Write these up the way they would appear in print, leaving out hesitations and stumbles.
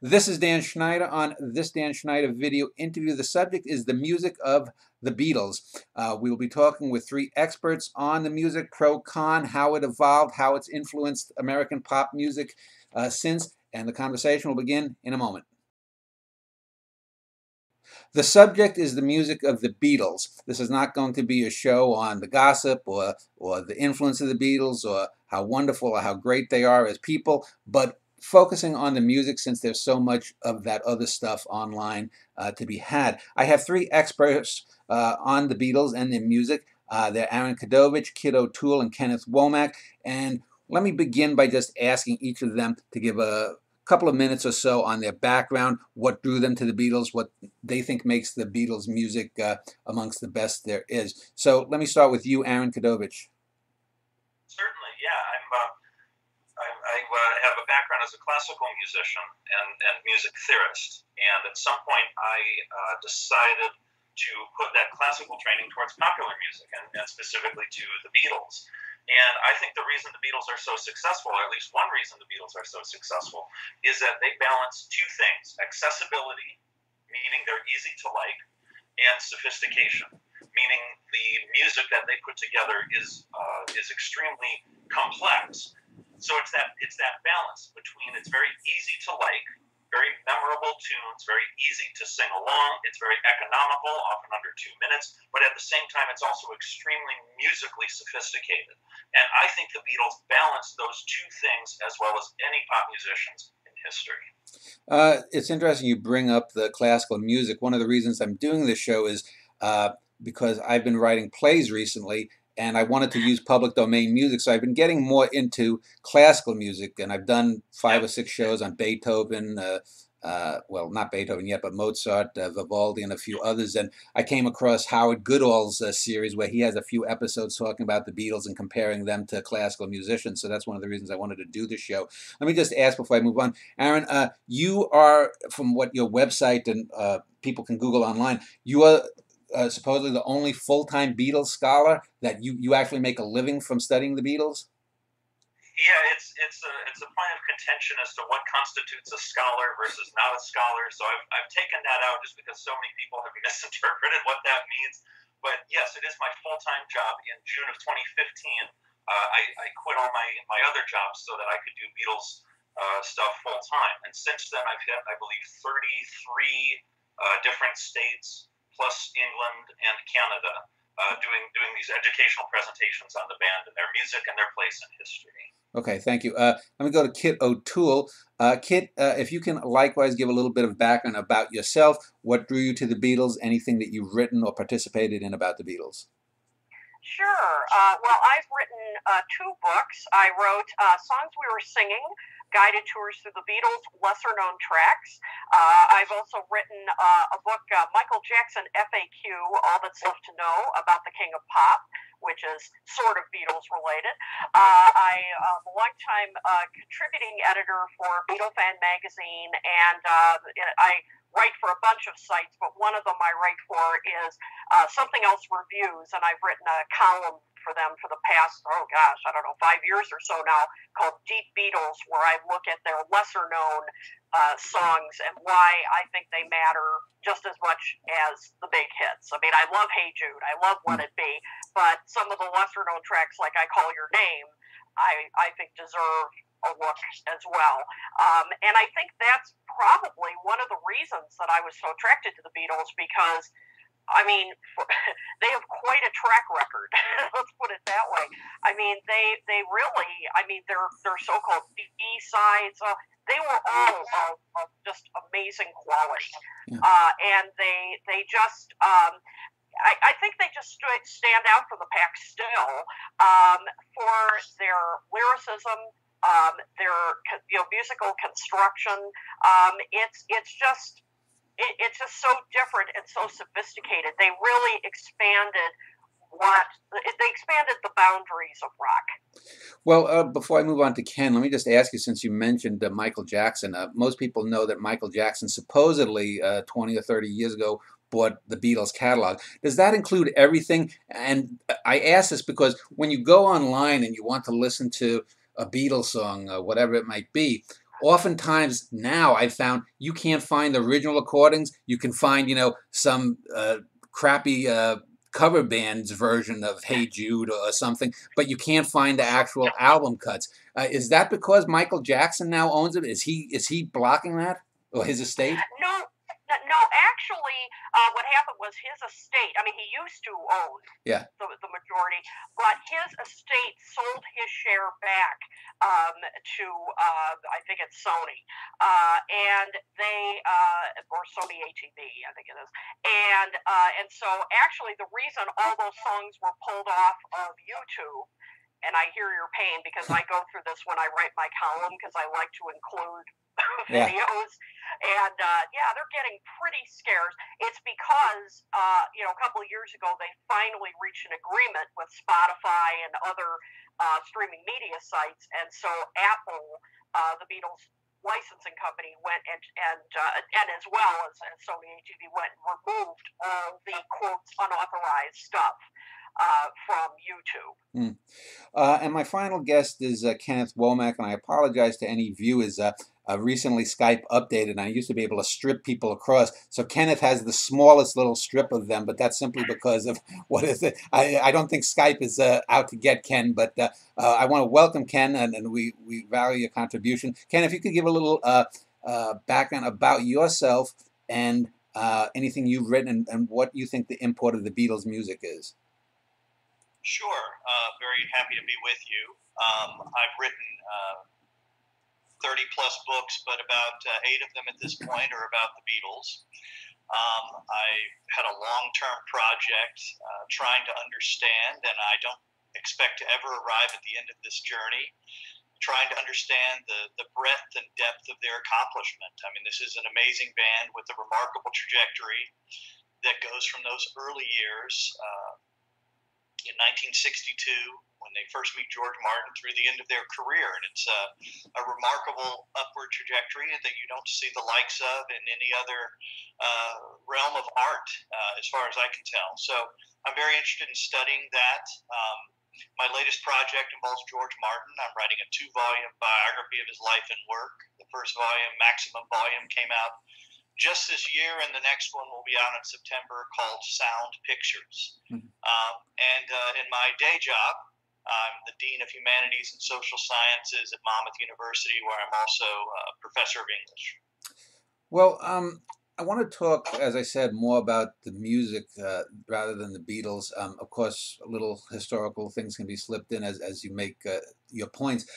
This is Dan Schneider on this Dan Schneider video interview. The subject is the music of the Beatles. We will be talking with three experts on the music, pro, con, how it evolved, how it's influenced American pop music since, and the conversation will begin in a moment. The subject is the music of the Beatles. This is not going to be a show on the gossip or the influence of the Beatles or how wonderful or how great they are as people, but focusing on the music since there's so much of that other stuff online to be had. I have three experts on the Beatles and their music. They're Aaron Kadovich, Kit O'Toole, and Kenneth Womack. And let me begin by just asking each of them to give a couple of minutes or so on their background, what drew them to the Beatles, what they think makes the Beatles music amongst the best there is. So let me start with you, Aaron Kadovich. Certainly, yeah. I have a background as a classical musician and music theorist, and at some point I decided to put that classical training towards popular music, and specifically to the Beatles. And I think the reason the Beatles are so successful, or at least one reason the Beatles are so successful, is that they balance two things: accessibility, meaning they're easy to like, and sophistication, meaning the music that they put together is extremely complex. So it's that balance between it's very easy to like, very memorable tunes, very easy to sing along, it's very economical, often under 2 minutes, but at the same time it's also extremely musically sophisticated. And I think the Beatles balanced those two things as well as any pop musicians in history. It's interesting you bring up the classical music. One of the reasons I'm doing this show is because I've been writing plays recently, and I wanted to use public domain music, so I've been getting more into classical music, and I've done 5 or 6 shows on Beethoven, well, not Beethoven yet, but Mozart, Vivaldi, and a few others, and I came across Howard Goodall's series where he has a few episodes talking about the Beatles and comparing them to classical musicians, so that's one of the reasons I wanted to do this show. Let me just ask before I move on, Aaron, you are, from what your website and people can Google online, you are supposedly the only full-time Beatles scholar, that you actually make a living from studying the Beatles? Yeah, it's a point of contention as to what constitutes a scholar versus not a scholar. So I've taken that out just because so many people have misinterpreted what that means. But yes, it is my full-time job. In June of 2015, I quit all my other jobs so that I could do Beatles stuff full-time. And since then, I've hit, I believe, 33 different states, plus England and Canada, doing these educational presentations on the band and their music and their place in history. Okay, thank you. Let me go to Kit O'Toole. Kit, if you can likewise give a little bit of background about yourself, what drew you to the Beatles, anything that you've written or participated in about the Beatles? Sure. Well, I've written 2 books. I wrote Songs We Were Singing, Guided Tours Through the Beatles, Lesser Known Tracks. I've also written a book, Michael Jackson FAQ, All That's Left to Know About the King of Pop, which is sort of Beatles related. I am a longtime contributing editor for Beatle Fan magazine, and I write for a bunch of sites, but one of them I write for is Something Else Reviews, and I've written a column for them for the past, 5 years or so now, called Deep Beatles, where I look at their lesser known songs and why I think they matter just as much as the big hits. I mean, I love Hey Jude, I love Let It Be, but some of the lesser known tracks, like I Call Your Name, I think deserve a look as well. And I think that's probably one of the reasons that I was so attracted to the Beatles, because I mean, they have quite a track record. Let's put it that way. I mean, they really, I mean, their so-called B-sides, they were all of just amazing quality. Yeah. And they just, I think they just stand out from the pack still for their lyricism, their musical construction. It's just so different and so sophisticated. They really expanded the boundaries of rock. Well, before I move on to Ken, let me just ask you, since you mentioned Michael Jackson, most people know that Michael Jackson supposedly 20 or 30 years ago bought the Beatles catalog. Does that include everything? And I ask this because when you go online and you want to listen to a Beatles song, whatever it might be, oftentimes now I've found you can't find the original recordings. You can find, some crappy cover band's version of Hey Jude or something, but you can't find the actual album cuts. Is that because Michael Jackson now owns it? Is he blocking that, or his estate? No, no. Actually, what happened was his estate. I mean, he used to own Yeah. the majority, but his estate sold his share back to I think it's Sony, and they or Sony ATV, I think it is, and so actually the reason all those songs were pulled off of YouTube. And I hear your pain because I go through this when I write my column because I like to include Yeah. videos. And yeah, they're getting pretty scarce. It's because, a couple of years ago, they finally reached an agreement with Spotify and other streaming media sites. And so Apple, the Beatles licensing company, went and as well as Sony ATV went and removed all the quotes unauthorized stuff from YouTube. And my final guest is Kenneth Womack, and I apologize to any viewers. Recently Skype updated, and I used to be able to strip people across. So Kenneth has the smallest little strip of them, but that's simply because of what is it? I don't think Skype is out to get Ken, but I want to welcome Ken, and we value your contribution. Ken, if you could give a little background about yourself and anything you've written and what you think the import of the Beatles music is. Sure. Very happy to be with you. I've written 30 plus books, but about 8 of them at this point are about the Beatles. I had a long-term project trying to understand, and I don't expect to ever arrive at the end of this journey, trying to understand the breadth and depth of their accomplishment. I mean, this is an amazing band with a remarkable trajectory that goes from those early years in 1962, when they first meet George Martin, through the end of their career. And it's a remarkable upward trajectory that you don't see the likes of in any other realm of art, as far as I can tell. So I'm very interested in studying that. My latest project involves George Martin. I'm writing a 2-volume biography of his life and work. The first volume, Maximum Volume, came out just this year, and the next one will be out in September, called Sound Pictures. And in my day job, I'm the Dean of Humanities and Social Sciences at Monmouth University, where I'm also a professor of English. Well, I want to talk, as I said, more about the music rather than the Beatles. Of course, little historical things can be slipped in as you make your points.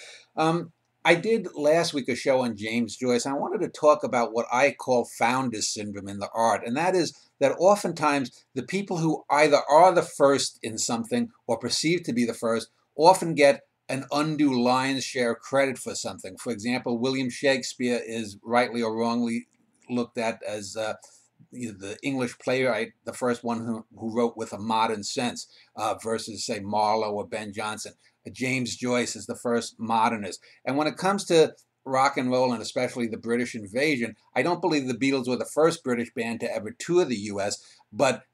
I did last week a show on James Joyce, and I wanted to talk about what I call founder syndrome in the art, and that is that oftentimes the people who either are the first in something or perceived to be the first often get an undue lion's share of credit for something. For example, William Shakespeare is rightly or wrongly looked at as the English playwright, the first one who wrote with a modern sense, versus, say, Marlowe or Ben Jonson. James Joyce is the first modernist. And when it comes to rock and roll, and especially the British invasion, I don't believe the Beatles were the first British band to ever tour the U.S., but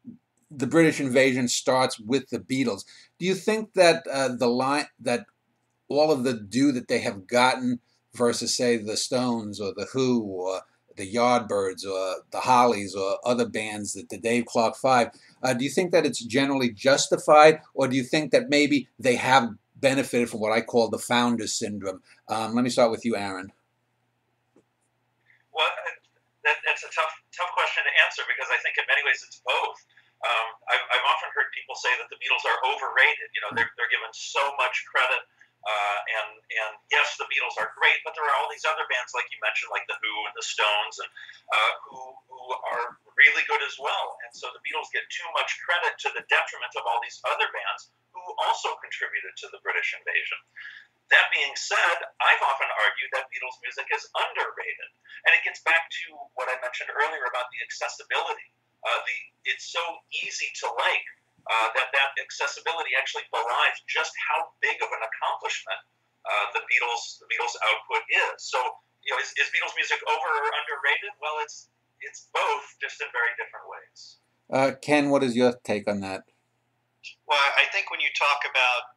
the British invasion starts with the Beatles. Do you think that that all of the due that they have gotten versus, say, the Stones or the Who or the Yardbirds or the Hollies or other bands, that the Dave Clark Five, do you think that it's generally justified, or do you think that maybe they have benefited from what I call the founder syndrome? Let me start with you, Aaron. Well, that's a tough question to answer, because I think in many ways it's both. I've often heard people say that the Beatles are overrated. They're given so much credit. And yes, the Beatles are great, but there are all these other bands, like you mentioned, like the Who and the Stones, and who are really good as well. And so the Beatles get too much credit to the detriment of all these other bands who also contributed to the British invasion. That being said, I've often argued that Beatles music is underrated, and it gets back to what I mentioned earlier about the accessibility. It's so easy to like. That accessibility actually belies just how big of an accomplishment the Beatles output is. So, is Beatles music over or underrated? Well, it's both, just in very different ways. Ken, what is your take on that? Well, I think when you talk about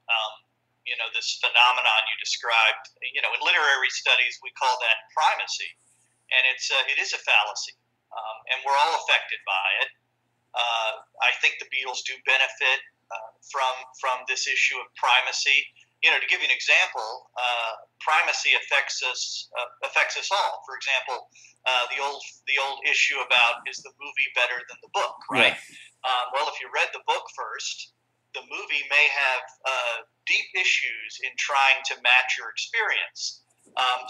this phenomenon you described. In literary studies, we call that primacy, and it is a fallacy, and we're all affected by it. I think the Beatles do benefit from this issue of primacy. To give you an example, primacy affects us all. For example, the old issue about, is the movie better than the book, right? Yeah. Well, if you read the book first, the movie may have deep issues in trying to match your experience.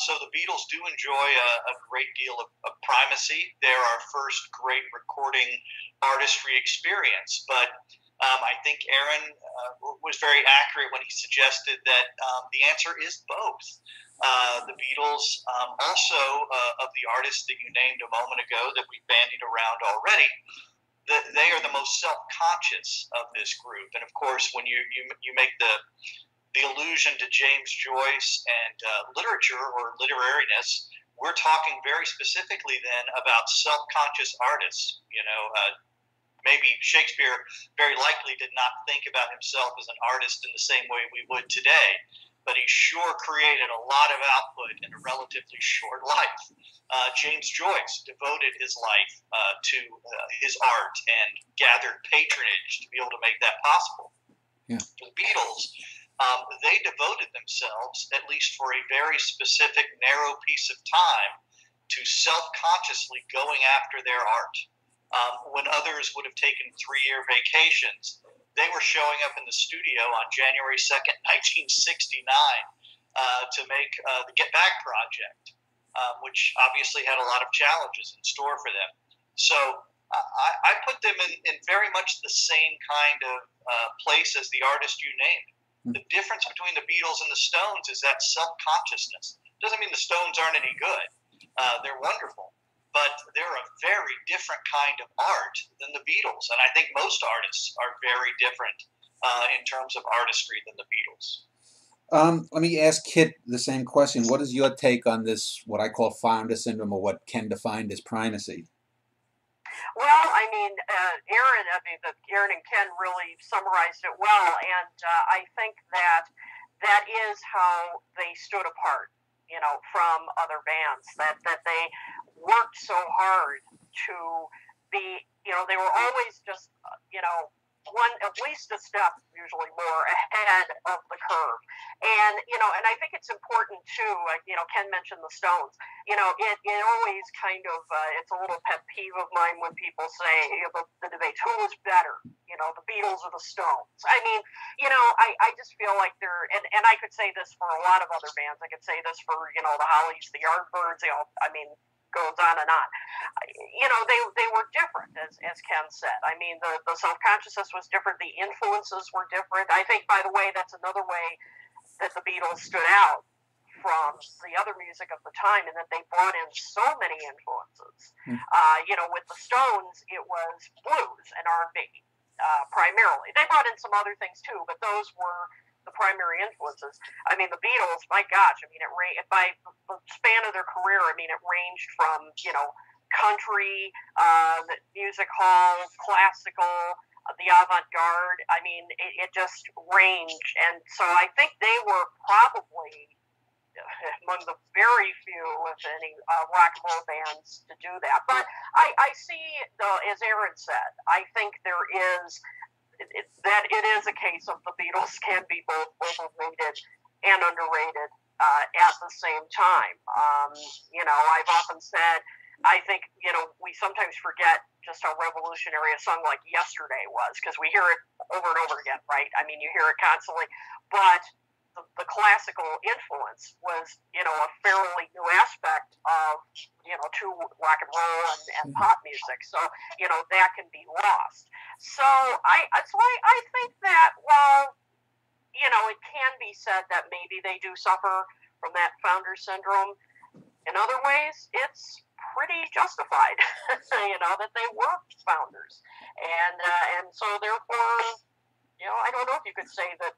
So the Beatles do enjoy a great deal of primacy. They're our first great recording artistry experience, but I think Aaron was very accurate when he suggested that the answer is both. The Beatles, also of the artists that you named a moment ago that we bandied around already, they are the most self-conscious of this group. And of course, when you make the allusion to James Joyce and literature or literariness, we're talking very specifically then about self-conscious artists. Maybe Shakespeare very likely did not think about himself as an artist in the same way we would today, but he sure created a lot of output in a relatively short life. James Joyce devoted his life to his art and gathered patronage to be able to make that possible. Yeah. For the Beatles, they devoted themselves, at least for a very specific, narrow piece of time, to self-consciously going after their art. When others would have taken 3-year vacations, they were showing up in the studio on January 2nd, 1969 to make the Get Back project, which obviously had a lot of challenges in store for them. So I put them in very much the same kind of place as the artist you named. The difference between the Beatles and the Stones is that self-consciousness. Doesn't mean the Stones aren't any good. They're wonderful. But they're a very different kind of art than the Beatles. And I think most artists are very different in terms of artistry than the Beatles. Let me ask Kit the same question. What is your take on this, what I call founder syndrome, or what Ken defined as primacy? Well, Aaron and Ken really summarized it well. And I think that is how they stood apart, from other bands, that they worked so hard to be, they were always just, at least a step, usually more, ahead of the curve. And, and I think it's important too, Ken mentioned the Stones, it always kind of, it's a little pet peeve of mine when people say, the debate, who was better, the Beatles or the Stones? I just feel like they're, and I could say this for a lot of other bands. I could say this for, the Hollies, the Yardbirds, goes on and on. They were different, as Ken said. The self-consciousness was different. The influences were different. I think, by the way, that's another way that the Beatles stood out from the other music of the time, and that they brought in so many influences. With the Stones, it was blues and R&B primarily. They brought in some other things too, but those were the primary influences. The Beatles, my gosh, by the span of their career, it ranged from, country, music hall, classical, the avant-garde. It just ranged. And so I think they were probably among the very few, if any, rock and roll bands to do that. But I see, as Aaron said, I think there is, that it is a case of the Beatles can be both overrated and underrated at the same time. I've often said, I think, we sometimes forget just how revolutionary a song like Yesterday was, because we hear it over and over again, right? You hear it constantly, but the classical influence was, a fairly new aspect of, to rock and roll and pop music. So, that can be lost. So I think that while, it can be said that maybe they do suffer from that founder syndrome, in other ways, it's pretty justified, that they were founders. And so therefore, I don't know if you could say that,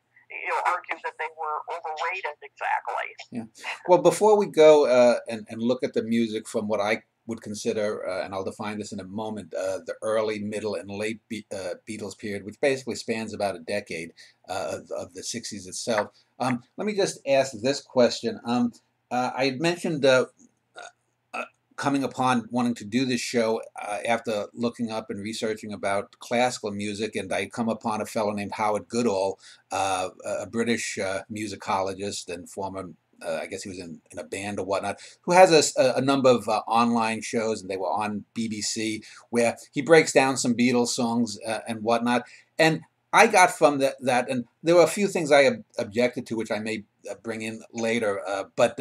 argue that they were overrated exactly. Yeah. Well, before we go and look at the music from what I would consider, and I'll define this in a moment, the early, middle, and late Beatles period, which basically spans about a decade of the 60s itself. Let me just ask this question. I had mentioned coming upon wanting to do this show after looking up and researching about classical music, and I come upon a fellow named Howard Goodall, a British musicologist and former, I guess he was in a band or whatnot, who has a number of online shows, and they were on BBC, where he breaks down some Beatles songs and whatnot. And I got from that, and there were a few things I objected to, which I may bring in later, but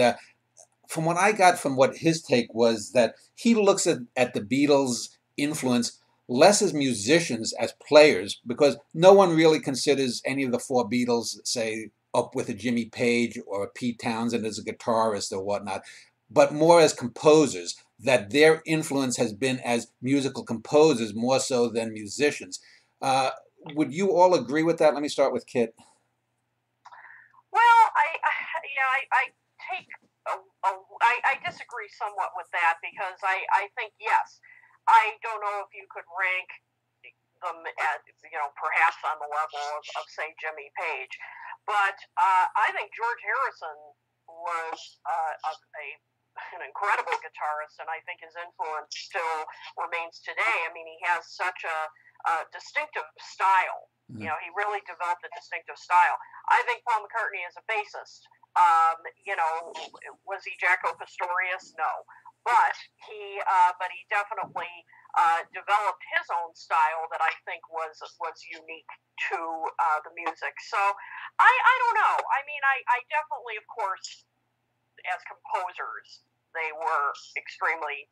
from what I got from what his take was, that he looks at the Beatles' influence less as musicians, as players, because no one really considers any of the four Beatles, say, up with a Jimmy Page or a Pete Townsend as a guitarist or whatnot, but more as composers, that their influence has been as musical composers more so than musicians. Would you all agree with that? Let me start with Kit. Well, I take I disagree somewhat with that, because I think, yes, I don't know if you could rank them at, perhaps on the level of say, Jimmy Page, but I think George Harrison was an incredible guitarist, and I think his influence still remains today. I mean, he has such a distinctive style. Mm-hmm. He really developed a distinctive style. I think Paul McCartney is a bassist. Was he Jaco Pastorius? No, but he definitely developed his own style that I think was unique to the music. So I don't know. I mean, I definitely, of course, as composers, they were extremely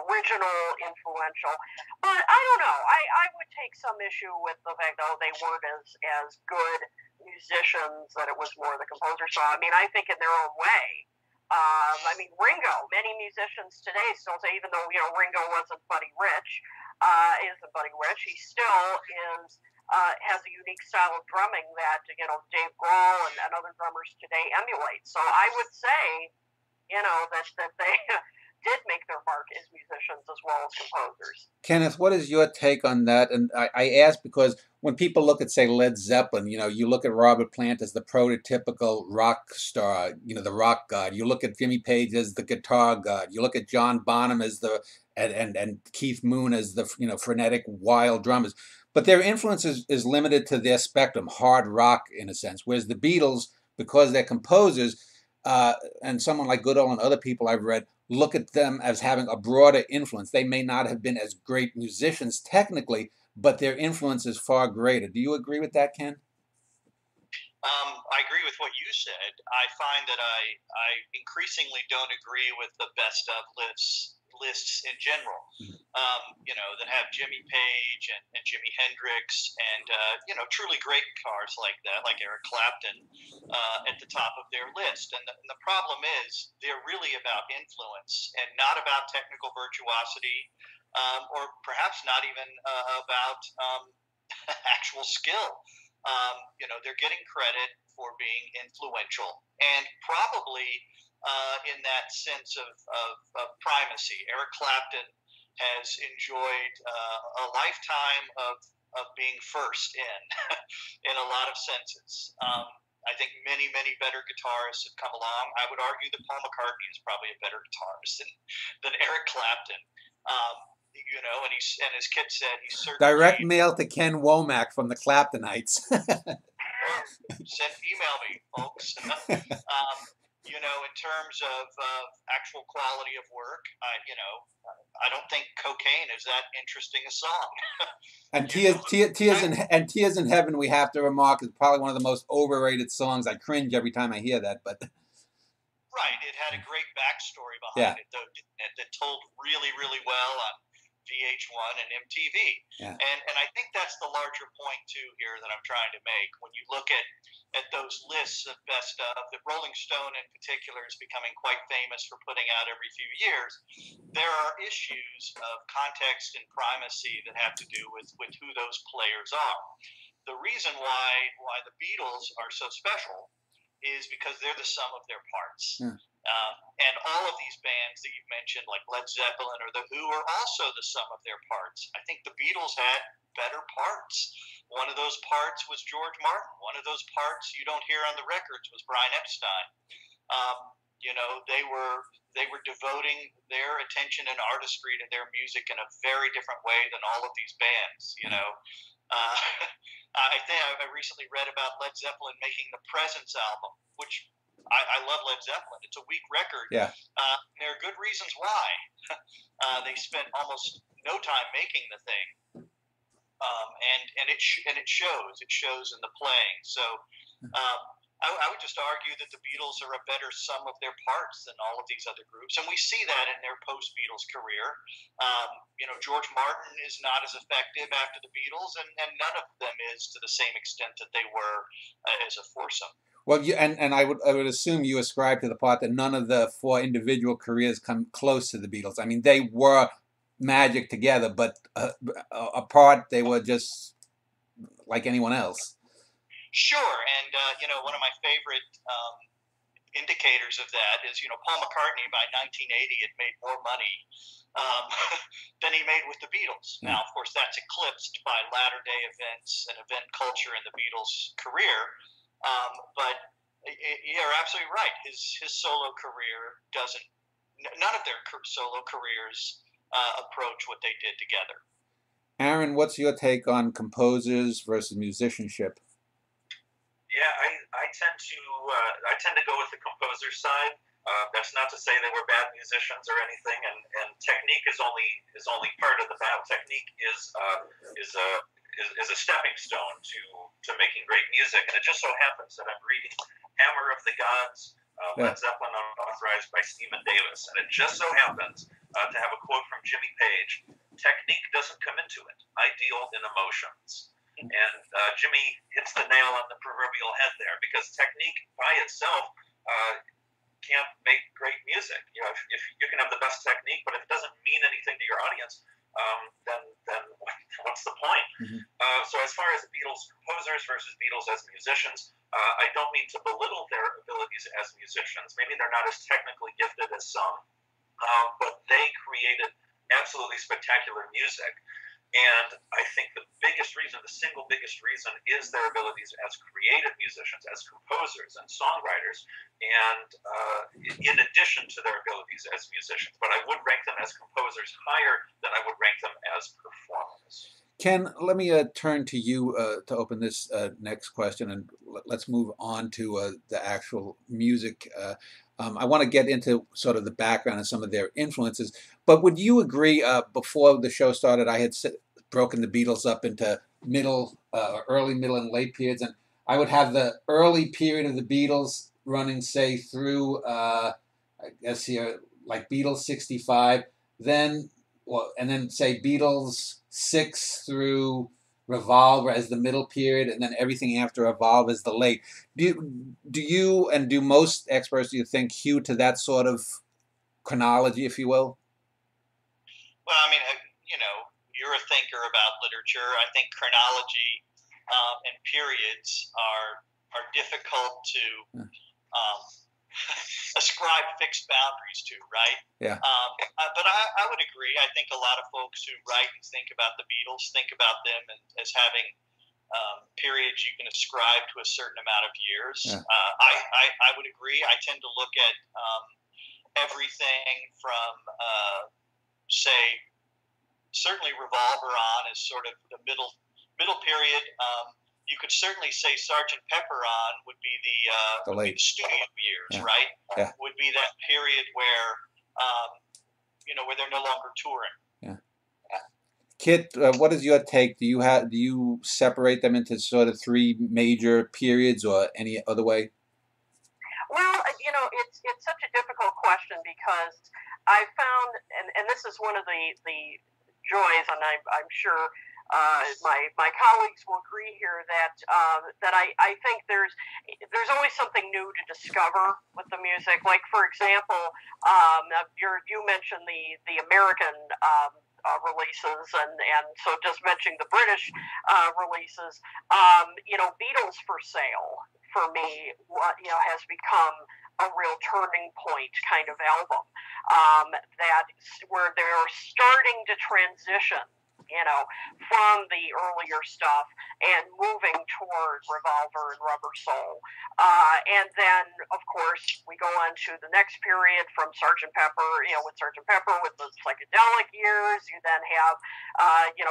original, influential. But I don't know. I would take some issue with the fact that they weren't as good musicians, that it was more the composer. So I mean, I think in their own way. I mean, Ringo. Many musicians today still say, even though Ringo wasn't Buddy Rich, isn't Buddy Rich, he still is. Has a unique style of drumming that Dave Grohl and other drummers today emulate. So I would say, that they did make their mark as musicians as well as composers. Kenneth, what is your take on that? And I ask because when people look at, say, Led Zeppelin, you look at Robert Plant as the prototypical rock star, the rock god. You look at Jimmy Page as the guitar god. You look at John Bonham as and Keith Moon as the frenetic, wild drummers. But their influence is limited to their spectrum, hard rock in a sense. Whereas the Beatles, because they're composers, and someone like Goodall and other people I've read, look at them as having a broader influence. They may not have been as great musicians technically, but their influence is far greater. Do you agree with that, Ken? I agree with what you said. I find that I increasingly don't agree with the best of lists in general. That have Jimmy Page and Jimi Hendrix and truly great guitars like that, like Eric Clapton, at the top of their list. And the problem is they're really about influence and not about technical virtuosity, or perhaps not even about actual skill. They're getting credit for being influential, and probably in that sense of primacy. Eric Clapton has enjoyed a lifetime of being first in a lot of senses. I think many better guitarists have come along. I would argue that Paul McCartney is probably a better guitarist than Eric Clapton. And as Kit said, he's certainly direct mail to Ken Womack from the Claptonites. Email me, folks. In terms of actual quality of work, I don't think Cocaine is that interesting a song. And Tears in Heaven, we have to remark, is probably one of the most overrated songs. I cringe every time I hear that, but. Right, it had a great backstory behind it, though, that told really, really well on VH1 and MTV. Yeah. And I think that's the larger point, too, here that I'm trying to make. When you look at those lists of best of, that Rolling Stone in particular is becoming quite famous for putting out every few years, there are issues of context and primacy that have to do with who those players are. The reason why the Beatles are so special is because they're the sum of their parts. Yeah. And all of these bands that you've mentioned, like Led Zeppelin or The Who, are also the sum of their parts. I think the Beatles had better parts. One of those parts was George Martin. One of those parts you don't hear on the records was Brian Epstein. You know, they were devoting their attention and artistry to their music in a very different way than all of these bands. You know, I think I recently read about Led Zeppelin making the Presence album, which I love Led Zeppelin. It's a weak record. Yeah. There are good reasons why. They spent almost no time making the thing, and it shows. It shows in the playing. So I would just argue that the Beatles are a better sum of their parts than all of these other groups, and we see that in their post-Beatles career. You know, George Martin is not as effective after the Beatles, and none of them is to the same extent that they were as a foursome. Well, and I would assume you ascribe to the part that none of the four individual careers come close to the Beatles. I mean, they were magic together, but apart, they were just like anyone else. Sure, and you know, one of my favorite indicators of that is, you know, Paul McCartney by 1980 had made more money than he made with the Beatles. Yeah. Now, of course, that's eclipsed by latter-day events and event culture in the Beatles' career. But you're absolutely right. His solo career doesn't. None of their solo careers approach what they did together. Aaron, what's your take on composers versus musicianship? Yeah, I tend to go with the composer side. That's not to say they were bad musicians or anything, and technique is only part of the battle. Technique is a stepping stone to making great music, and it just so happens that I'm reading Hammer of the Gods, Led Zeppelin, authorized by Stephen Davis, and it just so happens to have a quote from Jimmy Page: "Technique doesn't come into it; I deal in emotions." And Jimmy hits the nail on the proverbial head there, because technique by itself can't make great music. You know, if you can have the best technique, but if it doesn't mean anything to your audience, then what's the point? Mm-hmm. So as far as Beatles composers versus Beatles as musicians, I don't mean to belittle their abilities as musicians. Maybe they're not as technically gifted as some, but they created absolutely spectacular music. And I think the single biggest reason is their abilities as creative musicians, as composers and songwriters, and in addition to their abilities as musicians. But I would rank them as composers higher than I would rank them as performers. Ken, let me turn to you to open this next question, and let's move on to the actual music. I want to get into sort of the background and some of their influences, but would you agree, before the show started, I had broken the Beatles up into early, middle, and late periods, and I would have the early period of the Beatles running, say, through, I guess here, like Beatles 65, and then say Beatles 6 through Revolver as the middle period, and then everything after Revolver is the late. Do you and do most experts, do you think, hew to that sort of chronology, if you will? Well, I mean, you know, you're a thinker about literature. I think chronology and periods are difficult to ascribe fixed boundaries to, right? Yeah. But I would agree. I think a lot of folks who write and think about the Beatles think about them as having periods you can ascribe to a certain amount of years. Yeah. I would agree. I tend to look at everything from, say, certainly Revolver on as sort of the middle period. You could certainly say Sgt. Pepper on would be the studio years, yeah. right? Yeah. Would be that period where where they're no longer touring. Yeah. Kit, what is your take? Do you separate them into sort of three major periods, or any other way? Well, you know, it's such a difficult question, because I found, and this is one of the joys, and I'm sure my colleagues will agree here, that I think there's always something new to discover with the music. Like, for example, you mentioned the American releases, and so just mentioning the British releases, Beatles for Sale for me, has become a real turning point kind of album, that where they're starting to transition, from the earlier stuff and moving toward Revolver and Rubber Soul. And then, of course, we go on to the next period from Sgt. Pepper, with Sgt. Pepper with the psychedelic years. You then have,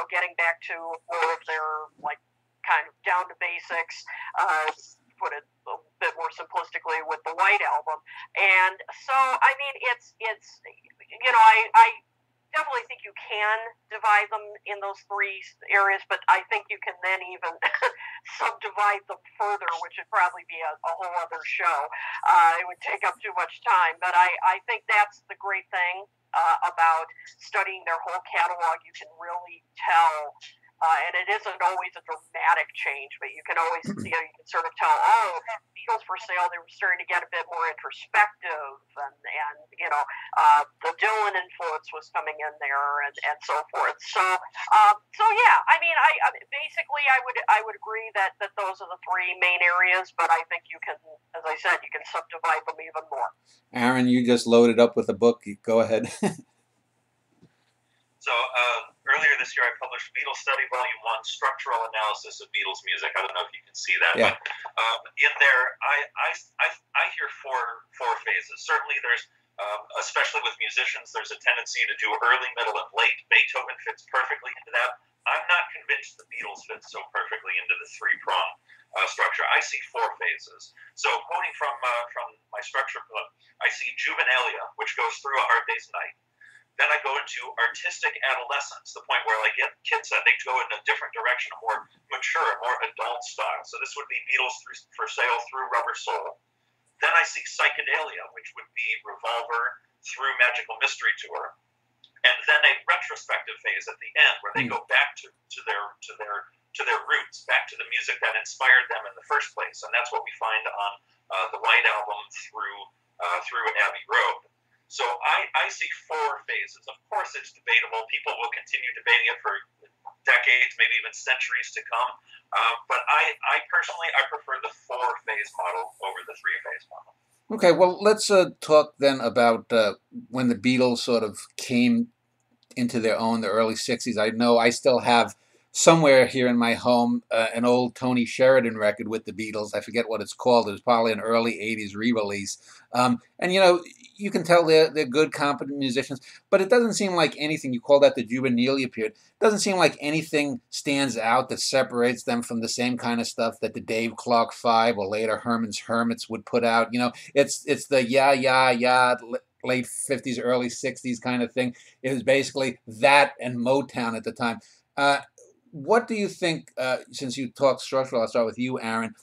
getting back to more of their, like, kind of down to basics, put it a bit more simplistically with the White Album. And so, I mean, it's I definitely think you can divide them in those three areas, but I think you can then even subdivide them further, which would probably be a whole other show. It would take up too much time, but I think that's the great thing about studying their whole catalog. You can really tell. And it isn't always a dramatic change, but you can always, you can sort of tell, Beatles for Sale, they were starting to get a bit more introspective, and the Dylan influence was coming in there, and so forth. So yeah, I mean, basically I would agree that those are the three main areas, but I think you can, as I said, you can subdivide them even more. Aaron, you just loaded up with a book. Go ahead. So earlier this year, I published Beatles Study Volume 1, Structural Analysis of Beatles Music. I don't know if you can see that, yeah. But in there, I hear four phases. Certainly there's, especially with musicians, there's a tendency to do early, middle, and late. Beethoven fits perfectly into that. I'm not convinced the Beatles fit so perfectly into the three-prong structure. I see four phases. So quoting from my structure book, I see Juvenalia, which goes through A Hard Day's Night. Then I go into artistic adolescence, the point where, like Kid said, they go in a different direction, a more mature, more adult style. So this would be Beatles for Sale through Rubber Soul. Then I see psychedelia, which would be Revolver through Magical Mystery Tour. And then a retrospective phase at the end where they go back to their roots, back to the music that inspired them in the first place. And that's what we find on the White Album through Abbey Road. So I see four phases. Of course, it's debatable. People will continue debating it for decades, maybe even centuries to come. But I personally, I prefer the four-phase model over the three-phase model. Okay, well, let's talk then about when the Beatles sort of came into their own, the early 60s. I know I still have somewhere here in my home an old Tony Sheridan record with the Beatles. I forget what it's called. It was probably an early 80s re-release. And, you can tell they're good, competent musicians, but it doesn't seem like anything, you call that the Juvenalia period, it doesn't seem like anything stands out that separates them from the same kind of stuff that the Dave Clark Five or later Herman's Hermits would put out. It's the late 50s, early 60s kind of thing. It was basically that and Motown at the time. What do you think, since you talk structural, I'll start with you, Aaron,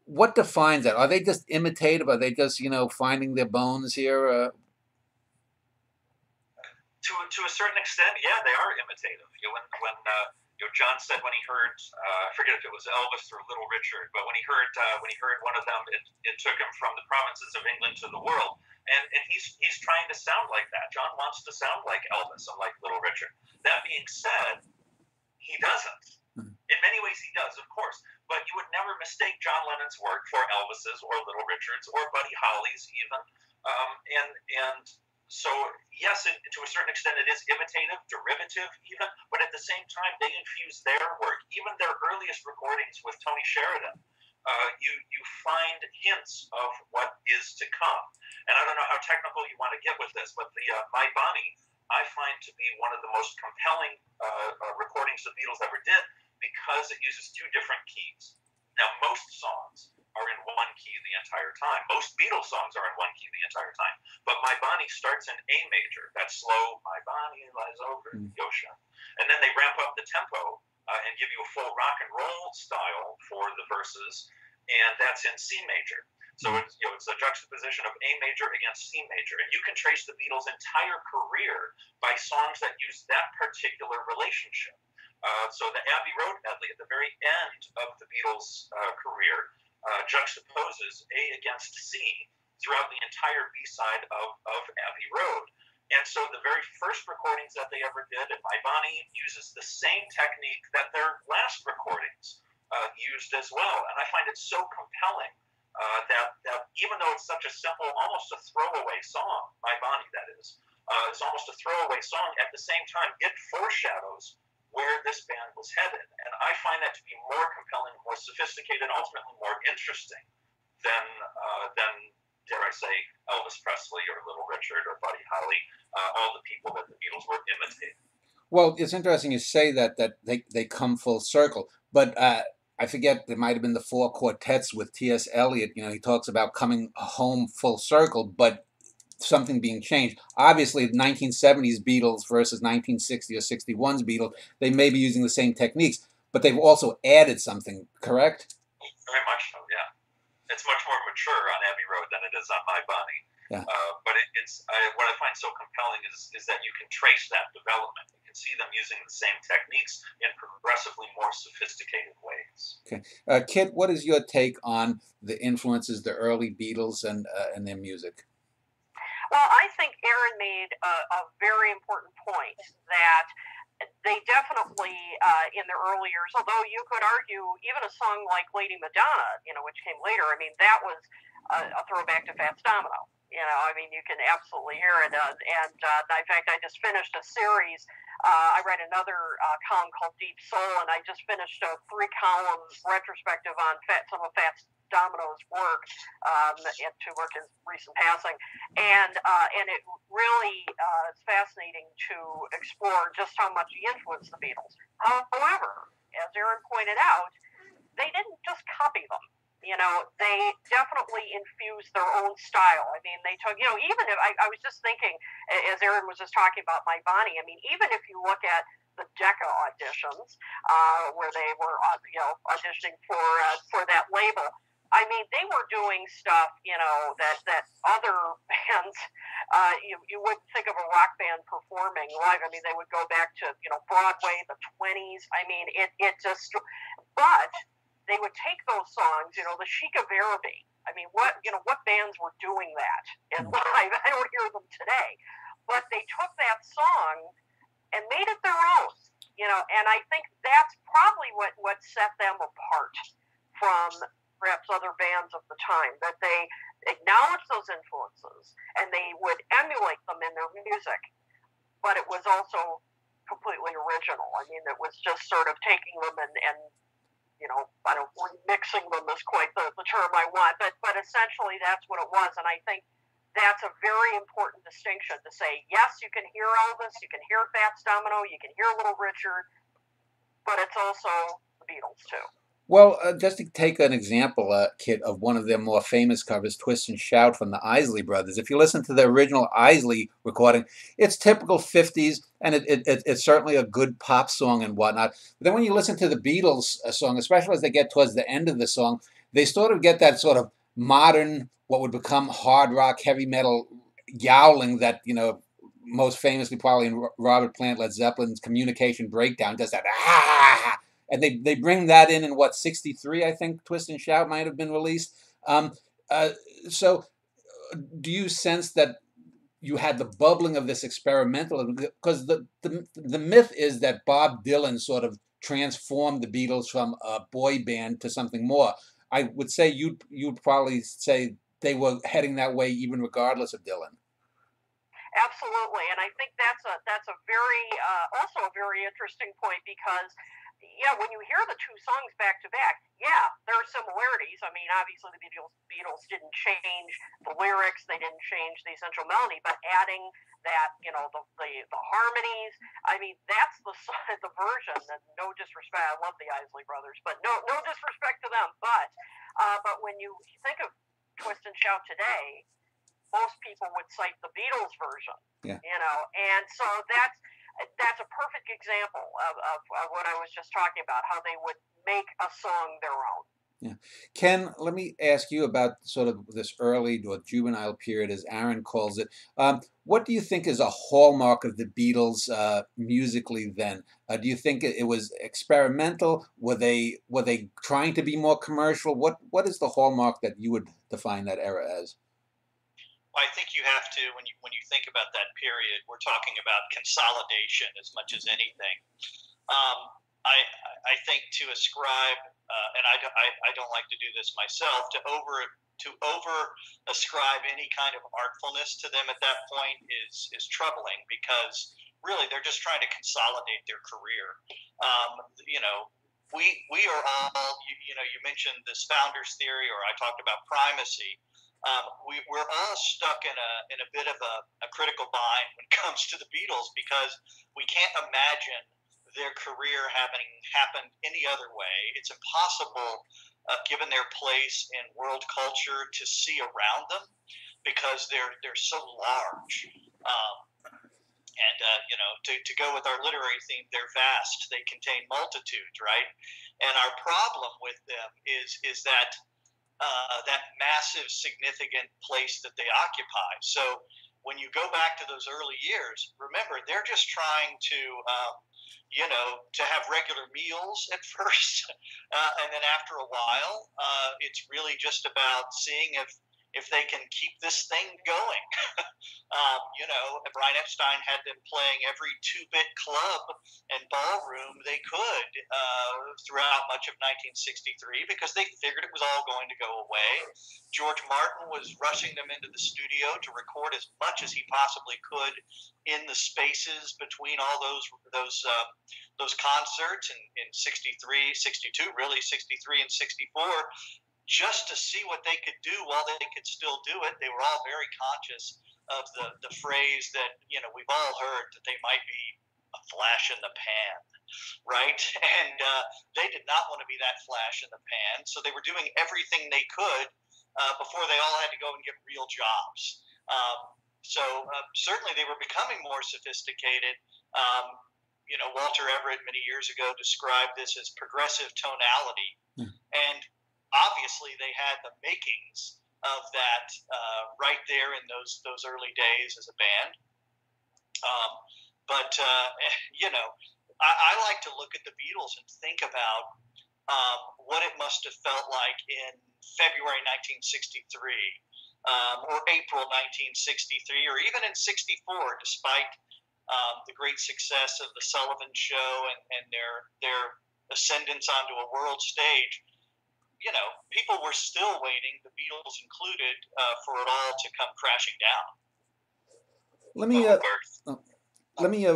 what defines that? Are they just imitative? Are they just, finding their bones here? To a certain extent, yeah, they are imitative. When John said when he heard, I forget if it was Elvis or Little Richard, but when he heard one of them, it took him from the provinces of England to the world, and he's trying to sound like that. John wants to sound like Elvis and like Little Richard. That being said, he doesn't. In many ways, he does, of course. But you would never mistake John Lennon's work for Elvis's or Little Richard's or Buddy Holly's even. And so, yes, to a certain extent, it is imitative, derivative even. But at the same time, they infuse their work. Even their earliest recordings with Tony Sheridan, you find hints of what is to come. And I don't know how technical you want to get with this, but the My Bonnie, I find to be one of the most compelling recordings the Beatles ever did because it uses two different keys. Now, most songs are in one key the entire time. Most Beatles songs are in one key the entire time. But My Bonnie starts in A major, that slow, My Bonnie lies over the ocean. And then they ramp up the tempo and give you a full rock and roll style for the verses, and that's in C major. So it's a juxtaposition of A major against C major. And you can trace the Beatles' entire career by songs that use that particular relationship. So the Abbey Road medley at the very end of the Beatles' career juxtaposes A against C throughout the entire B-side of Abbey Road. And so the very first recordings that they ever did, and My Bonnie uses the same technique that their last recordings used as well. And I find it so compelling that even though it's such a simple, almost a throwaway song, My Bonnie, that is, it's almost a throwaway song. At the same time, it foreshadows where this band was headed, and I find that to be more compelling, more sophisticated, and ultimately more interesting than dare I say, Elvis Presley or Little Richard or Buddy Holly, all the people that the Beatles were imitating. Well, it's interesting you say that they come full circle, but I forget, there might have been the Four Quartets with T.S. Eliot. You know, he talks about coming home full circle, but something being changed. Obviously, 1970s Beatles versus 1960 or 61's Beatles, they may be using the same techniques, but they've also added something, correct? Very much so, yeah. It's much more mature on Abbey Road than it is on My Bonnie. Yeah. But what I find so compelling is that you can trace that development. You can see them using the same techniques in progressively more sophisticated ways. Okay. Kit, what is your take on the influences, the early Beatles and their music? Well, I think Aaron made a very important point that they definitely, in their early years, although you could argue even a song like Lady Madonna, which came later, I mean, that was a throwback to Fats Domino. I mean, you can absolutely hear it. And in fact, I just finished a series. I read another column called Deep Soul, and I just finished a 3-column retrospective on some of Fats Domino's work to work his recent passing, and it really is fascinating to explore just how much he influenced the Beatles. However, as Aaron pointed out, they didn't just copy them. They definitely infused their own style. I mean, they took, even if I was just thinking, as Aaron was just talking about My Bonnie, I mean, even if you look at the Decca auditions, where they were, auditioning for that label, I mean, they were doing stuff, that other bands, you wouldn't think of a rock band performing live. I mean, they would go back to, Broadway, the 20s. I mean, it just, but they would take those songs, the Chic of Araby. I mean, what bands were doing that in live? I don't hear them today. But they took that song and made it their own, and I think that's probably what set them apart from perhaps other bands of the time, that they acknowledged those influences and they would emulate them in their music, but it was also completely original. I mean, it was just sort of taking them and I don't remixing them is quite the term I want, but essentially that's what it was. And I think that's a very important distinction to say, yes, you can hear Elvis, you can hear Fats Domino, you can hear Little Richard, but it's also the Beatles too. Well, just to take an example, Kit, of one of their more famous covers, Twist and Shout from the Isley Brothers. If you listen to the original Isley recording, it's typical 50s, and it's certainly a good pop song and whatnot. But then when you listen to the Beatles song, especially as they get towards the end of the song, they sort of get that sort of modern, what would become hard rock, heavy metal yowling that, most famously probably in Robert Plant, Led Zeppelin's Communication Breakdown, does that and they bring that in what, 63, I think, Twist and Shout might have been released. So do you sense that you had the bubbling of this experimental? Because the myth is that Bob Dylan sort of transformed the Beatles from a boy band to something more. I would say you'd probably say they were heading that way even regardless of Dylan. Absolutely, and I think that's a very also a very interesting point, because when you hear the two songs back to back, there are similarities. I mean, obviously the Beatles didn't change the lyrics, they didn't change the essential melody, but adding that, the harmonies. I mean, that's the version. And no disrespect, I love the Isley Brothers, but no disrespect to them. But when you think of Twist and Shout today, most people would cite the Beatles version, and so that's a perfect example of what I was just talking about, how they would make a song their own. Yeah. Ken, let me ask you about sort of this early or juvenile period, as Aaron calls it. What do you think is a hallmark of the Beatles musically then? Do you think it was experimental? Were they trying to be more commercial? What is the hallmark that you would define that era as? I think you have to, when you think about that period, we're talking about consolidation as much as anything. I think to ascribe, and I don't like to do this myself, to over to over ascribe any kind of artfulness to them at that point is troubling, because really they're just trying to consolidate their career. You know, we are all, you know, you mentioned this founders theory, or I talked about primacy. We're all stuck in a bit of a critical bind when it comes to the Beatles, because we can't imagine their career having happened any other way. It's impossible, given their place in world culture, to see around them, because they're so large. You know, to go with our literary theme, they're vast. They contain multitudes, right? And our problem with them is that that massive, significant place that they occupy. So when you go back to those early years, remember, they're just trying to, you know, to have regular meals at first, and then after a while, it's really just about seeing if they can keep this thing going. You know, Brian Epstein had them playing every 2-bit club and ballroom they could throughout much of 1963, because they figured it was all going to go away. George Martin was rushing them into the studio to record as much as he possibly could in the spaces between all those concerts in 63, 62, really 63 and 64, just to see what they could do while they could still do it. They were all very conscious of the phrase that, you know, we've all heard, that they might be a flash in the pan, right? And they did not want to be that flash in the pan, so they were doing everything they could before they all had to go and get real jobs. So certainly they were becoming more sophisticated. You know, Walter Everett many years ago described this as progressive tonality. And obviously they had the makings of that right there in those early days as a band. But you know, I like to look at the Beatles and think about what it must have felt like in February 1963, or April 1963, or even in 64, despite the great success of the Sullivan Show and their ascendance onto a world stage. You know, people were still waiting, the Beatles included, for it all to come crashing down. Let me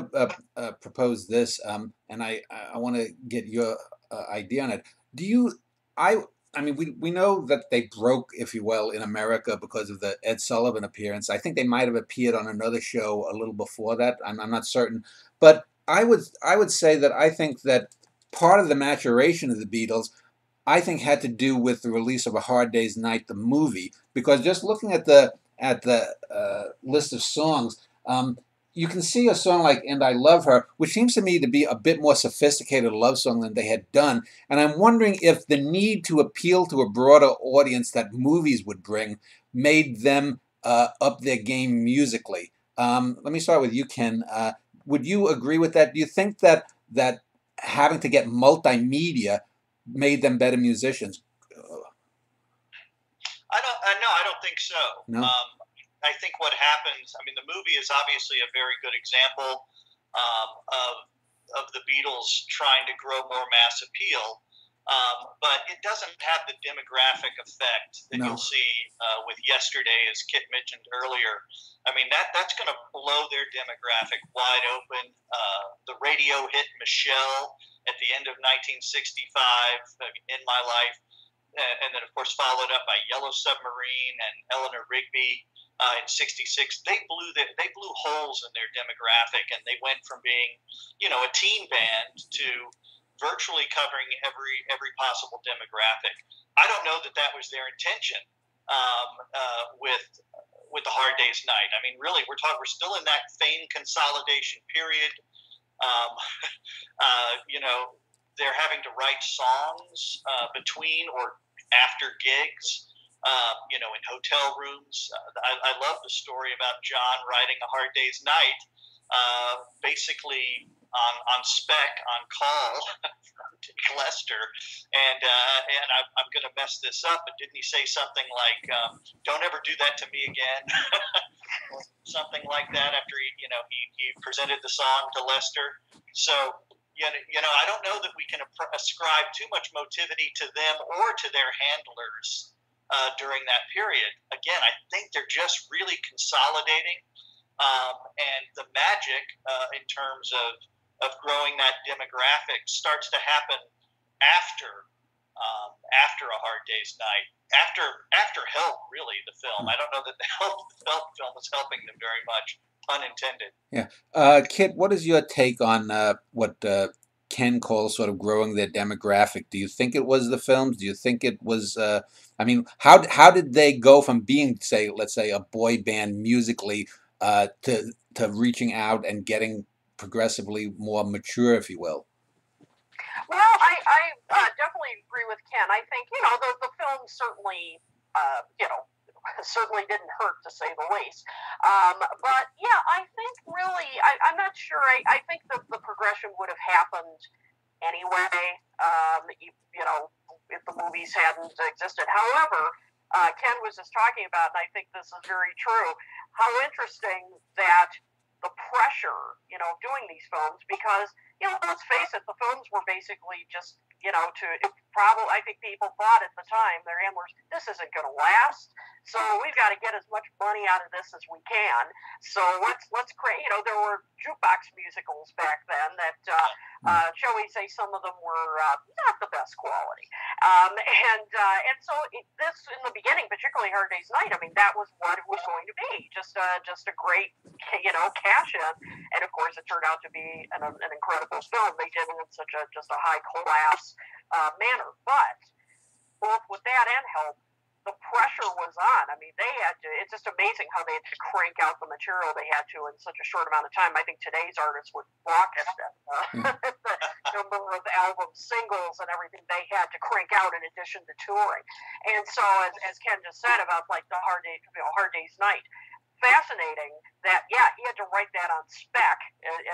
propose this, and I want to get your idea on it. Do you? I mean, we know that they broke, if you will, in America because of the Ed Sullivan appearance. I think they might have appeared on another show a little before that. I'm not certain, but I would say that I think that part of the maturation of the Beatles, I think, had to do with the release of A Hard Day's Night, the movie, because just looking at the list of songs, you can see a song like "And I Love Her," which seems to me to be a bit more sophisticated love song than they had done, and I'm wondering if the need to appeal to a broader audience that movies would bring made them up their game musically. Let me start with you, Ken. Would you agree with that? Do you think that having to get multimedia made them better musicians? I don't think so. No? I think what happens, I mean, the movie is obviously a very good example of the Beatles trying to grow more mass appeal, but it doesn't have the demographic effect that you'll see with Yesterday, as Kit mentioned earlier. I mean, that's going to blow their demographic wide open. The radio hit Michelle at the end of 1965, In My Life, and then, of course, followed up by Yellow Submarine and Eleanor Rigby. In '66, they blew holes in their demographic, and they went from being, you know, a teen band to virtually covering every possible demographic. I don't know that was their intention with the Hard Day's Night. I mean, really, we're still in that fame consolidation period. You know, they're having to write songs between or after gigs. You know, in hotel rooms. I love the story about John writing A Hard Day's Night, basically on spec, on call from Dick Lester, and I'm going to mess this up, but didn't he say something like, "Don't ever do that to me again," something like that after he presented the song to Lester. So. You know, I don't know that we can ascribe too much motivity to them or to their handlers during that period. Again, I think they're just really consolidating, and the magic in terms of growing that demographic starts to happen after A Hard Day's Night, after Help, really, the film. I don't know that the Help film is helping them very much, pun intended. Yeah. Kit, what is your take on what Ken calls sort of growing their demographic? Do you think it was the films? Do you think it was, I mean, how did they go from being, say, let's say, a boy band musically to reaching out and getting progressively more mature, if you will? Well, I definitely agree with Ken. I think, the film certainly, certainly didn't hurt, to say the least. But yeah, I think really, I'm not sure. I think the progression would have happened anyway, if the movies hadn't existed. However, Ken was just talking about, and I think this is very true, how interesting that the pressure, doing these films, because, let's face it, the films were basically just, I think people thought at the time, their aim was, this isn't going to last, so we've got to get as much money out of this as we can. So let's create, there were jukebox musicals back then that, shall we say, some of them were not the best quality. And so this, in the beginning, particularly Hard Day's Night, I mean, that was what it was going to be, just a great, cash in. And of course, it turned out to be an incredible film. They did it in such just a high class manner. But both with that and Help, the pressure was on. I mean, they had to, it's just amazing how they had to crank out the material they had to in such a short amount of time. I think today's artists would balk at the number of album singles and everything they had to crank out in addition to touring. And so, as Ken just said about like the Hard Day's Night, fascinating that, yeah, he had to write that on spec,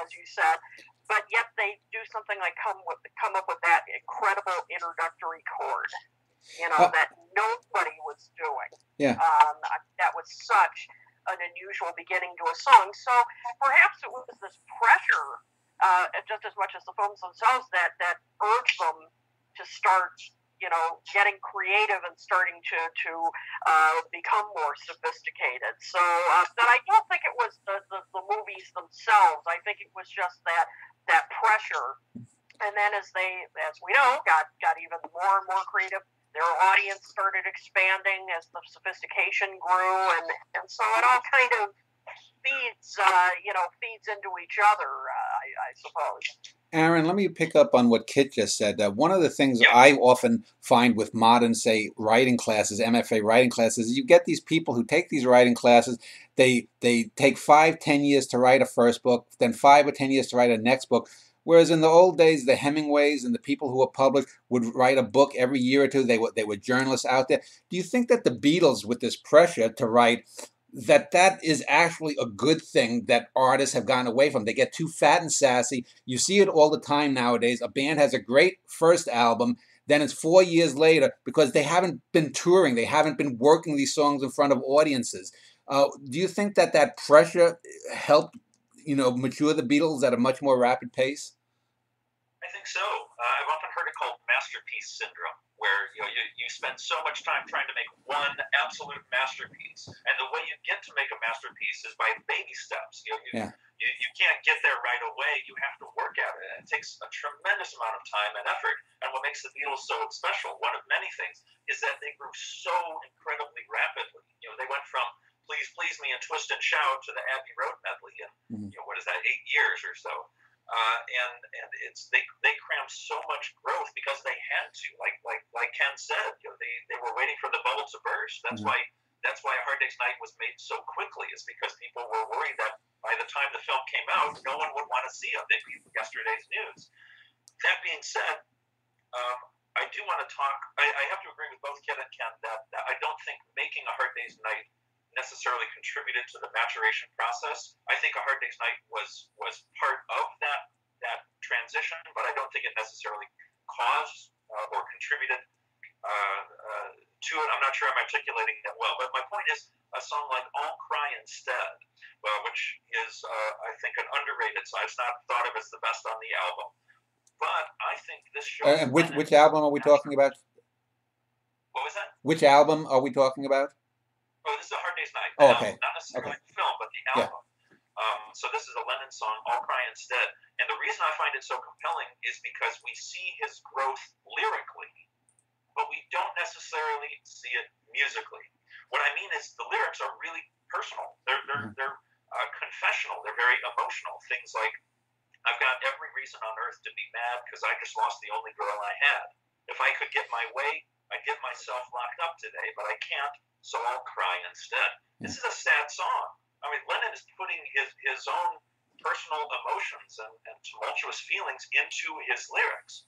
as you said, but yet they do something like come up with that incredible introductory chord, that nobody was doing. Yeah. That was such an unusual beginning to a song. So perhaps it was this pressure, just as much as the films themselves, that urged them to start, getting creative and starting to become more sophisticated. So, but I don't think it was the movies themselves. I think it was just that pressure. And then as we know, got even more and more creative, their audience started expanding as the sophistication grew, and so it all kind of feeds into each other, I suppose. Aaron, let me pick up on what Kit just said. One of the things I often find with modern, say, writing classes, MFA writing classes, you get these people who take these writing classes, they take 5-10 years to write a first book, then 5 or 10 years to write a next book. Whereas in the old days, the Hemingways and the people who were published would write a book every year or two. They were journalists out there. Do you think that the Beatles, with this pressure to write, that is actually a good thing that artists have gotten away from? They get too fat and sassy. You see it all the time nowadays. A band has a great first album, then it's 4 years later because they haven't been touring. They haven't been working these songs in front of audiences. Do you think that pressure helped, mature the Beatles at a much more rapid pace? I think so. I've often heard it called masterpiece syndrome, where you spend so much time trying to make one absolute masterpiece, and the way you get to make a masterpiece is by baby steps. You can't get there right away. You have to work at it, and it takes a tremendous amount of time and effort. And what makes the Beatles so special, one of many things, is that they grew so incredibly rapidly. They went from Please Please Me and Twist and Shout to the Abbey Road medley in what is that, 8 years or so. And it's they crammed so much growth because they had to, like Ken said, they were waiting for the bubble to burst. That's why A Hard Day's Night was made so quickly. Is because people were worried that by the time the film came out, no one would want to see it. They'd be yesterday's news. That being said, I do want to talk. I have to agree with both Ken and Ken that I don't think making A Hard Day's Night necessarily contributed to the maturation process. I think A Hard Day's Night was part of that transition, but I don't think it necessarily caused or contributed to it. I'm not sure I'm articulating that well, but my point is a song like I'll Cry Instead, which is, I think, an underrated song. It's not thought of as the best on the album, but I think this shows... which album are we talking about? What was that? Which album are we talking about? Oh, this is A Hard Day's Night. Oh, okay. Not necessarily Okay. the film, but the Yeah. album. So this is a Lennon song, I'll Cry Instead. And the reason I find it so compelling is because we see his growth lyrically, but we don't necessarily see it musically. What I mean is the lyrics are really personal. They're confessional. They're very emotional. Things like, I've got every reason on earth to be mad because I just lost the only girl I had. If I could get my way, I'd get myself locked up today, but I can't, so I'll cry instead. This is a sad song. I mean, Lennon is putting his own personal emotions and tumultuous feelings into his lyrics.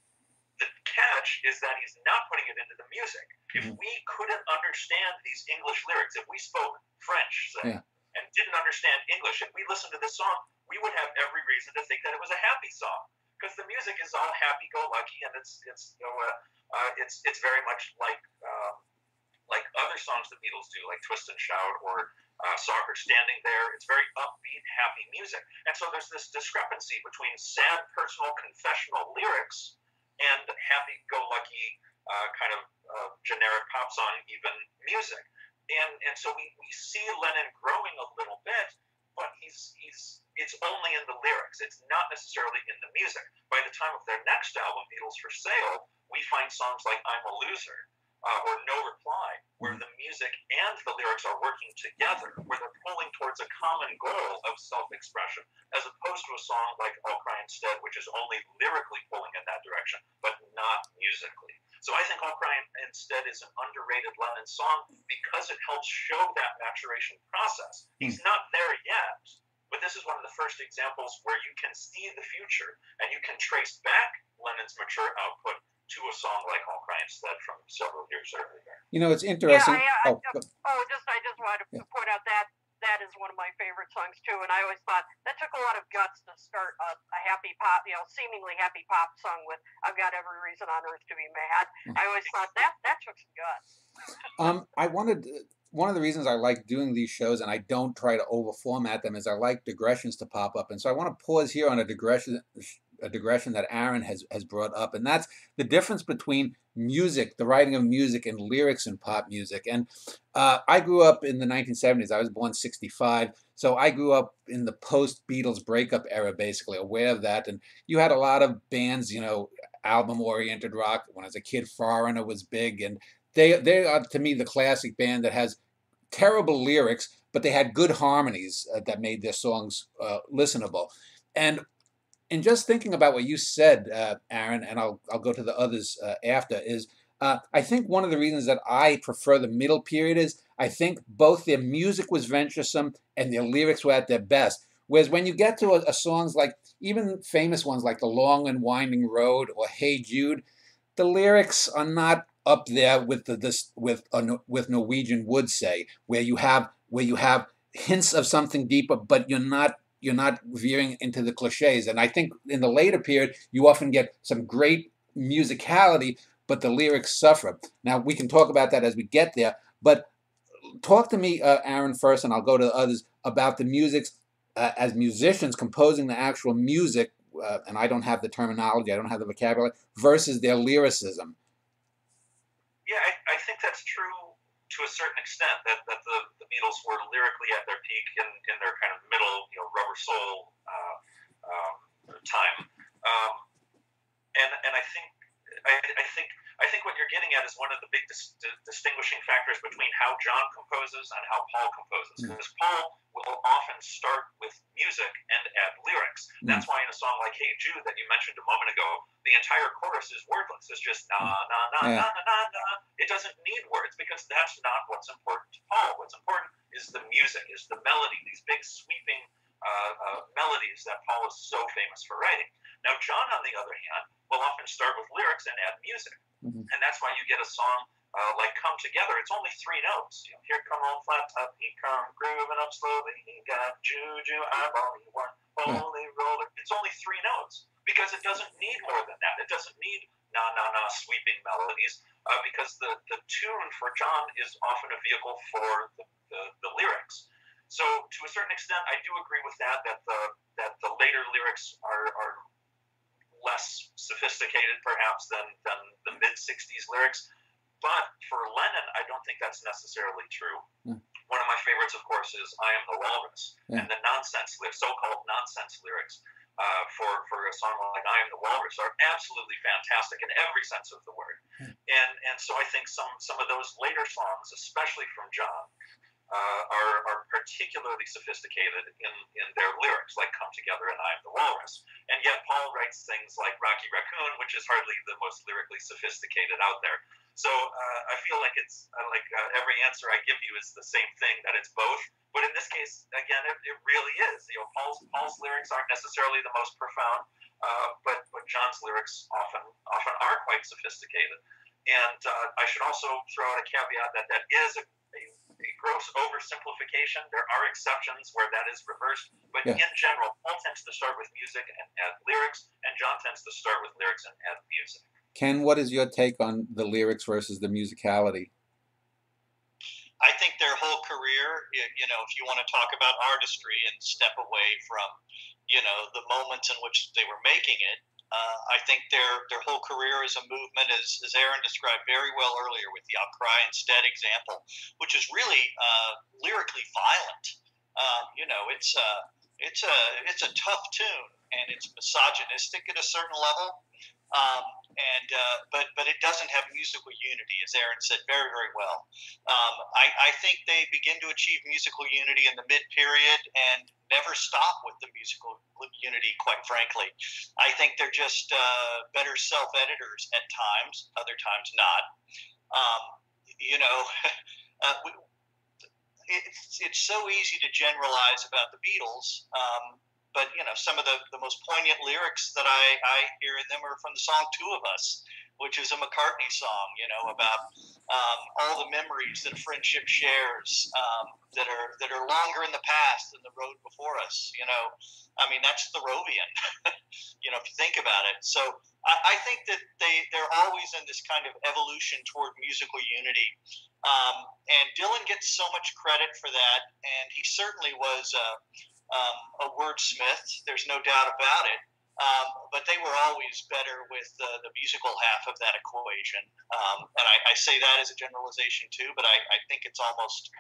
The catch is that he's not putting it into the music. If we couldn't understand these English lyrics, if we spoke French, say, and didn't understand English, if we listened to this song, we would have every reason to think that it was a happy song, because the music is all happy-go-lucky, and it's very much like other songs the Beatles do, like Twist and Shout or Soccer Standing There. It's very upbeat, happy music. And so there's this discrepancy between sad, personal, confessional lyrics and happy-go-lucky kind of generic pop song, even music. And so we see Lennon growing a little bit, but it's only in the lyrics. It's not necessarily in the music. By the time of their next album, Beatles for Sale, we find songs like I'm a Loser or No Reply, where the music and the lyrics are working together, where they're pulling towards a common goal of self-expression, as opposed to a song like I'll Cry Instead, which is only lyrically pulling in that direction, but not musically. So I think I'll Cry Instead is an underrated Lennon song because it helps show that maturation process. He's not there yet, but this is one of the first examples where you can see the future and you can trace back Lennon's mature output to a song like I'll Cry Instead from several years earlier. You know, it's interesting. I just wanted to point out that is one of my favorite songs too, and I always thought that took a lot of guts to start a happy pop, seemingly happy pop song with "I've got every reason on earth to be mad." I always thought that took some guts. One of the reasons I like doing these shows, and I don't try to over format them, is I like digressions to pop up, and so I want to pause here on a digression that Aaron has brought up, and that's the difference between music, the writing of music, and lyrics in pop music. And I grew up in the 1970s. I was born 65, so I grew up in the post-Beatles breakup era, basically, aware of that. And you had a lot of bands, album-oriented rock. When I was a kid, Foreigner was big, and they are, to me, the classic band that has terrible lyrics, but they had good harmonies that made their songs listenable. And in just thinking about what you said, Aaron, and I'll go to the others after, is I think one of the reasons that I prefer the middle period is I think both their music was venturesome and their lyrics were at their best. Whereas when you get to a songs like, even famous ones like The Long and Winding Road or Hey Jude, the lyrics are not up there with with Norwegian Wood, say, where you have hints of something deeper, but you're not veering into the cliches. And I think in the later period, you often get some great musicality, but the lyrics suffer. Now, we can talk about that as we get there, but talk to me, Aaron, first, and I'll go to the others, about the music as musicians composing the actual music, and I don't have the terminology, I don't have the vocabulary, versus their lyricism. Yeah, I think that's true to a certain extent, that the Beatles were lyrically at their peak in their kind of middle, rubber soul time, and I think what you're getting at is one of the big distinguishing factors between how John composes and how Paul composes. Because Paul will often start with music and add lyrics. That's why in a song like Hey Jude that you mentioned a moment ago, the entire chorus is wordless. It's just na na na na na na na. It doesn't need words because that's not what's important to Paul. What's important is the music, is the melody, these big sweeping melodies that Paul is so famous for writing. Now, John, on the other hand, will often start with lyrics and add music. And that's why you get a song like Come Together. It's only 3 notes. Here come on flat top, he come grooving up slowly, he got juju, eyeball, he one holy roller. It's only 3 notes because it doesn't need more than that. It doesn't need na-na-na sweeping melodies because the tune for John is often a vehicle for the lyrics. So to a certain extent, I do agree with that the later lyrics are less sophisticated perhaps than the mid-60s lyrics. But for Lennon, I don't think that's necessarily true. Yeah. One of my favorites, of course, is "I Am the Walrus," Yeah. and the nonsense lyrics, so-called nonsense lyrics for a song like "I Am the Walrus" are absolutely fantastic in every sense of the word. Yeah. And so I think some of those later songs, especially from John, are particularly sophisticated in their lyrics, like "Come Together" and "I Am the Walrus." And yet Paul writes things like "Rocky Raccoon," which is hardly the most lyrically sophisticated out there. So I feel like it's every answer I give you is the same thing, that it's both. But in this case, again, it really is. Paul's lyrics aren't necessarily the most profound, but John's lyrics often are quite sophisticated. And I should also throw out a caveat that is a gross oversimplification. There are exceptions where that is reversed, but Yeah. in general, Paul tends to start with music and add lyrics, and John tends to start with lyrics and add music. Ken, what is your take on the lyrics versus the musicality? I think their whole career, if you want to talk about artistry and step away from, the moments in which they were making it, I think their whole career is a movement, as Aaron described very well earlier with the "I'll Cry Instead" example, which is really lyrically violent. It's a tough tune, and it's misogynistic at a certain level. But it doesn't have musical unity, as Aaron said very, very well. I think they begin to achieve musical unity in the mid-period and never stop with the musical unity, quite frankly. I think they're just better self-editors at times, other times not. It's so easy to generalize about the Beatles, but some of the most poignant lyrics that I hear in them are from the song "Two of Us," which is a McCartney song, about all the memories that friendship shares, that are longer in the past than the road before us. That's Thoreauvian, if you think about it. So I think that they're always in this kind of evolution toward musical unity. And Dylan gets so much credit for that, and he certainly was a wordsmith. There's no doubt about it. But they were always better with the musical half of that equation. And I say that as a generalization too, but I think it's almost,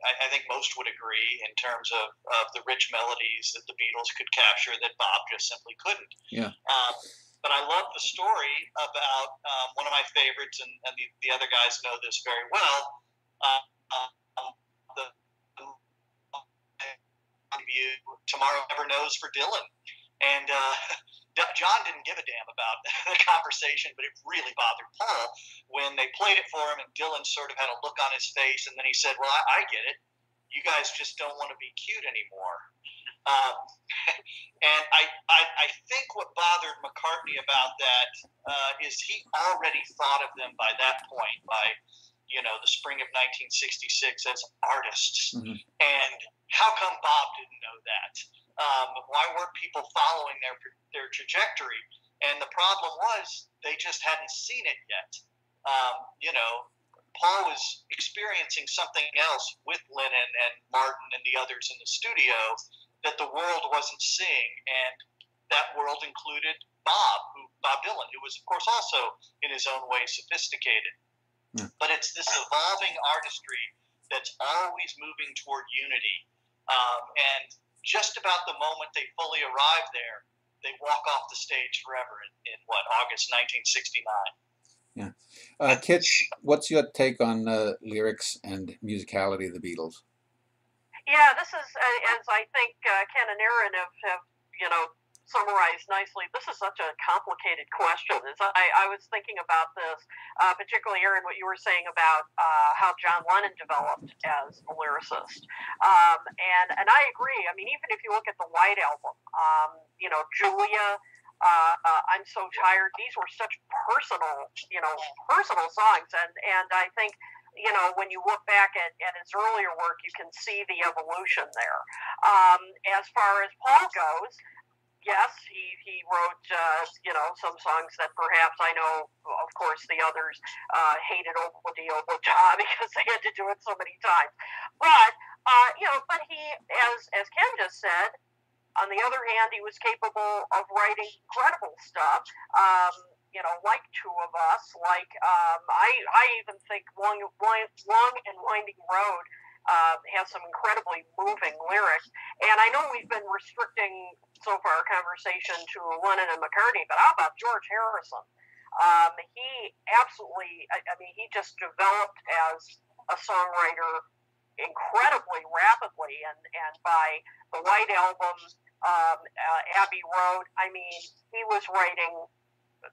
I think most would agree in terms of the rich melodies that the Beatles could capture that Bob just simply couldn't. Yeah. But I love the story about one of my favorites, and the other guys know this very well, the "Tomorrow Never Knows" for Dylan. And John didn't give a damn about the conversation, but it really bothered Paul when they played it for him, and Dylan sort of had a look on his face, and then he said, "Well, I get it. You guys just don't want to be cute anymore." And I think what bothered McCartney about that is he already thought of them by that point, by the spring of 1966, as artists. Mm-hmm. And how come Bob didn't know that? Why weren't people following their trajectory? And the problem was they just hadn't seen it yet. Paul was experiencing something else with Lennon and Martin and the others in the studio that the world wasn't seeing, and that world included Bob Dylan, who was, of course, also in his own way sophisticated. Yeah. But it's this evolving artistry that's always moving toward unity. And just about the moment they fully arrive there, they walk off the stage forever in August 1969. Yeah. Kit, what's your take on lyrics and musicality of the Beatles? Yeah, this is, as I think Ken and Aaron have summarized nicely, this is such a complicated question. As I was thinking about this, particularly, Aaron, what you were saying about how John Lennon developed as a lyricist. And I agree. I mean, even if you look at the White Album, Julia, I'm So Tired, these were such personal songs. And I think, when you look back at his earlier work, you can see the evolution there. As far as Paul goes, yes, he wrote, some songs that perhaps I know, of course, the others hated Obladi Oblada because they had to do it so many times. But he, as Ken just said, on the other hand, he was capable of writing incredible stuff. like Two of Us, like I even think Long and Winding Road has some incredibly moving lyrics. And I know we've been restricting so far our conversation to Lennon and McCartney, but how about George Harrison? He absolutely, I mean, he just developed as a songwriter incredibly rapidly, and by the White Album, Abbey Road, I mean, he was writing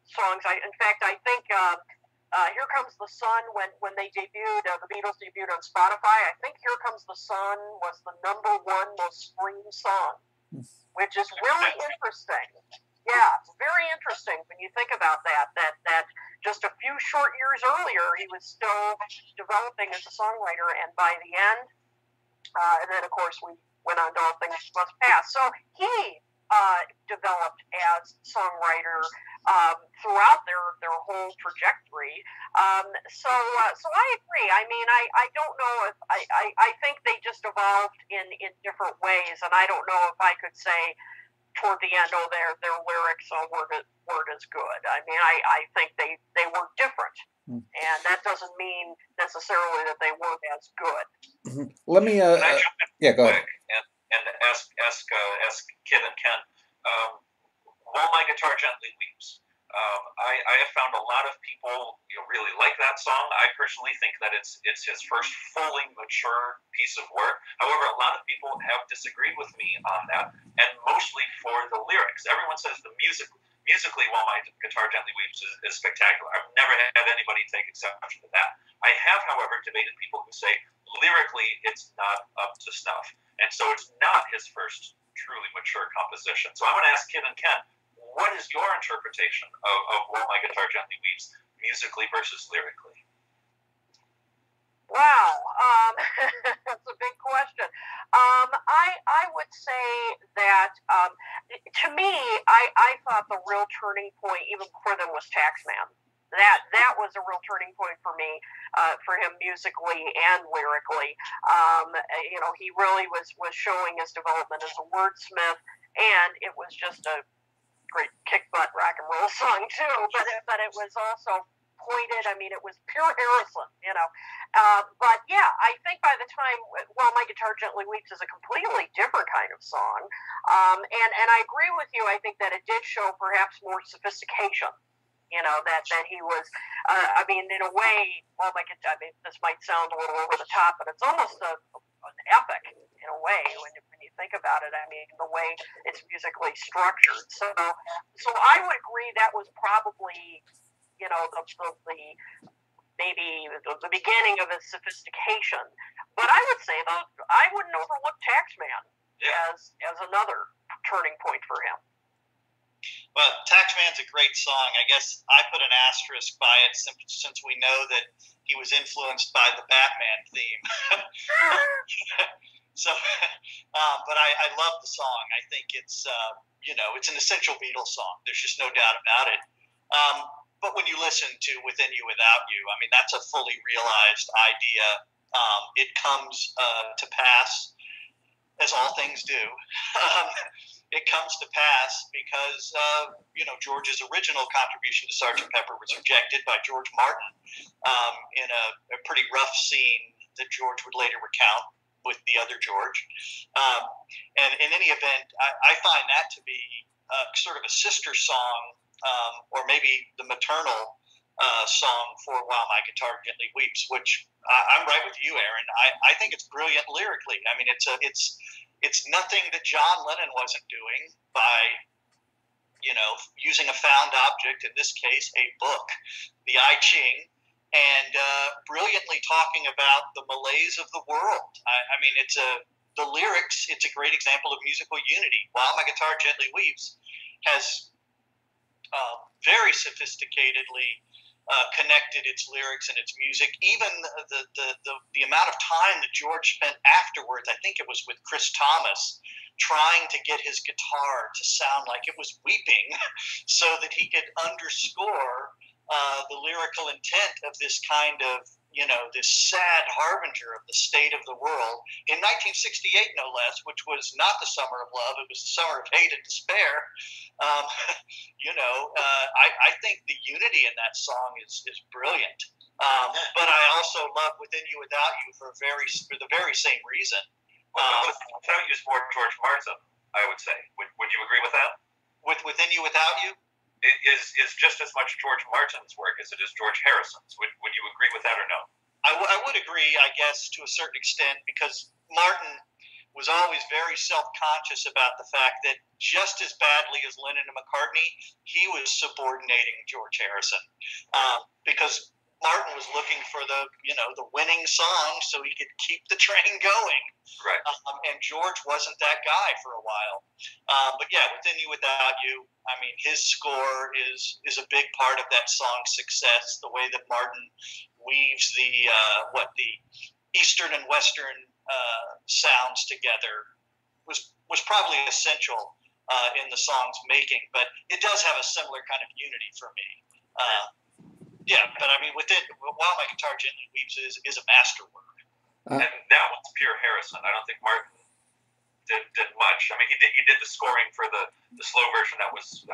songs. In fact, I think Here Comes the Sun, when they debuted, the Beatles debuted on Spotify, I think Here Comes the Sun was the #1 most streamed song, which is really interesting. Yeah, it's very interesting when you think about that just a few short years earlier, he was still developing as a songwriter, and by the end, and then, of course, we went on to All Things Must Pass. So he developed as songwriter throughout their whole trajectory. So I agree. I mean, I don't know if I think they just evolved in different ways, and I don't know if I could say toward the end, their lyrics weren't as good. I mean, I think they were different, and that doesn't mean necessarily that they weren't as good. Let me yeah, go ahead. And ask Kid and Ken. While My Guitar Gently Weeps. I have found a lot of people really like that song. I personally think that it's his first fully mature piece of work. However, a lot of people have disagreed with me on that, and mostly for the lyrics. Everyone says the musically, While My Guitar Gently Weeps is spectacular. I've never had anybody take exception to that. I have, however, debated people who say lyrically it's not up to snuff, and so it's not his first truly mature composition. So I'm going to ask Kid and Ken, what is your interpretation of While My Guitar Gently Weeps, musically versus lyrically? Wow, that's a big question. I would say that, to me, I thought the real turning point, even before then, was Taxman. That was a real turning point for me, for him musically and lyrically. He really was showing his development as a wordsmith, and it was just a great kick butt rock and roll song too. But it was also pointed. I mean, it was pure Harrison, But yeah, I think by the time While My Guitar Gently Weeps is a completely different kind of song, and I agree with you. I think that it did show perhaps more sophistication. That he was, I mean, in a way, this might sound a little over the top, but it's almost an epic in a way when you think about it. I mean, the way it's musically structured. So I would agree that was probably, maybe the beginning of his sophistication. But I would say, though, I wouldn't overlook Taxman as another turning point for him. Well, Taxman's a great song. I guess I put an asterisk by it since we know that he was influenced by the Batman theme. But I love the song. I think it's it's an essential Beatles song. There's just no doubt about it. But when you listen to Within You, Without You, I mean, that's a fully realized idea. It comes to pass, as all things do. It comes to pass because, George's original contribution to Sgt. Pepper was rejected by George Martin in a pretty rough scene that George would later recount with the other George. And in any event, I find that to be sort of a sister song, or maybe the maternal song for While My Guitar Gently Weeps, which I'm right with you, Aaron. I think it's brilliant lyrically. I mean, it's nothing that John Lennon wasn't doing by, using a found object, in this case, a book, the I Ching, and brilliantly talking about the malaise of the world. I mean, the lyrics, it's a great example of musical unity. While My Guitar Gently Weeps has very sophisticatedly connected its lyrics and its music. Even the amount of time that George spent afterwards, I think it was with Chris Thomas, trying to get his guitar to sound like it was weeping so that he could underscore the lyrical intent of this kind of you know, this sad harbinger of the state of the world in 1968, no less, which was not the summer of love; it was the summer of hate and despair. Um, I think the unity in that song is brilliant. But I also love "Within You, Without You" for the very same reason. Without You is more George Martin, I would say. Would you agree with that? With "Within You, Without You" is just as much George Martin's work as it is George Harrison's. Would you agree with that or no? I would agree, I guess, to a certain extent, because Martin was always very self-conscious about the fact that just as badly as Lennon and McCartney, he was subordinating George Harrison, because Martin was looking for the winning song so he could keep the train going. Right. And George wasn't that guy for a while. But yeah, "Within You, Without You," I mean, his score is a big part of that song's success. The way that Martin weaves the Eastern and Western sounds together was probably essential in the song's making. But it does have a similar kind of unity for me. Yeah, but I mean, "While My Guitar Gently Weeps" is a masterwork. And that one's pure Harrison. I don't think Martin did much. I mean, he did the scoring for the slow version that was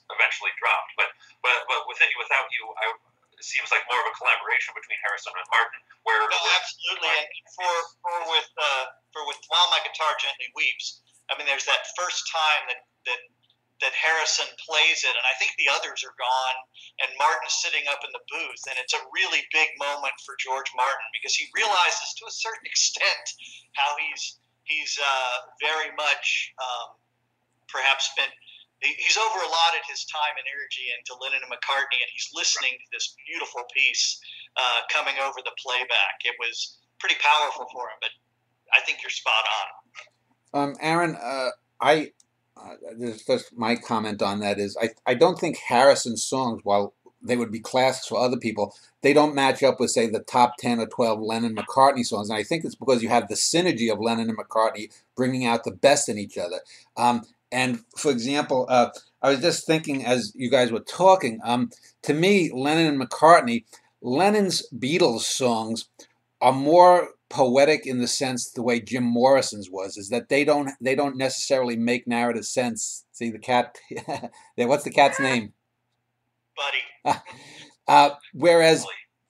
eventually dropped. But "Within You, Without You," it seems like more of a collaboration between Harrison and Martin. Absolutely. And for "While My Guitar Gently Weeps," I mean, there's that first time that Harrison plays it, and I think the others are gone, and Martin's sitting up in the booth, and it's a really big moment for George Martin, because he realizes to a certain extent how he's very much perhaps he's over-allotted his time and energy into Lennon and McCartney, and he's listening to this beautiful piece coming over the playback. It was pretty powerful for him, but I think you're spot on. Aaron, just my comment on that is I don't think Harrison's songs, while they would be classics for other people, they don't match up with, say, the top 10 or 12 Lennon-McCartney songs. And I think it's because you have the synergy of Lennon and McCartney bringing out the best in each other. And, for example, I was just thinking as you guys were talking, to me, Lennon and McCartney, Lennon's Beatles songs are more poetic in the sense the way Jim Morrison's was, is that they don't necessarily make narrative sense. See the cat? What's the cat's name? Buddy. Whereas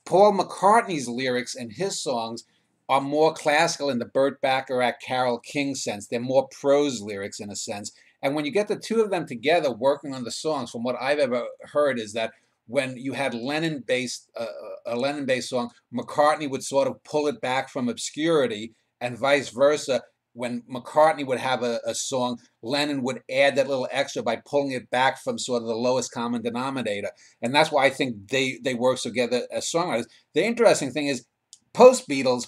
Paul McCartney's lyrics and his songs are more classical in the Burt Bacharach, Carole King sense. They're more prose lyrics in a sense. And when you get the two of them together working on the songs, from what I've ever heard, is that when you had a Lennon-based song, McCartney would sort of pull it back from obscurity, and vice versa. When McCartney would have a song, Lennon would add that little extra by pulling it back from sort of the lowest common denominator. And that's why I think they work together as songwriters. The interesting thing is, post-Beatles,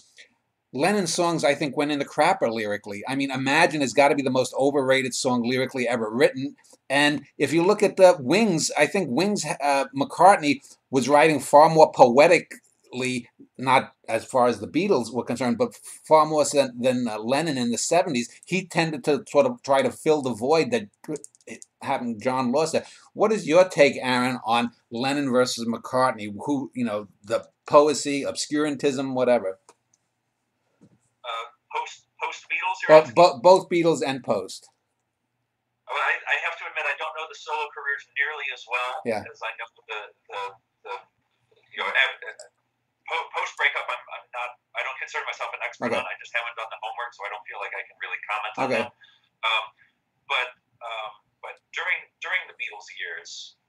Lennon's songs, I think, went in the crapper lyrically. I mean, Imagine has got to be the most overrated song lyrically ever written. And if you look at the Wings, I think McCartney was writing far more poetically, not as far as the Beatles were concerned, but far more than Lennon in the 70s. He tended to sort of try to fill the void that happened. John lost it. What is your take, Aaron, on Lennon versus McCartney? Who, the poesy, obscurantism, whatever. Post Beatles, both Beatles and post. Well, I have to admit, I don't know the solo careers nearly as well as I know post breakup. I don't consider myself an expert on. I just haven't done the homework, so I don't feel like I can really comment on that. But during the Beatles years,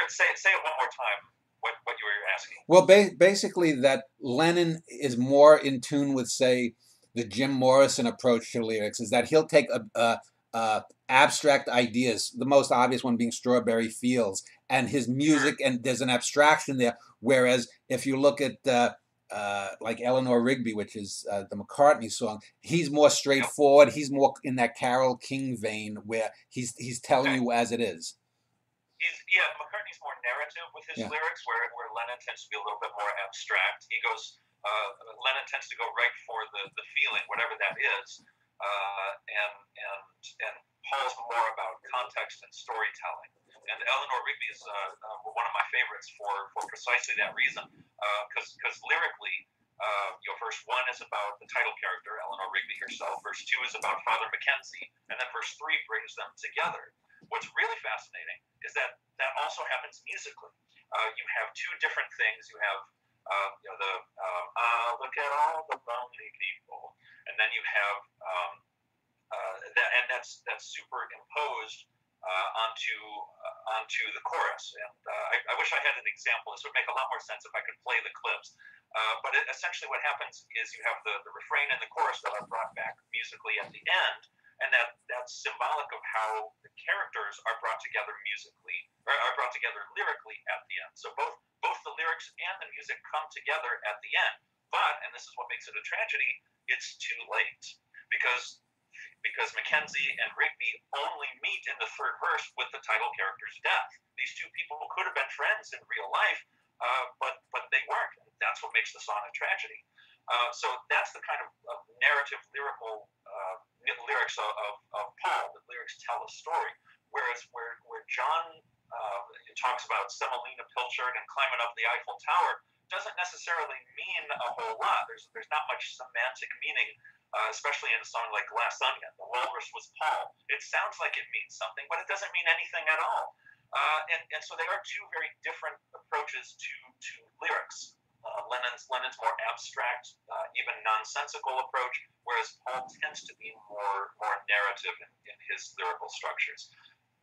say it one more time. What you were asking? Well, basically that Lennon is more in tune with, say, the Jim Morrison approach to lyrics, is that he'll take abstract ideas, the most obvious one being Strawberry Fields, and his music, and there's an abstraction there. Whereas if you look at like Eleanor Rigby, which is the McCartney song, he's more straightforward. He's more in that Carole King vein, where he's telling you as it is. McCartney's more narrative with his lyrics, where Lennon tends to be a little bit more abstract. He goes, Lennon tends to go right for the feeling, whatever that is, and Paul's more about context and storytelling. And Eleanor Rigby is one of my favorites for precisely that reason. because lyrically, verse 1 is about the title character, Eleanor Rigby herself. Verse 2 is about Father Mackenzie, and then verse 3 brings them together. What's really fascinating is that that also happens musically. You have two different things. You have look at all the lonely people, and then you have that's superimposed onto the chorus. And I wish I had an example. This would make a lot more sense if I could play the clips. But essentially what happens is you have the refrain and the chorus that are brought back musically at the end, and that's symbolic of how the characters are brought together musically, or are brought together lyrically at the end. So both the lyrics and the music come together at the end. But, and this is what makes it a tragedy, it's too late. Because Mackenzie and Rigby only meet in the third verse with the title character's death. These two people could have been friends in real life, but they weren't. That's what makes the song a tragedy. So that's the kind of narrative lyrical lyrics of Paul. The lyrics tell a story. Whereas where John talks about Semolina Pilchard and climbing up the Eiffel Tower doesn't necessarily mean a whole lot. There's not much semantic meaning, especially in a song like Glass Onion. The walrus was Paul. It sounds like it means something, but it doesn't mean anything at all. And so there are two very different approaches to lyrics. Lennon's more abstract, even nonsensical approach, whereas Paul tends to be more narrative in his lyrical structures.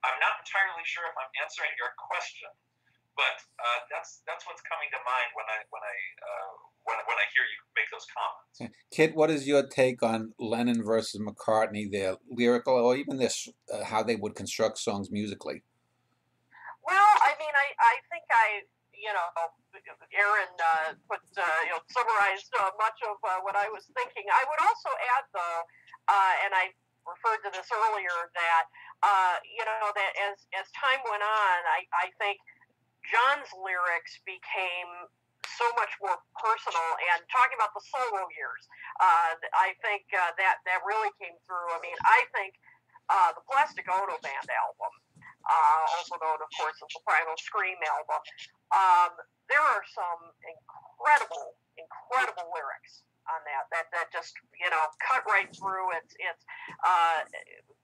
I'm not entirely sure if I'm answering your question, but that's what's coming to mind when I hear you make those comments. Kit, what is your take on Lennon versus McCartney, their lyrical, or even this how they would construct songs musically? Well, I mean, I think Aaron summarized much of what I was thinking. I would also add, though, and I referred to this earlier, that that as time went on, I think John's lyrics became so much more personal. And talking about the solo years, I think that really came through. I mean, I think the Plastic Ono Band album, also known, of course, as the Primal Scream album, there are some incredible lyrics on that just cut right through.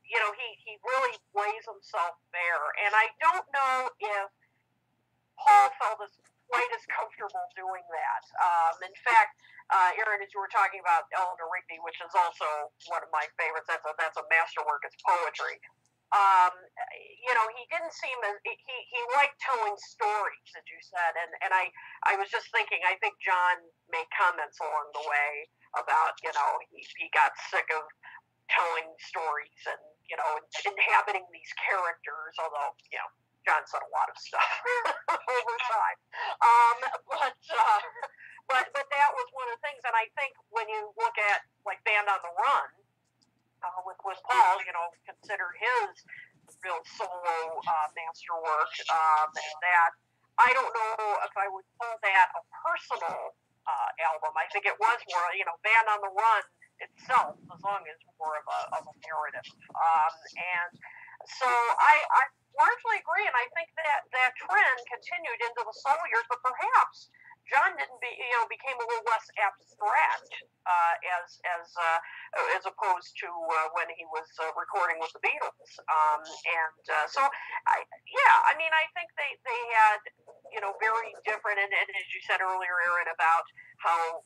He really lays himself bare, and I don't know if Paul felt quite as comfortable doing that. In fact, Aaron, as you were talking about Eleanor Rigby, which is also one of my favorites, that's a masterwork. It's poetry. He didn't seem as he liked telling stories, as you said, and I was just thinking, I think John made comments along the way about he got sick of telling stories and inhabiting these characters, although John said a lot of stuff over time, but that was one of the things. And I think when you look at like Band on the Run, with Paul, considered his real solo masterwork, and that I don't know if I would call that a personal album. I think it was more, Band on the Run itself, the song is more of a narrative, and so I largely agree, and I think that trend continued into the solo years, but perhaps John became a little less abstract as opposed to when he was recording with the Beatles. So I think they had very different, and as you said earlier, Aaron, about how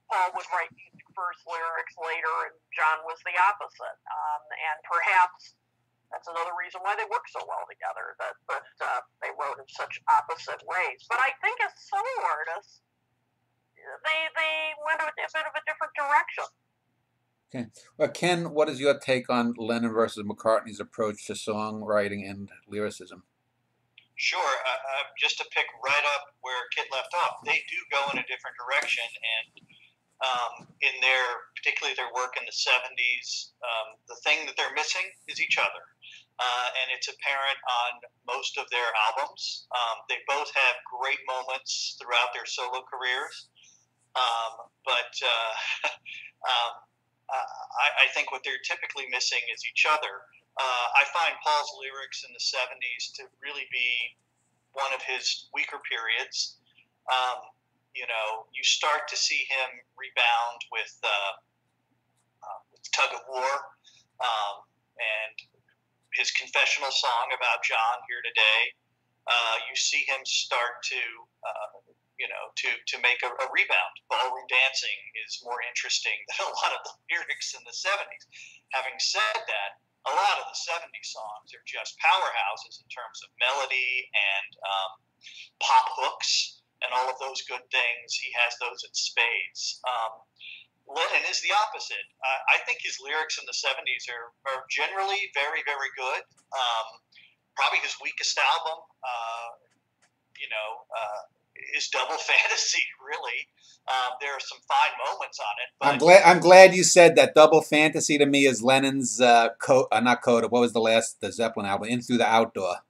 Paul would write music first, lyrics later, and John was the opposite. And perhaps that's another reason why they work so well together, but they wrote in such opposite ways. But I think as solo artists, they went a bit of a different direction. Okay. Well, Ken, what is your take on Lennon versus McCartney's approach to songwriting and lyricism? Sure. Just to pick right up where Kit left off, they do go in a different direction, and in particularly their work in the 70s, the thing that they're missing is each other. And it's apparent on most of their albums. They both have great moments throughout their solo careers. But I think what they're typically missing is each other. I find Paul's lyrics in the 70s to really be one of his weaker periods. you start to see him rebound with Tug of War, and his confessional song about John Here Today. You see him start to make a rebound. Ballroom dancing is more interesting than a lot of the lyrics in the 70s. Having said that, a lot of the 70s songs are just powerhouses in terms of melody and pop hooks and all of those good things. He has those in spades. Lennon is the opposite. I think his lyrics in the 70s are generally very, very good. Probably his weakest album, is Double Fantasy, really. There are some fine moments on it. But I'm glad you said that. Double Fantasy to me is Lennon's not Coda. What was the Zeppelin album? In Through the Outdoor.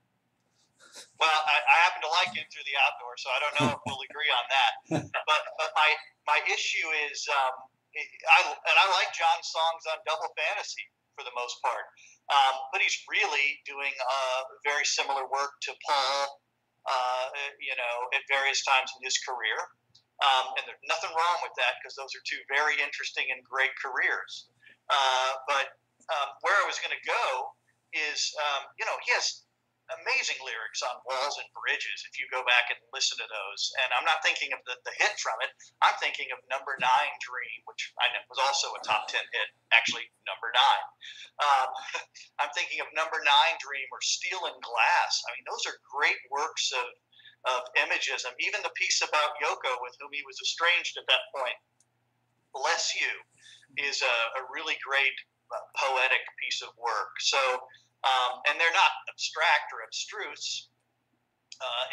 Well, I happen to like In Through the Outdoor, so I don't know if we'll agree on that. But my issue is, I like John's songs on Double Fantasy for the most part, but he's really doing very similar work to Paul, at various times in his career, and there's nothing wrong with that because those are two very interesting and great careers. But where I was going to go is, he has amazing lyrics on Walls and Bridges if you go back and listen to those. And I'm not thinking of the hit from it. I'm thinking of Number 9 Dream, which I know was also a top 10 hit, actually Number 9. I'm thinking of Number 9 Dream or Steel and Glass. I mean, those are great works of imagism. Even the piece about Yoko, with whom he was estranged at that point, Bless You, is a really great poetic piece of work. So, and they're not abstract or abstruse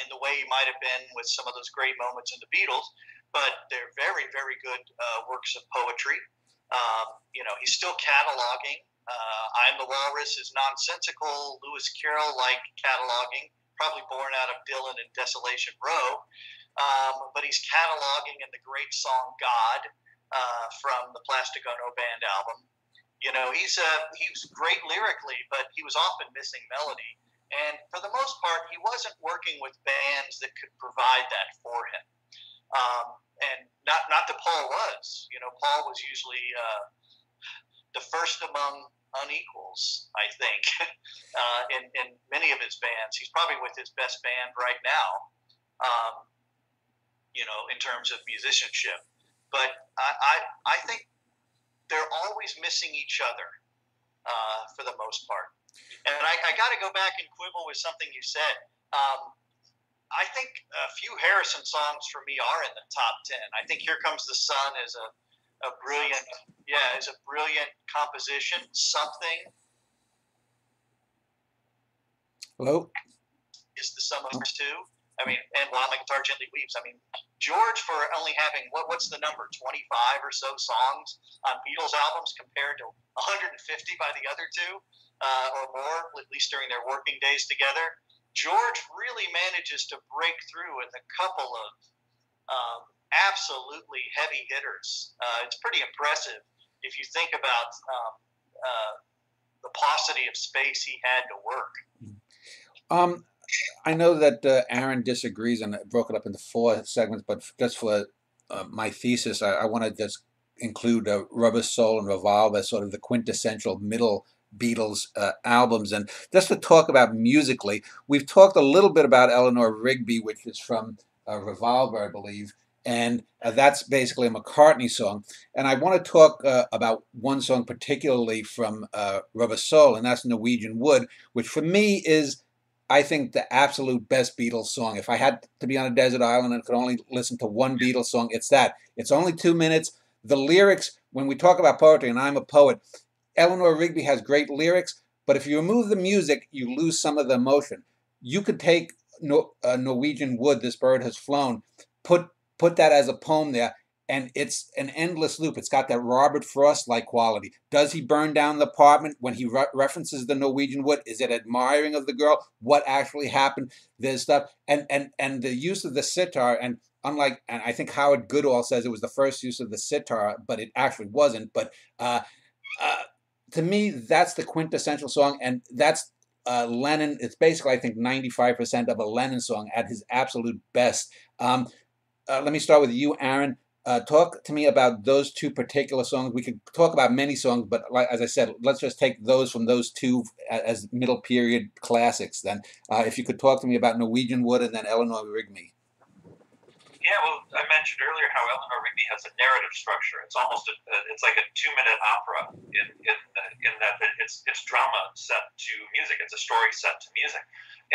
in the way you might have been with some of those great moments in the Beatles, but they're very, very good works of poetry. He's still cataloging. I'm the Walrus is nonsensical, Lewis Carroll-like cataloging, probably born out of Dylan and Desolation Row, but he's cataloging in the great song God from the Plastic Ono Band album. He was great lyrically, but he was often missing melody. And for the most part, he wasn't working with bands that could provide that for him. And not that Paul was. Paul was usually the first among unequals, I think, in many of his bands. He's probably with his best band right now, in terms of musicianship. But I think they're always missing each other for the most part. And I got to go back and quibble with something you said. I think a few Harrison songs for me are in the top 10. I think Here Comes the Sun is a brilliant composition. Something. Hello? Is the sum of those two. I mean, and While My Guitar Gently Weeps. I mean, George, for only having, what's the number, 25 or so songs on Beatles albums compared to 150 by the other two, or more, at least during their working days together. George really manages to break through with a couple of absolutely heavy hitters. It's pretty impressive if you think about the paucity of space he had to work. I know that Aaron disagrees, and I broke it up into 4 segments, but just for my thesis, I want to just include Rubber Soul and Revolver as sort of the quintessential middle Beatles albums. And just to talk about musically, we've talked a little bit about Eleanor Rigby, which is from Revolver, I believe, and that's basically a McCartney song. And I want to talk about one song particularly from Rubber Soul, and that's Norwegian Wood, which for me is, I think, the absolute best Beatles song. If I had to be on a desert island and could only listen to one Beatles song, it's that. It's only 2 minutes. The lyrics, when we talk about poetry, and I'm a poet, Eleanor Rigby has great lyrics, but if you remove the music, you lose some of the emotion. You could take Norwegian Wood, This Bird Has Flown, put that as a poem there, and it's an endless loop. It's got that Robert Frost-like quality. Does he burn down the apartment when he references the Norwegian Wood? Is it admiring of the girl? What actually happened? There's stuff, and the use of the sitar, and unlike, and I think Howard Goodall says it was the first use of the sitar, but it actually wasn't. But to me, that's the quintessential song, and that's Lennon. It's basically, I think, 95% of a Lennon song at his absolute best. let me start with you, Aaron. Talk to me about those two particular songs. We could talk about many songs, but like, as I said, let's just take those from those two as middle period classics. Then, if you could talk to me about Norwegian Wood and then Eleanor Rigby. Yeah, well, I mentioned earlier how Eleanor Rigby has a narrative structure. It's almost it's like a 2-minute opera in that it's drama set to music. It's a story set to music,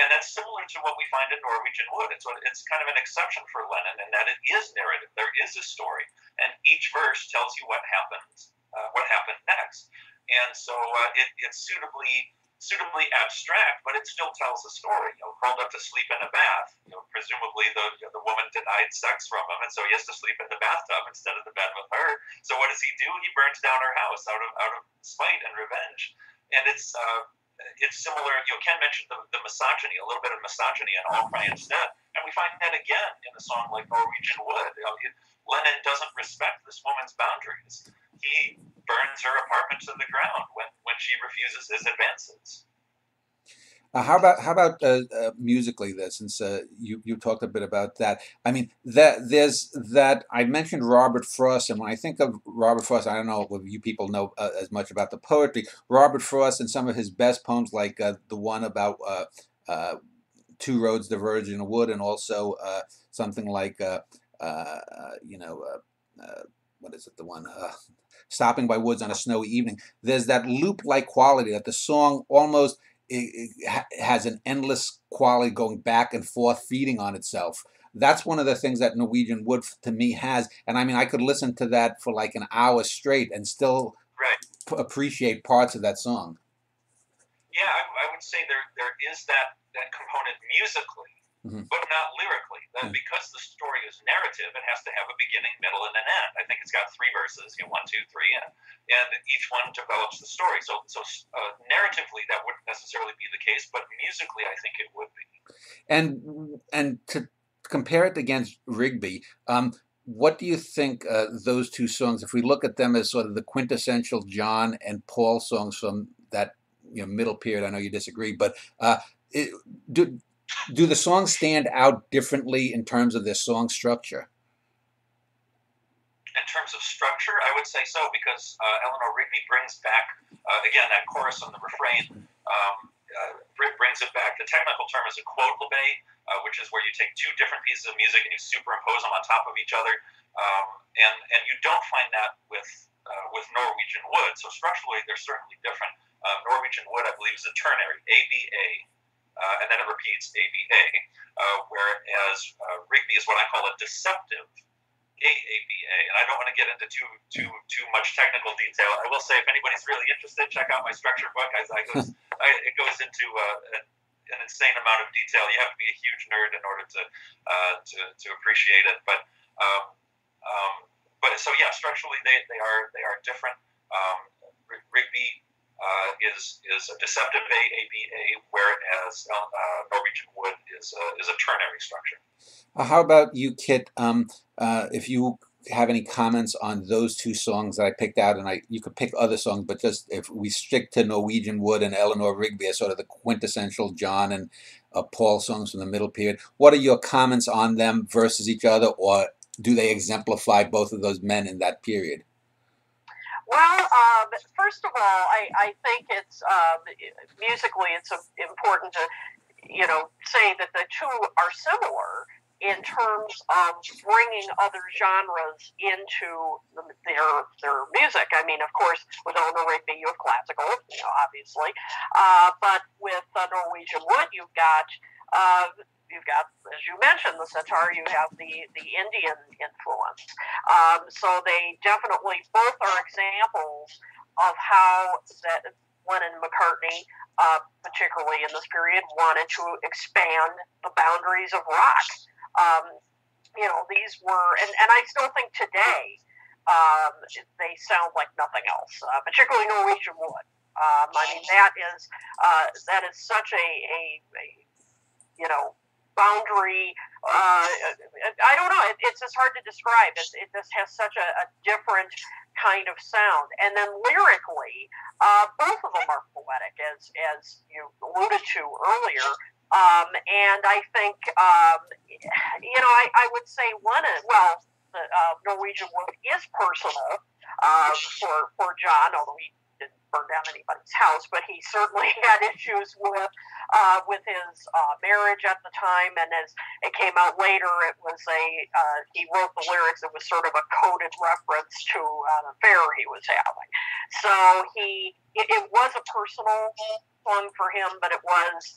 and that's similar to what we find in Norwegian Wood. It's kind of an exception for Lennon in that it is narrative. There is a story, and each verse tells you what happened next, and so it's suitably abstract, but it still tells a story. Curled up to sleep in a bath. Presumably the woman denied sex from him, and so he has to sleep in the bathtub instead of the bed with her. So what does he do? He burns down her house out of spite and revenge. And it's similar. Ken mentioned the misogyny, a little bit of misogyny in All Cry Instead, and we find that again in a song like Norwegian Wood. Lennon doesn't respect this woman's boundaries. He burns her apartment to the ground when she refuses his advances. How about musically this? Since you talked a bit about that, I mean there's that I mentioned Robert Frost, and when I think of Robert Frost, I don't know if you people know as much about the poetry. Robert Frost and some of his best poems, like the one about two roads diverge in a wood, and also something like what is it? The one stopping by woods on a snowy evening. There's that loop-like quality that the song almost it has an endless quality going back and forth, feeding on itself. That's one of the things that Norwegian Wood to me has, and I mean I could listen to that for like an hour straight and still appreciate parts of that song. Yeah, I would say there is that component musically, but not lyrically. Because the story is narrative, it has to have a beginning, middle, and an end. I think it's got 3 verses, 1, 2, 3, and each one develops the story. So narratively, that wouldn't necessarily be the case, but musically, I think it would be. And to compare it against Rigby, what do you think those two songs, if we look at them as sort of the quintessential John and Paul songs from that middle period? I know you disagree, but do the songs stand out differently in terms of their song structure? In terms of structure, I would say so, because Eleanor Rigby brings back, again, that chorus and the refrain, brings it back. The technical term is a quote-labé, which is where you take 2 different pieces of music and you superimpose them on top of each other, and you don't find that with Norwegian Wood. So structurally, they're certainly different. Norwegian Wood, I believe, is a ternary, A-B-A, and then it repeats A-B-A, whereas Rigby is what I call a deceptive A-A-B-A, and I don't want to get into too much technical detail. I will say, if anybody's really interested, check out my structure book. It goes into an insane amount of detail. You have to be a huge nerd in order to appreciate it. But so yeah, structurally they are different. Rigby is a deceptive A-A-B-A, whereas Norwegian Wood is a ternary structure. How about you, Kit? If you have any comments on those two songs that I picked out, and you could pick other songs, but just if we stick to Norwegian Wood and Eleanor Rigby as sort of the quintessential John and Paul songs from the middle period, what are your comments on them versus each other, or do they exemplify both of those men in that period? Well, first of all, I think it's musically it's important to say that the two are similar in terms of bringing other genres into their music. I mean, of course, with Eleanor Rigby, you have classical, obviously, but with Norwegian Wood, you've got, as you mentioned, the sitar. You have the Indian influence. So they definitely both are examples of how that Lennon and McCartney, particularly in this period, wanted to expand the boundaries of rock. These were, and I still think today, they sound like nothing else, particularly Norwegian Wood. I mean, that is such a boundary. I don't know. It's just hard to describe. It just has such a different kind of sound. And then lyrically, both of them are poetic, as you alluded to earlier. And I think, I would say the Norwegian Wood is personal for John, although he didn't burn down anybody's house, but he certainly had issues with his marriage at the time. And as it came out later, it was he wrote the lyrics. It was sort of a coded reference to an affair he was having. So it was a personal song for him, but it was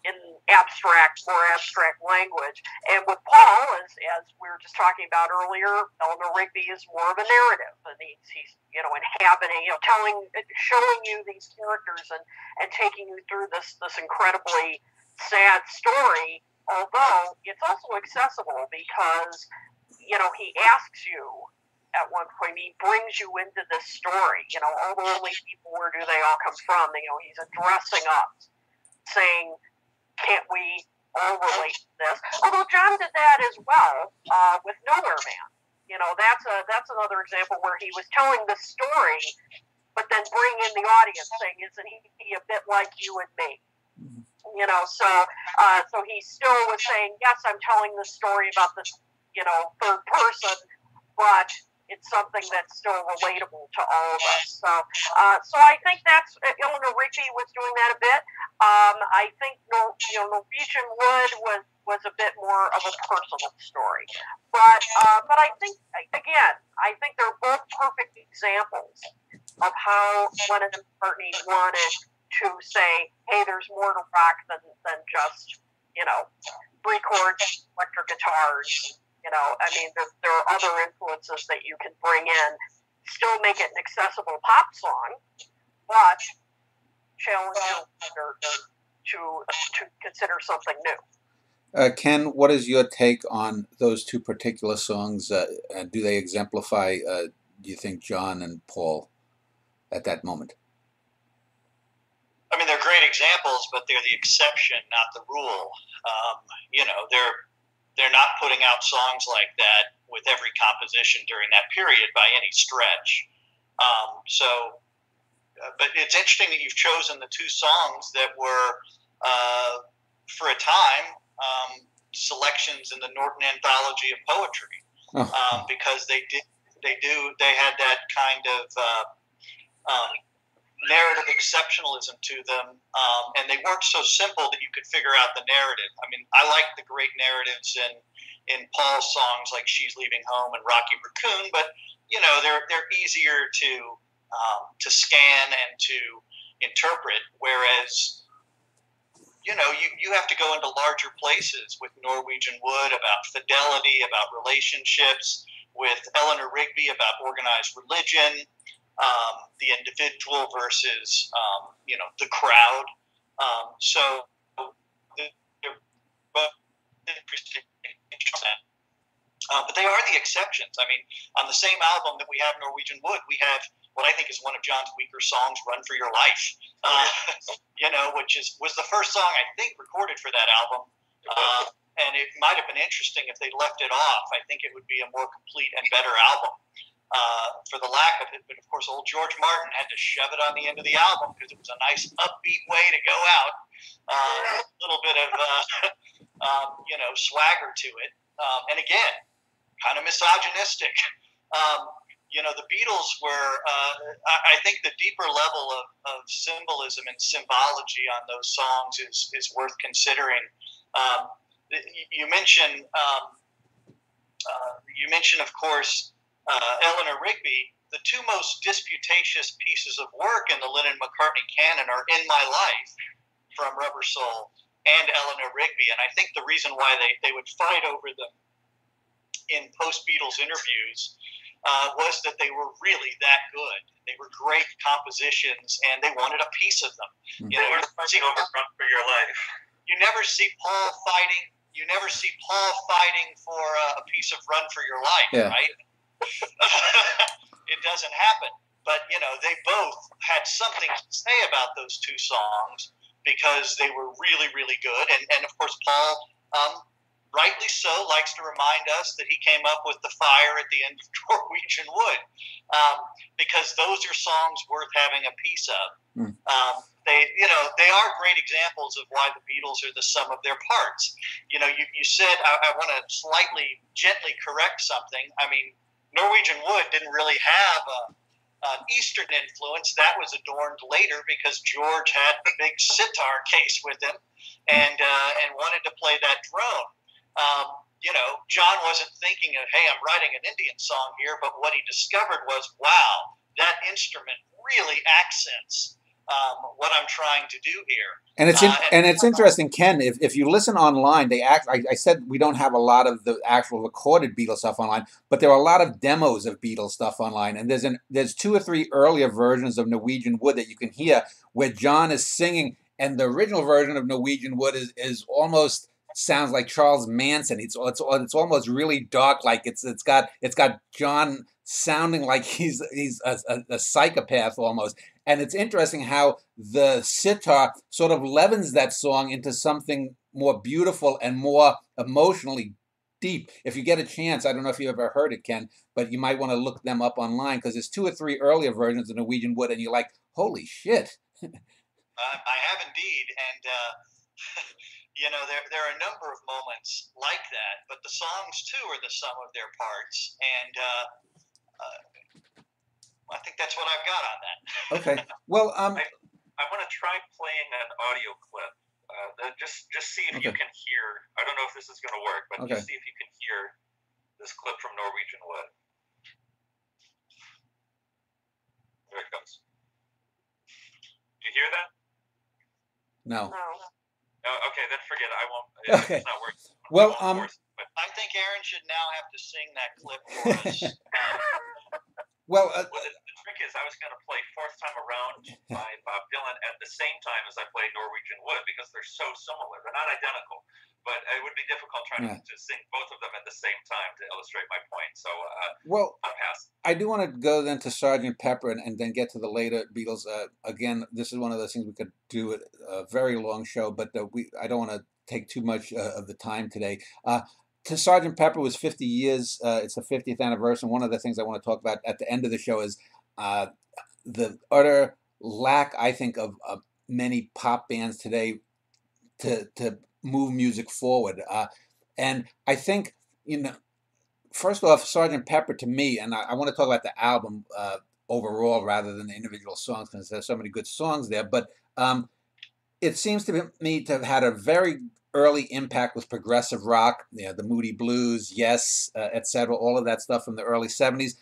in more abstract language. And with Paul, as we were just talking about earlier, Eleanor Rigby is more of a narrative, and he's inhabiting, showing you these characters and taking you through this incredibly sad story. Although it's also accessible because he asks you at one point, he brings you into this story. All the lonely people, where do they all come from? He's addressing us, saying, can't we all relate to this? Although John did that as well with Nowhere Man. That's another example where he was telling the story, but then bringing in the audience, saying, isn't he a bit like you and me? So he still was saying, yes, I'm telling the story about this, third person, but it's something that's still relatable to all of us. So I think that's Eleanor Rigby was doing that a bit. I think Norwegian Wood was a bit more of a personal story, but I think they're both perfect examples of how Lennon and McCartney wanted to say, hey, there's more to rock than just 3 chords, electric guitars. There are other influences that you can bring in, still make it an accessible pop song, but challenge you to consider something new. Ken, what is your take on those two particular songs? Do they exemplify, do you think, John and Paul at that moment? I mean, they're great examples, but they're the exception, not the rule. They're not putting out songs like that with every composition during that period by any stretch. But it's interesting that you've chosen the 2 songs that were, for a time, selections in the Norton Anthology of Poetry, because they had that kind of narrative exceptionalism to them, and they weren't so simple that you could figure out the narrative. I mean, I like the great narratives in Paul's songs like She's Leaving Home and Rocky Raccoon, but they're easier to scan and to interpret, whereas you have to go into larger places with Norwegian Wood about fidelity, about relationships, with Eleanor Rigby about organized religion, the individual versus the crowd. So they're both interesting, but they are the exceptions. I mean, on the same album that we have Norwegian Wood, we have what I think is one of John's weaker songs, "Run for Your Life," which was the first song I think recorded for that album. And it might have been interesting if they left it off. I think it would be a more complete and better album. For the lack of it, but of course, old George Martin had to shove it on the end of the album because it was a nice upbeat way to go out. A little bit of swagger to it, and again, kind of misogynistic. The Beatles were, I think the deeper level of symbolism and symbology on those songs is worth considering. You mentioned, of course, Eleanor Rigby. The 2 most disputatious pieces of work in the Lennon-McCartney canon are "In My Life" from Rubber Soul and Eleanor Rigby, and I think the reason why they would fight over them in post-Beatles interviews was that they were really that good. They were great compositions, and they wanted a piece of them. They weren't fighting over "Run for Your Life." You never see Paul fighting. You never see Paul fighting for a piece of "Run for Your Life," right? It doesn't happen. But they both had something to say about those 2 songs because they were really, really good. And of course, Paul, rightly so, likes to remind us that he came up with the fire at the end of Norwegian Wood, because those are songs worth having a piece of. they are great examples of why the Beatles are the sum of their parts. You said, I want to slightly gently correct something. I mean, Norwegian Wood didn't really have an Eastern influence. That was adorned later because George had the big sitar case with him and wanted to play that drone. John wasn't thinking of, hey, I'm writing an Indian song here, but what he discovered was, wow, that instrument really accents what I'm trying to do here. And it's interesting, Ken. If you listen online, I said we don't have a lot of the actual recorded Beatles stuff online, but there are a lot of demos of Beatles stuff online. And there's 2 or 3 earlier versions of Norwegian Wood that you can hear where John is singing, and the original version of Norwegian Wood is almost sounds like Charles Manson. It's almost really dark, like it's got John sounding like he's a psychopath almost. And it's interesting how the sitar sort of leavens that song into something more beautiful and more emotionally deep. If you get a chance, I don't know if you ever heard it, Ken, but you might want to look them up online because there's 2 or 3 earlier versions of Norwegian Wood, and you're like, holy shit. I have indeed, and there are a number of moments like that, but the songs too are the sum of their parts, and I think that's what I've got on that. Okay. Well, I want to try playing an audio clip. Just see if you can hear. I don't know if this is going to work, but just see if you can hear this clip from Norwegian Wood. There it comes. Did you hear that? No. Oh, okay, then forget it. I won't. Okay. It's not working. Well, I think Aaron should now have to sing that clip for us. Well, the trick is I was going to play Fourth Time Around by Bob Dylan at the same time as I played Norwegian Wood because they're so similar. They're not identical, but it would be difficult trying to sing both of them at the same time to illustrate my point. So, I'll pass. I do want to go then to Sgt. Pepper and then get to the later Beatles. Again, this is one of those things we could do a very long show, but I don't want to take too much of the time today. To Sgt. Pepper was 50 years. It's the 50th anniversary. One of the things I want to talk about at the end of the show is the utter lack, I think, of many pop bands today to move music forward. And I think, first off, Sgt. Pepper to me, and I want to talk about the album overall rather than the individual songs because there's so many good songs there, but it seems to me to have had a very early impact with progressive rock, the Moody Blues, Yes, etc., all of that stuff from the early 70s.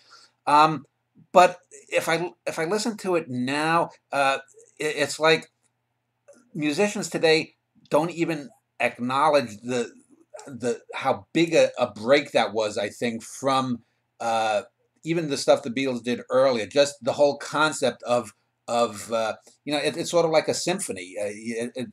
But if I listen to it now, it's like musicians today don't even acknowledge the how big a break that was, I think, from even the stuff the Beatles did earlier. Just the whole concept of it's sort of like a symphony,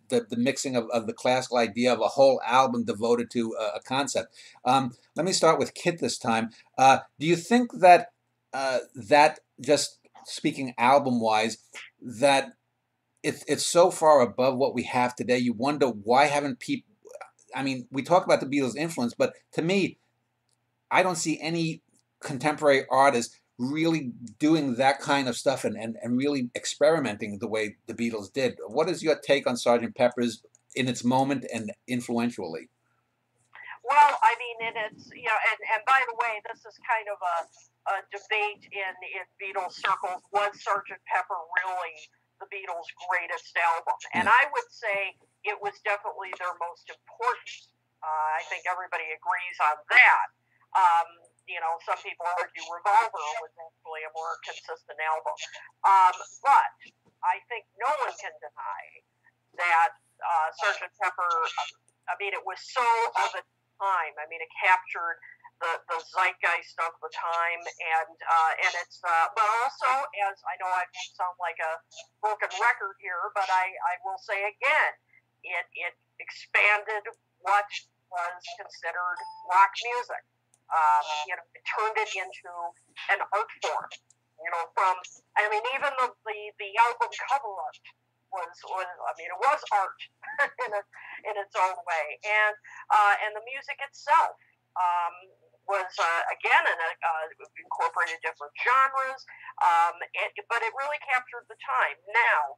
the mixing of the classical idea of a whole album devoted to a concept. Let me start with Kit this time. Do you think that that, just speaking album-wise, that it's so far above what we have today? You wonder why haven't people... I mean, we talk about the Beatles' influence, but to me, I don't see any contemporary artist really doing that kind of stuff and really experimenting the way the Beatles did. What is your take on Sgt. Pepper's in its moment and influentially? Well, I mean, it's, and by the way, this is kind of a debate in Beatles circles. Was Sgt. Pepper really the Beatles' greatest album? And I would say it was definitely their most important. I think everybody agrees on that. Some people argue Revolver was actually a more consistent album. But I think no one can deny that Sgt. Pepper, I mean, it was so of its time. I mean, it captured the zeitgeist of the time, and it's, but also, as I know I sound like a broken record here, but I will say again, it expanded what was considered rock music. It turned it into an art form. Even the album cover art was it was art in its own way, and the music itself was again incorporated different genres, but it really captured the time. Now,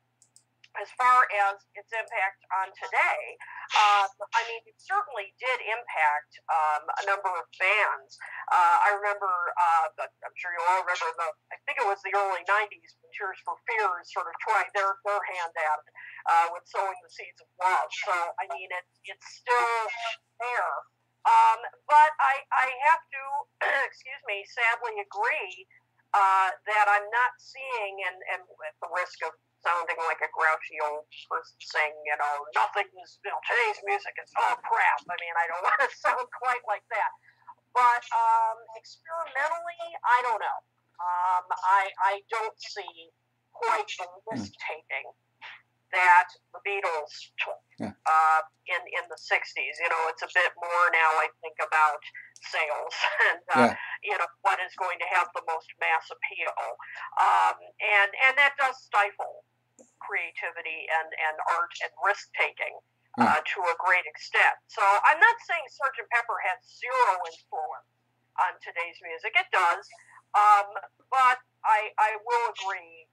as far as its impact on today, I mean, it certainly did impact a number of bands. I remember, I'm sure you all remember, I think it was the early 90s when Tears for Fears sort of tried their hand at it with Sowing the Seeds of Love. So, I mean, it's still there. But I have to, excuse me, sadly agree that I'm not seeing, and at the risk of sounding like a grouchy old person saying, nothing is, today's music is all crap. I mean, I don't want to sound quite like that. But experimentally, I don't know. I don't see quite the risk-taking that the Beatles took in the 60s. It's a bit more now, I think, about sales and, what is going to have the most mass appeal. And that does stifle creativity and art and risk-taking to a great extent. So I'm not saying Sgt. Pepper has zero influence on today's music. It does. But I will agree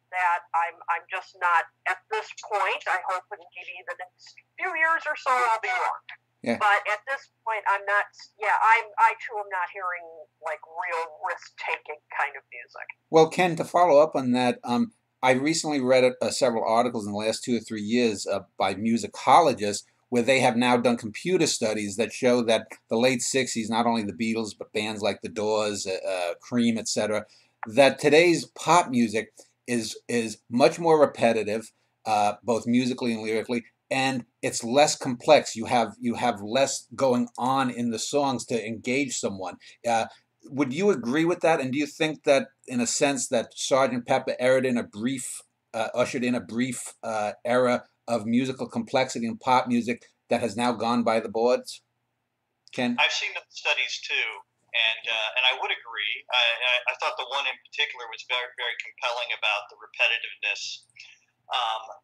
that I'm just not at this point. I hope in maybe the next few years or so I'll be wrong. Yeah. But at this point, I'm not. Yeah, I too am not hearing like real risk-taking kind of music. Well, Ken, to follow up on that, I recently read several articles in the last 2 or 3 years by musicologists where they have now done computer studies that show that the late 60s, not only the Beatles, but bands like the Doors, Cream, etc., that today's pop music is much more repetitive, both musically and lyrically, and it's less complex. You have less going on in the songs to engage someone. Would you agree with that? And do you think that, in a sense, that Sgt. Pepper ushered in a brief era of musical complexity in pop music that has now gone by the boards? Ken? I've seen those studies too, and I would agree. I thought the one in particular was very, very compelling about the repetitiveness.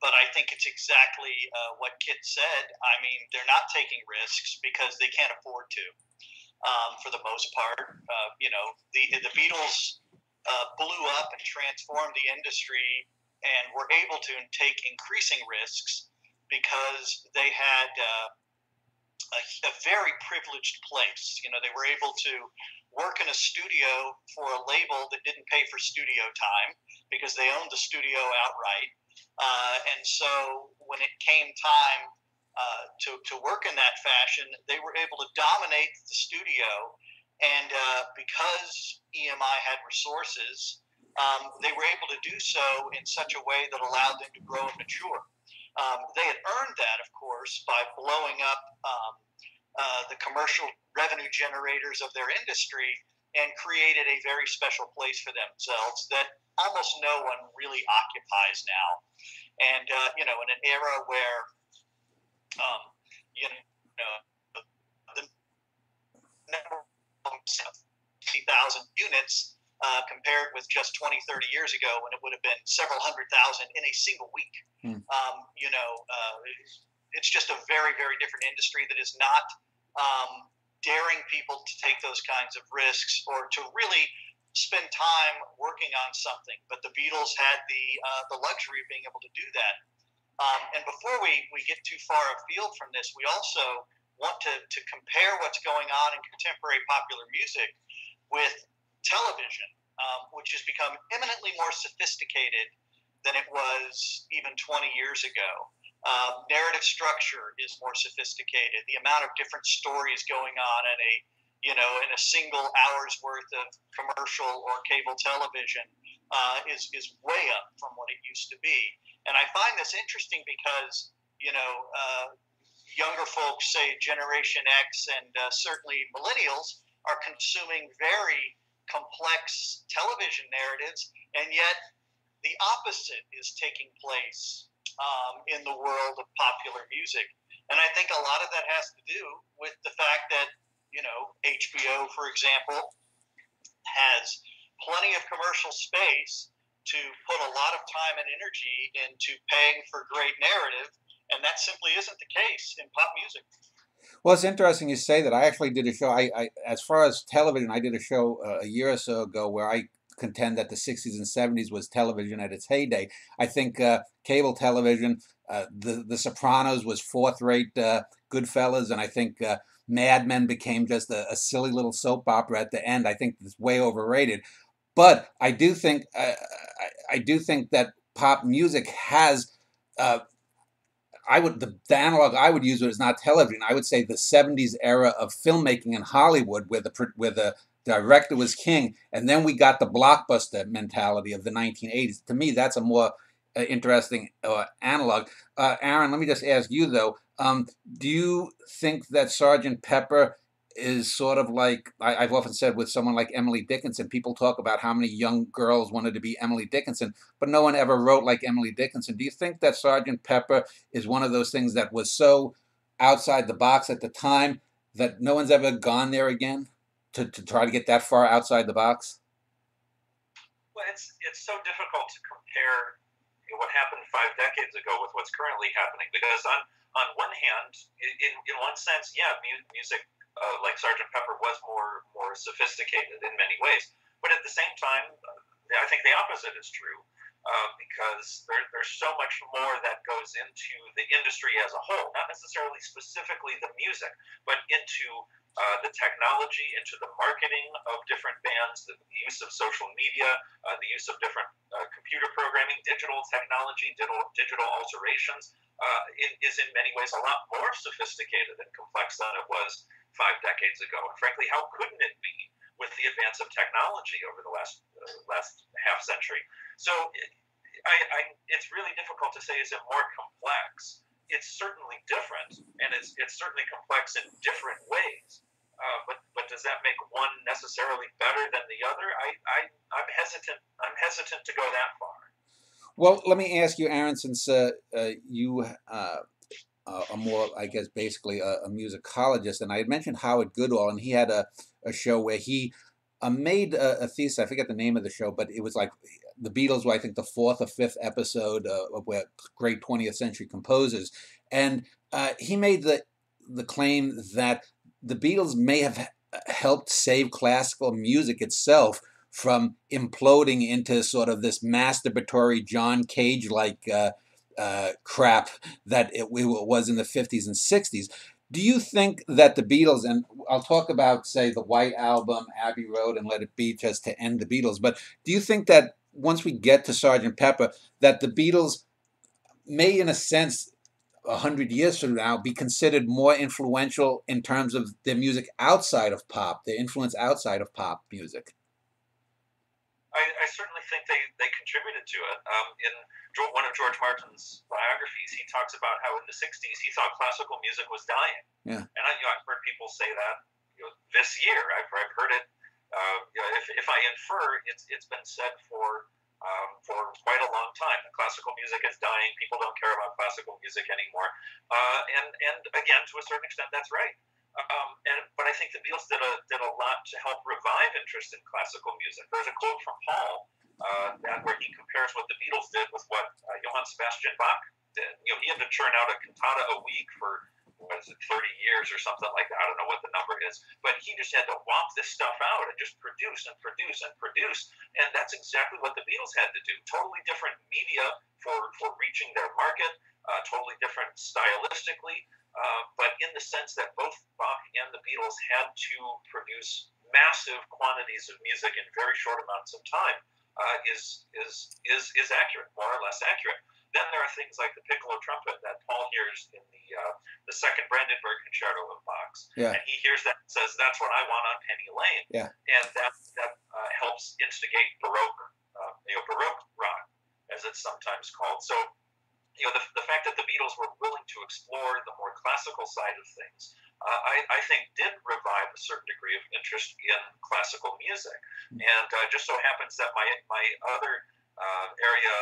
But I think it's exactly what Kit said. I mean, they're not taking risks because they can't afford to. For the most part, the Beatles blew up and transformed the industry and were able to take increasing risks because they had a very privileged place. They were able to work in a studio for a label that didn't pay for studio time because they owned the studio outright. And so when it came time to work in that fashion, they were able to dominate the studio. And because EMI had resources, they were able to do so in such a way that allowed them to grow and mature. They had earned that, of course, by blowing up the commercial revenue generators of their industry and created a very special place for themselves that almost no one really occupies now. And, in an era where, the number of 60,000 units compared with just 20, 30 years ago when it would have been several 100,000 in a single week. It's just a very, very different industry that is not daring people to take those kinds of risks or to really spend time working on something. But the Beatles had the luxury of being able to do that. And before we get too far afield from this, we also want to compare what's going on in contemporary popular music with television, which has become eminently more sophisticated than it was even 20 years ago. Narrative structure is more sophisticated. The amount of different stories going on in a single hour's worth of commercial or cable television is way up from what it used to be. And I find this interesting because, younger folks, say Generation X and certainly millennials, are consuming very complex television narratives, and yet the opposite is taking place in the world of popular music. And I think a lot of that has to do with the fact that, HBO, for example, has plenty of commercial space to put a lot of time and energy into paying for great narrative, and that simply isn't the case in pop music. Well, it's interesting you say that. I actually did a show. As far as television, I did a show a year or so ago where I contend that the 60s and 70s was television at its heyday. I think cable television, the Sopranos was fourth-rate Goodfellas, and I think Mad Men became just a silly little soap opera at the end. I think it's way overrated. But I do think that pop music has the analog I would use is not television. I would say the '70s era of filmmaking in Hollywood, where the director was king, and then we got the blockbuster mentality of the 1980s. To me, that's a more interesting analog. Aaron, let me just ask you though: do you think that Sergeant Pepper is sort of like I've often said with someone like Emily Dickinson? People talk about how many young girls wanted to be Emily Dickinson, but no one ever wrote like Emily Dickinson. Do you think that Sergeant Pepper is one of those things that was so outside the box at the time that no one's ever gone there again to try to get that far outside the box? Well, it's so difficult to compare what happened 5 decades ago with what's currently happening, because on one hand, in one sense, yeah, music like Sergeant Pepper was more sophisticated in many ways, but at the same time, I think the opposite is true, because there's so much more that goes into the industry as a whole, not necessarily specifically the music, but into the technology, into the marketing of different bands, the use of social media, the use of different computer programming, digital technology, digital alterations, is in many ways a lot more sophisticated and complex than it was 5 decades ago. And frankly, how couldn't it be with the advance of technology over the last half century? So it's really difficult to say, is it more complex? It's certainly different, and it's certainly complex in different ways. But does that make one necessarily better than the other? I'm hesitant. I'm hesitant to go that far. Well, let me ask you, Aaron, since you are more, I guess, basically a musicologist, and I had mentioned Howard Goodall, and he had a show where he made a thesis. I forget the name of the show, but it was like the Beatles were, I think, the fourth or fifth episode of where great 20th century composers, and he made the claim that the Beatles may have helped save classical music itself from imploding into sort of this masturbatory John Cage-like crap that it was in the 50s and 60s. Do you think that the Beatles, and I'll talk about, say, the White Album, Abbey Road, and Let It Be just to end the Beatles, but do you think that once we get to Sgt. Pepper, that the Beatles may, in a sense, 100 years from now, be considered more influential in terms of their music outside of pop, their influence outside of pop music? I certainly think they contributed to it. In one of George Martin's biographies, he talks about how in the 60s he thought classical music was dying. Yeah. And I've heard people say that this year. I've heard it. If I infer, it's been said for quite a long time. Classical music is dying. People don't care about classical music anymore. And again, to a certain extent, that's right. But I think the Beatles did a lot to help revive interest in classical music. There's a quote from Paul where he compares what the Beatles did with what Johann Sebastian Bach did. He had to churn out a cantata a week for 30 years or something like that. I don't know what the number is, but he just had to whomp this stuff out and just produce and produce and produce. And that's exactly what the Beatles had to do. Totally different media for reaching their market, totally different stylistically. But in the sense that both Bach and the Beatles had to produce massive quantities of music in very short amounts of time is accurate, more or less accurate. Then there are things like the piccolo trumpet that Paul hears in the second Brandenburg Concerto of Bach's, yeah. And he hears that and says, "That's what I want on Penny Lane," yeah. And that helps instigate Baroque rock, as it's sometimes called. So. The fact that the Beatles were willing to explore the more classical side of things, I think did revive a certain degree of interest in classical music. And just so happens that my other area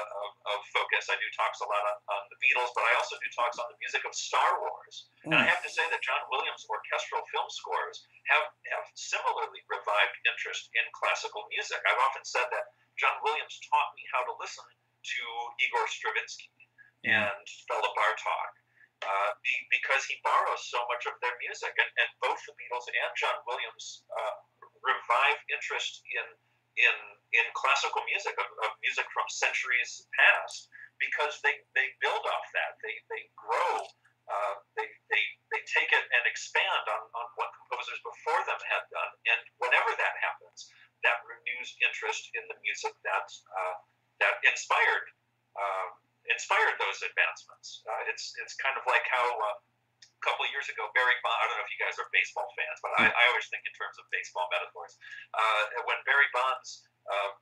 of focus, I do talks a lot on the Beatles, but I also do talks on the music of Star Wars. And I have to say that John Williams' orchestral film scores have similarly revived interest in classical music. I've often said that John Williams taught me how to listen to Igor Stravinsky and Bela Bartok, because he borrows so much of their music. And both the Beatles and John Williams revive interest in in classical music, of music from centuries past, because they build off that. They grow. They take it and expand on what composers before them had done, and whenever that happens, that renews interest in the music that inspired those advancements. It's kind of like how a couple of years ago, Barry Bonds, I don't know if you guys are baseball fans, but I always think in terms of baseball metaphors. When Barry Bonds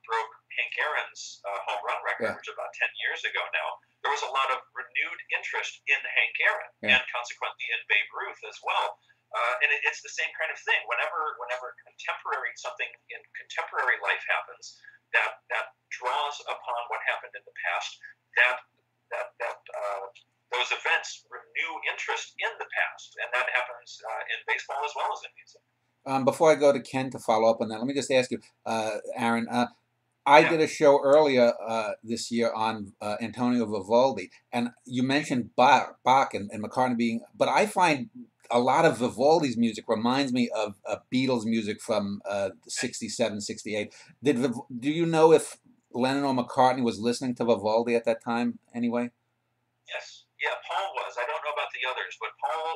broke Hank Aaron's home run record, which is about 10 years ago now, there was a lot of renewed interest in Hank Aaron and consequently in Babe Ruth as well. And it's the same kind of thing. Whenever something in contemporary life happens that draws upon what happened in the past, those events renew interest in the past, and that happens in baseball as well as in music. Before I go to Ken to follow up on that, let me just ask you, Aaron, I did a show earlier this year on Antonio Vivaldi, and you mentioned Bach and McCartney being, but I find a lot of Vivaldi's music reminds me of Beatles music from 67, 68. Do you know if Lennon or McCartney was listening to Vivaldi at that time anyway? Yes. Yeah, Paul was. I don't know about the others, but Paul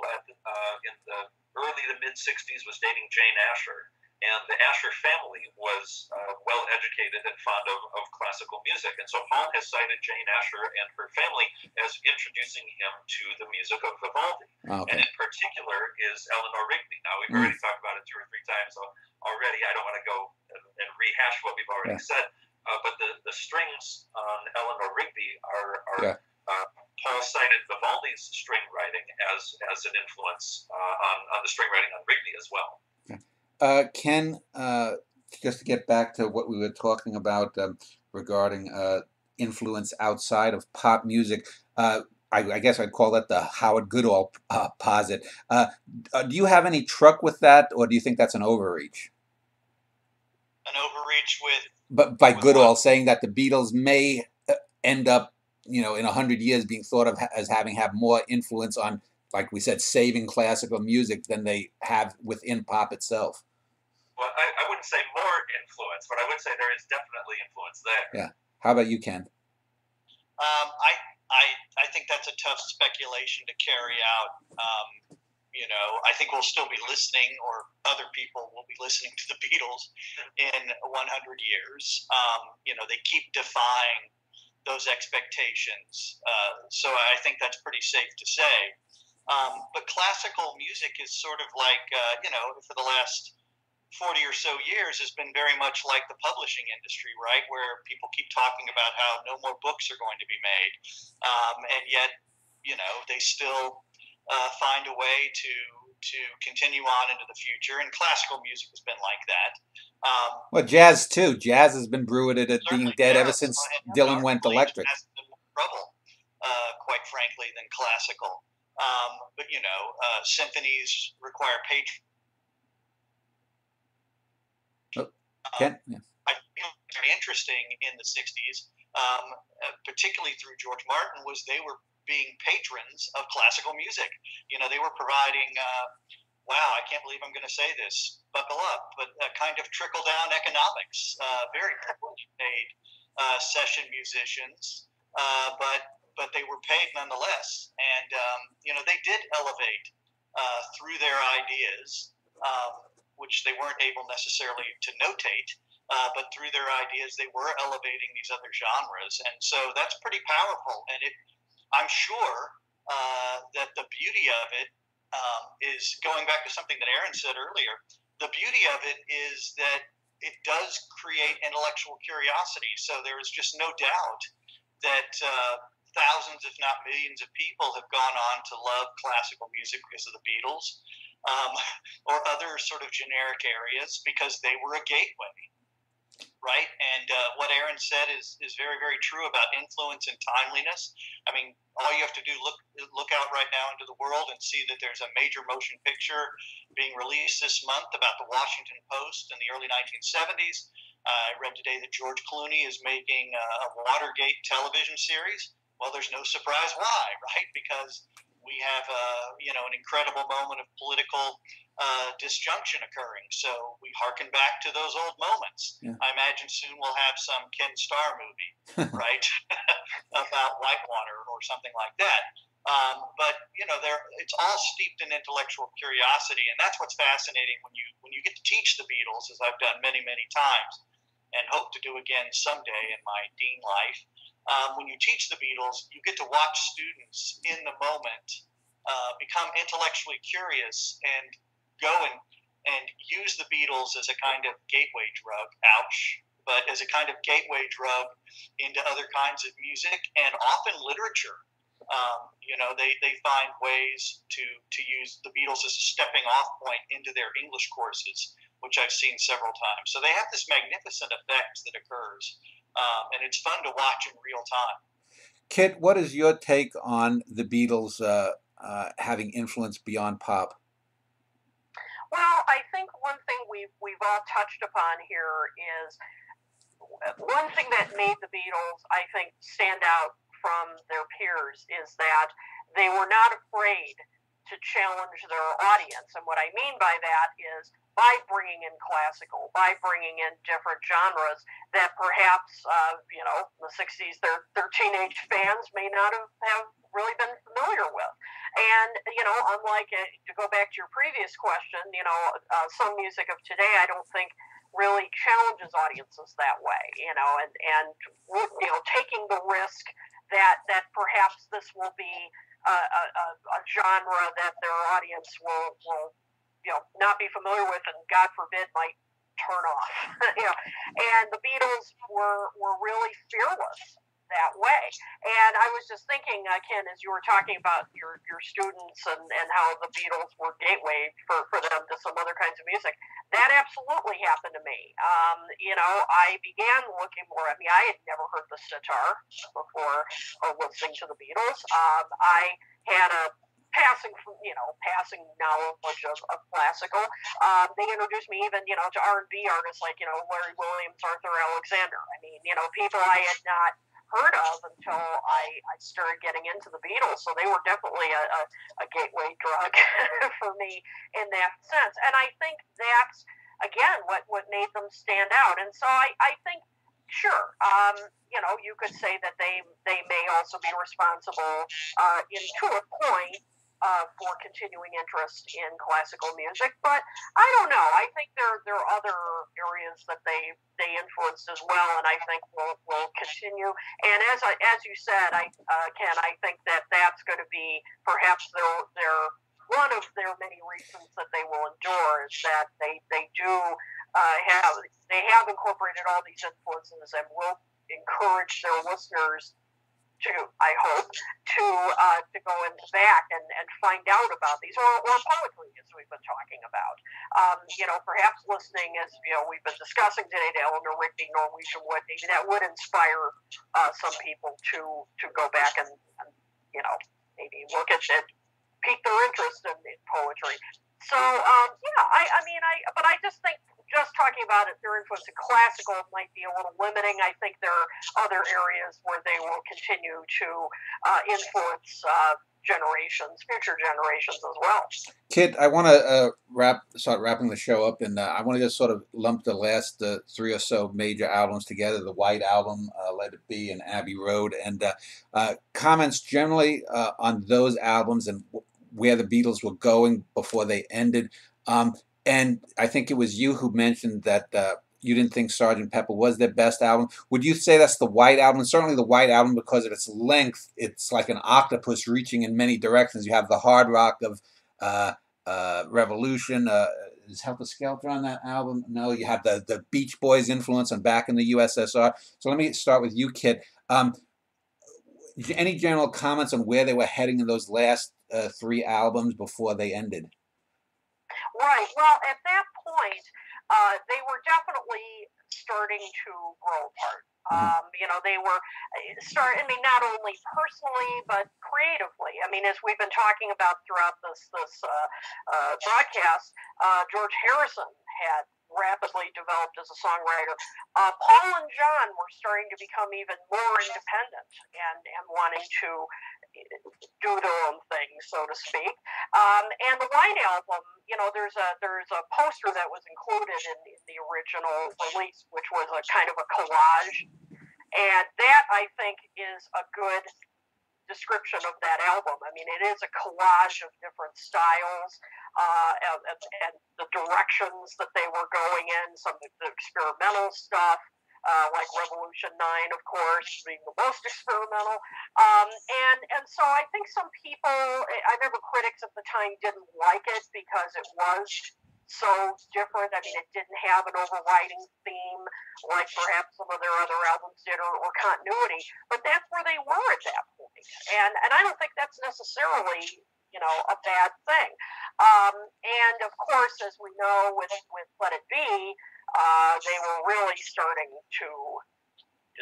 in the early to mid-60s was dating Jane Asher, and the Asher family was well-educated and fond of classical music. And so Paul has cited Jane Asher and her family as introducing him to the music of Vivaldi. Okay. And in particular is Eleanor Rigby. Now, we've already talked about it 2 or 3 times already. I don't want to go and rehash what we've already said, but the strings on Eleanor Rigby are Paul cited Vivaldi's string writing as an influence on the string writing on Rigby as well. Ken, just to get back to what we were talking about regarding influence outside of pop music, I guess I'd call that the Howard Goodall posit. Do you have any truck with that, or do you think that's an overreach? An overreach with? But by Goodall saying that the Beatles may end up, in 100 years being thought of as having more influence on, like we said, saving classical music than they have within pop itself. Well, I wouldn't say more influence, but I would say there is definitely influence there. Yeah. How about you, Ken? I think that's a tough speculation to carry out. I think we'll still be listening, or other people will be listening to the Beatles in 100 years. They keep defying those expectations. So I think that's pretty safe to say. But classical music is sort of like, for the last 40 or so years has been very much like the publishing industry, right? Where people keep talking about how no more books are going to be made. And yet, they still find a way to continue on into the future. And classical music has been like that. Well, jazz too. Jazz has been brewed at being dead ever since Dylan went electric. Jazz has been more trouble, quite frankly, than classical. But symphonies require patron. Ken? Yeah. I feel very interesting in the 60s, particularly through George Martin, was they were being patrons of classical music. They were providing, wow, I can't believe I'm going to say this, buckle up, but a kind of trickle-down economics, very privileged paid session musicians, but they were paid nonetheless. And, they did elevate through their ideas, which they weren't able necessarily to notate, but through their ideas, they were elevating these other genres. And so that's pretty powerful. And I'm sure that the beauty of it is, going back to something that Aaron said earlier, the beauty of it is that it does create intellectual curiosity. So there is just no doubt that thousands, if not millions of people have gone on to love classical music because of the Beatles. Or other sort of generic areas, because they were a gateway, right? And what Aaron said is very, very true about influence and timeliness. I mean, all you have to do look out right now into the world and see that there's a major motion picture being released this month about the Washington Post in the early 1970s. I read today that George Clooney is making a Watergate television series. Well, there's no surprise why, right? Because we have an incredible moment of political disjunction occurring. So we hearken back to those old moments. Yeah. I imagine soon we'll have some Ken Starr movie, right, about Whitewater or something like that. But it's all steeped in intellectual curiosity, and that's what's fascinating when you get to teach the Beatles, as I've done many, many times, and hope to do again someday in my dean life. When you teach the Beatles, you get to watch students in the moment become intellectually curious and go and use the Beatles as a kind of gateway drug, ouch, but as a kind of gateway drug into other kinds of music and often literature. They find ways to use the Beatles as a stepping off point into their English courses, which I've seen several times. So they have this magnificent effect that occurs, and it's fun to watch in real time. Kit, what is your take on the Beatles having influence beyond pop? Well, I think one thing we've all touched upon here is one thing that made the Beatles, I think, stand out from their peers is that they were not afraid to challenge their audience. And what I mean by that is by bringing in classical, by bringing in different genres that perhaps, in the 60s, their teenage fans may not have really been familiar with. And, unlike, to go back to your previous question, some music of today, I don't think really challenges audiences that way, and taking the risk that perhaps this will be a genre that their audience will not be familiar with, and God forbid might turn off. And the Beatles were really fearless that way. And I was just thinking, Ken, as you were talking about your students and how the Beatles were gateway for them to some other kinds of music, that absolutely happened to me. I began looking more. I mean, I had never heard the sitar before listening to the Beatles. I had a passing knowledge of classical. They introduced me even, to R&B artists like, Larry Williams, Arthur Alexander. I mean, people I had not heard of until I started getting into the Beatles. So they were definitely a gateway drug for me in that sense. And I think that's, again, what made them stand out. And so I think, sure, you could say that they may also be responsible to a point for continuing interest in classical music, but I don't know. I think there are other areas that they influenced as well, and I think will continue. And as you said, Ken, I think that's going to be perhaps their one of their many reasons that they will endure is that they have incorporated all these influences and will encourage their listeners to, I hope, to go back and find out about these, or poetry, as we've been talking about. Perhaps listening, as we've been discussing today, to Eleanor Rigby, Norwegian Wood, maybe that would inspire some people to go back and maybe look at it, pique their interest in poetry. So, but I just think, just talking about it, their influence in classical might be a little limiting. I think there are other areas where they will continue to influence future generations as well. Kit, I want to start wrapping the show up, and I want to just sort of lump the last 3 or so major albums together: the White Album, Let It Be, and Abbey Road, and comments generally on those albums and where the Beatles were going before they ended. And I think it was you who mentioned that you didn't think Sgt. Pepper was their best album. Would you say that's the White Album? Certainly the White Album, because of its length. It's like an octopus reaching in many directions. You have the hard rock of Revolution. Is Helter Skelter on that album? No, you have the Beach Boys influence on Back in the USSR. So let me start with you, Kit. Any general comments on where they were heading in those last 3 albums before they ended? Right. Well, at that point, they were definitely starting to grow apart. They were not only personally, but creatively. I mean, as we've been talking about throughout this broadcast, George Harrison had rapidly developed as a songwriter. Paul and John were starting to become even more independent and wanting to do their own thing, so to speak. And the White Album, there's a poster that was included in the original release, which was a kind of a collage, and that I think is a good description of that album. I mean, it is a collage of different styles and the directions that they were going in, some of the experimental stuff, like Revolution 9, of course, being the most experimental. And so I think some people, I remember critics at the time didn't like it because it was so different. I mean, it didn't have an overriding theme like perhaps some of their other albums did, or continuity. But that's where they were at that point. And I don't think that's necessarily, a bad thing. And of course, as we know with Let It Be, they were really starting to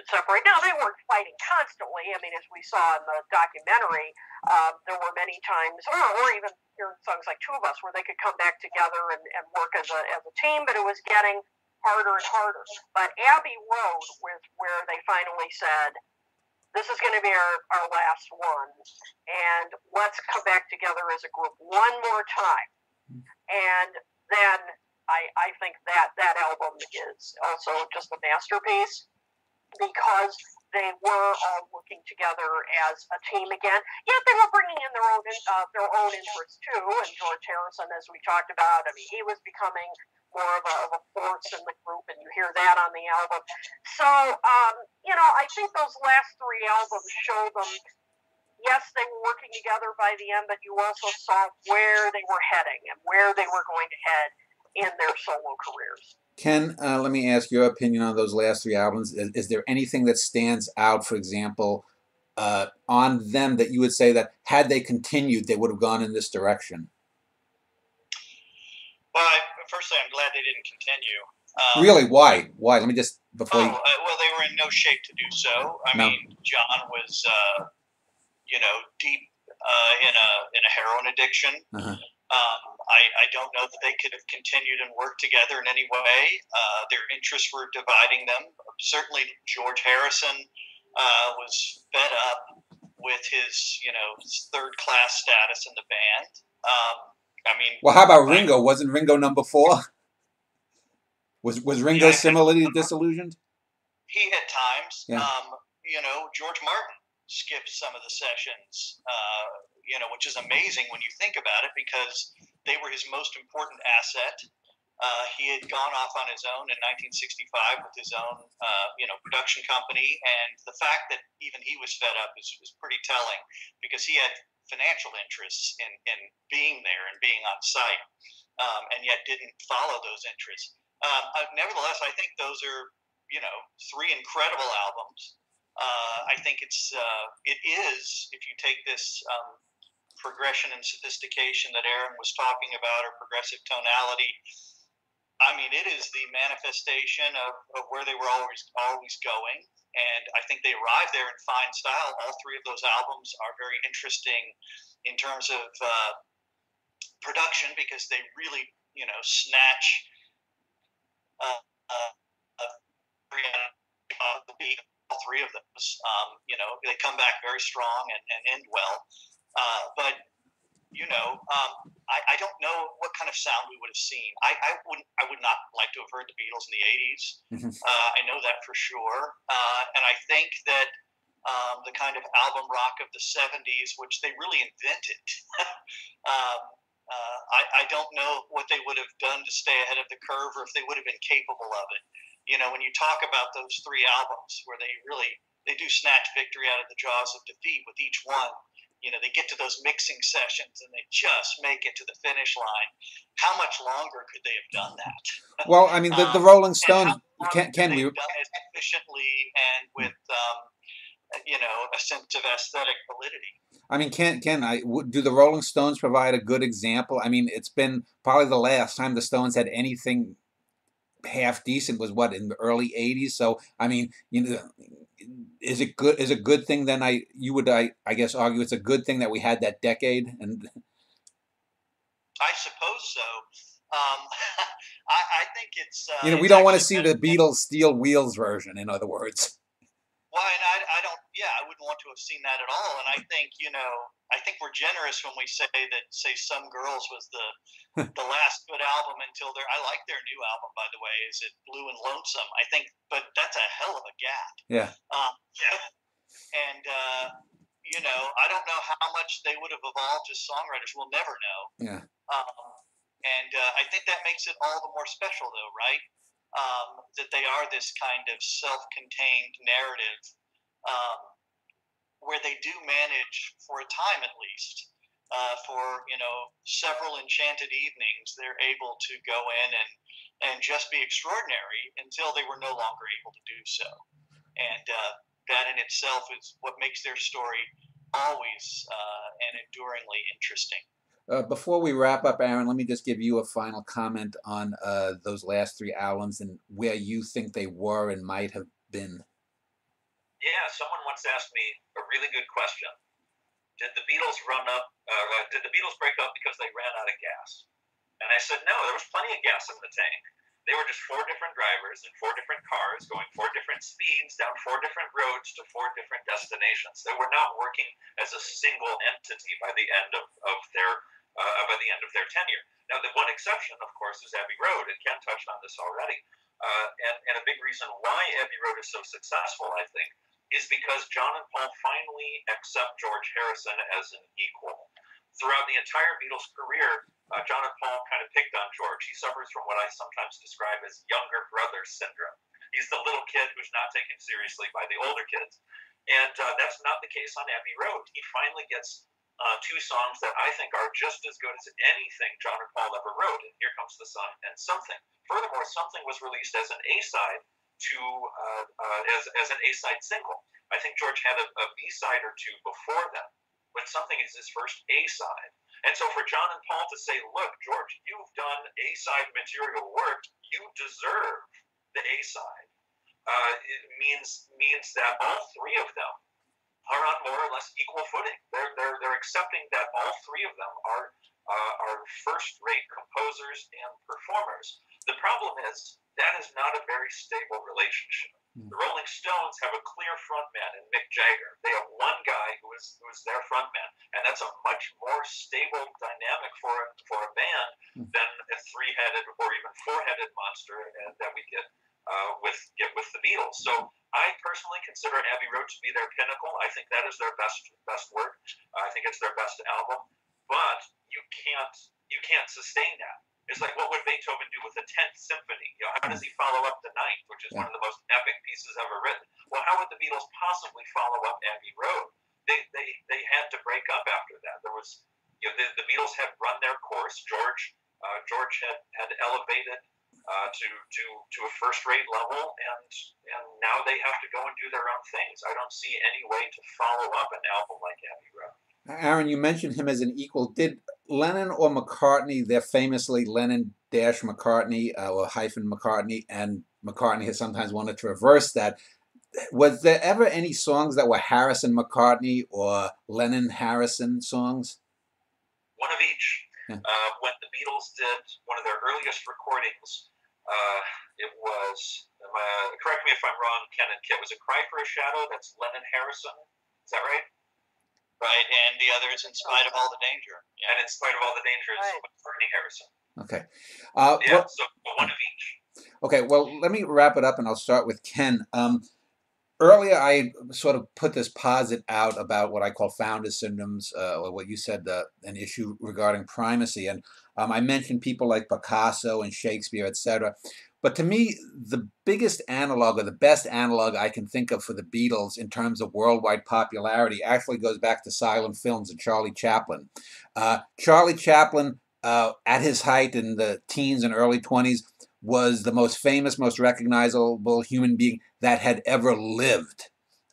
separate. Now, they weren't fighting constantly. I mean, as we saw in the documentary, there were many times, or even hearing songs like Two of Us, where they could come back together and work as a team, but it was getting harder and harder. But Abbey Road was where they finally said, this is going to be our last one, and let's come back together as a group one more time. And then I think that album is also just a masterpiece, because they were all working together as a team again. Yet they were bringing in their own interests too. And George Harrison, as we talked about, I mean, he was becoming more of a force in the group, and you hear that on the album. So, I think those last three albums show them, yes, they were working together by the end, but you also saw where they were heading and where they were going to head in their solo careers. Ken, let me ask your opinion on those last three albums. Is there anything that stands out, for example, on them that you would say that had they continued, they would have gone in this direction? Well, firstly, I'm glad they didn't continue. Really? Why? Why? Let me just before. Well, they were in no shape to do so. I mean, John was, deep in a heroin addiction. Uh-huh. I don't know that they could have continued and worked together in any way. Their interests were dividing them. Certainly, George Harrison was fed up with his, third-class status in the band. Well, how about Ringo? Wasn't Ringo number 4? Was Ringo similarly disillusioned? He had times. Yeah. George Martin skipped some of the sessions, which is amazing when you think about it, because they were his most important asset. He had gone off on his own in 1965 with his own, production company, and the fact that even he was fed up is pretty telling, because he had financial interests in being there and being on site, and yet didn't follow those interests. Nevertheless, I think those are, 3 incredible albums. I think it is, if you take this progression and sophistication that Aaron was talking about, or progressive tonality, I mean, it is the manifestation of where they were always going. And I think they arrived there in fine style. All 3 of those albums are very interesting in terms of production, because they really, snatch the beat. All 3 of those, they come back very strong and end well. But I don't know what kind of sound we would have seen. I would not like to have heard the Beatles in the 80s. I know that for sure. And I think that the kind of album rock of the 70s, which they really invented, I don't know what they would have done to stay ahead of the curve, or if they would have been capable of it. When you talk about those 3 albums where they do snatch victory out of the jaws of defeat with each one. They get to those mixing sessions and they just make it to the finish line. How much longer could they have done that? Well, I mean, the Rolling Stones can we done it efficiently and with a sense of aesthetic validity. I mean, do the Rolling Stones provide a good example? I mean, it's been probably the last time the Stones had anything half decent was in the early 80s. So I mean, is it good? Is a good thing then? I guess argue it's a good thing that we had that decade. And I suppose so. I think it's we don't want to see the Beatles Steel Wheels version. In other words. Well, and I don't yeah, I wouldn't want to have seen that at all. And I think, I think we're generous when we say that, say, Some Girls was the last good album until I like their new album, by the way. Is it Blue and Lonesome? I think, but that's a hell of a gap. Yeah. Yeah. And, I don't know how much they would have evolved as songwriters. We'll never know. Yeah. And I think that makes it all the more special, though, right? That they are this kind of self-contained narrative, where they do manage, for a time at least, for several enchanted evenings, they're able to go in and just be extraordinary until they were no longer able to do so. And that in itself is what makes their story always and enduringly interesting. Before we wrap up, Aaron, let me just give you a final comment on those last 3 albums and where you think they were and might have been. Yeah, someone once asked me a really good question. Did the Beatles did the Beatles break up because they ran out of gas? And I said, no, there was plenty of gas in the tank. They were just 4 different drivers in 4 different cars going 4 different speeds down 4 different roads to 4 different destinations. They were not working as a single entity by the end of their tenure. Now, the one exception, of course, is Abbey Road, and Ken touched on this already. And a big reason why Abbey Road is so successful, I think, is because John and Paul finally accept George Harrison as an equal. Throughout the entire Beatles career, John and Paul kind of picked on George. He suffers from what I sometimes describe as younger brother syndrome. He's the little kid who's not taken seriously by the older kids. And that's not the case on Abbey Road. He finally gets 2 songs that I think are just as good as anything John and Paul ever wrote. And Here Comes the Sun and Something. Furthermore, Something was released as an A-side as an A-side single. I think George had a B-side or 2 before that, but Something is his first A-side. And so for John and Paul to say, look, George, you've done A-side material work, you deserve the A-side, it means that all 3 of them are on more or less equal footing. They're accepting that all 3 of them are first-rate composers and performers. The problem is that is not a very stable relationship. The Rolling Stones have a clear frontman in Mick Jagger. They have one guy who is their frontman, and that's a much more stable dynamic for a band than a 3-headed or even 4-headed monster that we get with the Beatles. So I personally consider Abbey Road to be their pinnacle. I think that is their best work. I think it's their best album, but you can't sustain that. It's like, what would Beethoven do with the 10th Symphony? How does he follow up the Ninth, which is one of the most epic pieces ever written? Well, how would the Beatles possibly follow up Abbey Road? They had to break up after that. There was, the Beatles had run their course. George had elevated to a first-rate level, and now they have to go and do their own things. I don't see any way to follow up an album like Abbey Road. Aaron, you mentioned him as an equal. Did Lennon or McCartney, they're famously Lennon-McCartney or hyphen McCartney, and McCartney has sometimes wanted to reverse that. Was there ever any songs that were Harrison-McCartney or Lennon-Harrison songs? One of each. Yeah. When the Beatles did one of their earliest recordings, it was, correct me if I'm wrong, Ken and Kit, was it Cry for a Shadow? That's Lennon-Harrison. Is that right? Right, and the other is In Spite of All the Danger. Yeah. And In Spite of All the Danger is McCartney Harrison. Okay. So one of each. Okay, well, let me wrap it up, and I'll start with Ken. Earlier, I sort of put this posit out about what I call founder syndromes, or what you said, an issue regarding primacy. And I mentioned people like Picasso and Shakespeare, etc. But to me, the biggest analog, or the best analog I can think of for the Beatles in terms of worldwide popularity actually goes back to silent films and Charlie Chaplin. Charlie Chaplin, at his height in the teens and early 20s, was the most famous, most recognizable human being that had ever lived.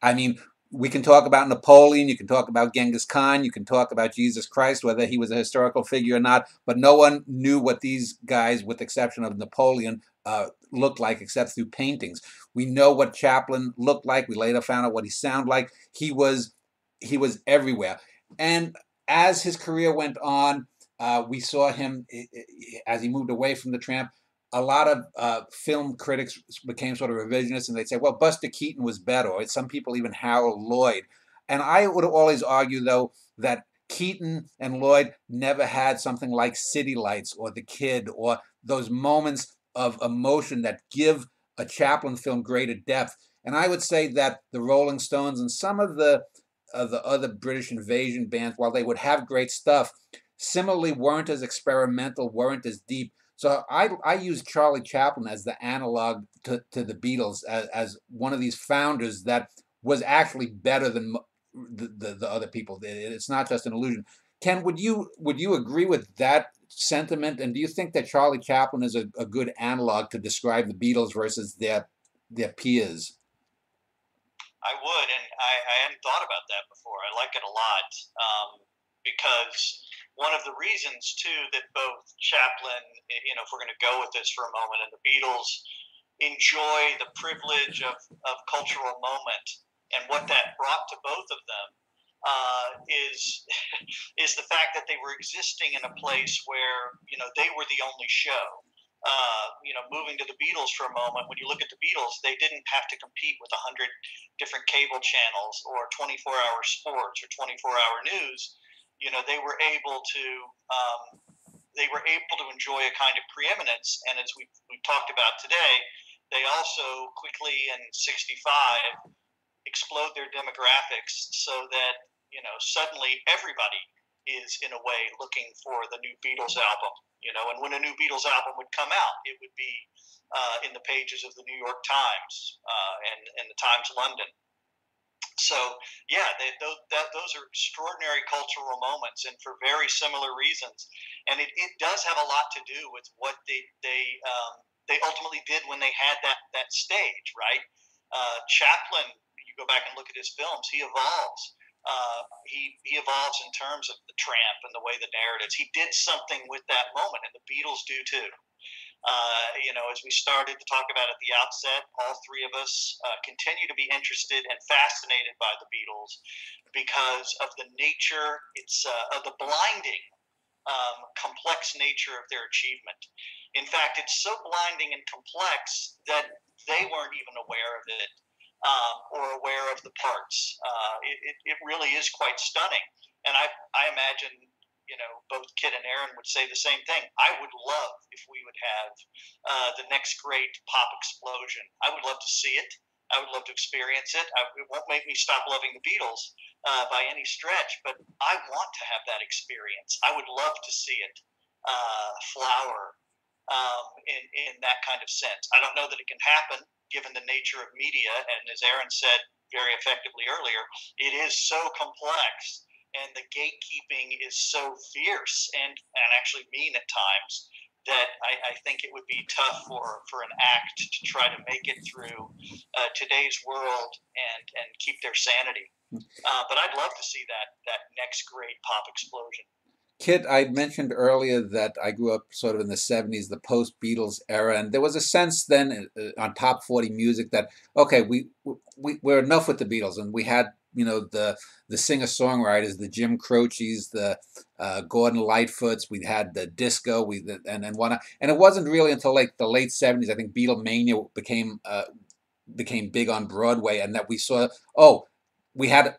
I mean, we can talk about Napoleon, you can talk about Genghis Khan, you can talk about Jesus Christ, whether he was a historical figure or not, but no one knew what these guys, with the exception of Napoleon, looked like except through paintings. We know what Chaplin looked like. We later found out what he sounded like. He was everywhere. And as his career went on, we saw him, as he moved away from the Tramp, a lot of film critics became sort of revisionist, and they'd say, well, Buster Keaton was better, or some people even Harold Lloyd. And I would always argue, though, that Keaton and Lloyd never had something like City Lights or The Kid or those moments of emotion that give a Chaplin film greater depth. And I would say that the Rolling Stones and some of the other British invasion bands, while they would have great stuff, similarly weren't as experimental, weren't as deep. So I use Charlie Chaplin as the analog to the Beatles, as one of these founders that was actually better than the other people. It's not just an illusion. Ken, would you agree with that sentiment? And do you think that Charlie Chaplin is a good analog to describe the Beatles versus their peers? I would, and I hadn't thought about that before. I like it a lot, because one of the reasons too that both Chaplin, if we're going to go with this for a moment, and the Beatles enjoy the privilege of cultural moment, and what that brought to both of them is is the fact that they were existing in a place where they were the only show. Moving to the Beatles for a moment, when you look at the Beatles, they didn't have to compete with 100 different cable channels or 24-hour sports or 24-hour news. They were able to enjoy a kind of preeminence, and as we've talked about today, they also quickly in '65 explode their demographics so that suddenly everybody is in a way looking for the new Beatles album. And when a new Beatles album would come out, it would be in the pages of the New York Times and the Times London. So yeah, those are extraordinary cultural moments, and for very similar reasons. And it does have a lot to do with what they ultimately did when they had that stage, right? Chaplin, you go back and look at his films, he evolves. He evolves in terms of the tramp and the way the narratives. He did something with that moment, and the Beatles do too. As we started to talk about at the outset, all three of us continue to be interested and fascinated by the Beatles because of the nature, of the blinding, complex nature of their achievement. In fact, it's so blinding and complex that they weren't even aware of it. Or aware of the parts. It really is quite stunning. And I imagine, both Kit and Aaron would say the same thing. I would love if we would have the next great pop explosion. I would love to see it. I would love to experience it. It won't make me stop loving the Beatles by any stretch, but I want to have that experience. I would love to see it flower in that kind of sense. I don't know that it can happen given the nature of media, and as Aaron said very effectively earlier, it is so complex, and the gatekeeping is so fierce and actually mean at times that I think it would be tough for an act to try to make it through today's world and keep their sanity. But I'd love to see that next great pop explosion. Kit, I mentioned earlier that I grew up sort of in the '70s, the post-Beatles era, and there was a sense then on Top 40 music that, okay, we're enough with the Beatles, and we had the singer-songwriters, the Jim Croces, the Gordon Lightfoots, we had the disco, and whatnot, and it wasn't really until like the late '70s, I think Beatlemania became big on Broadway, and that we saw, we had.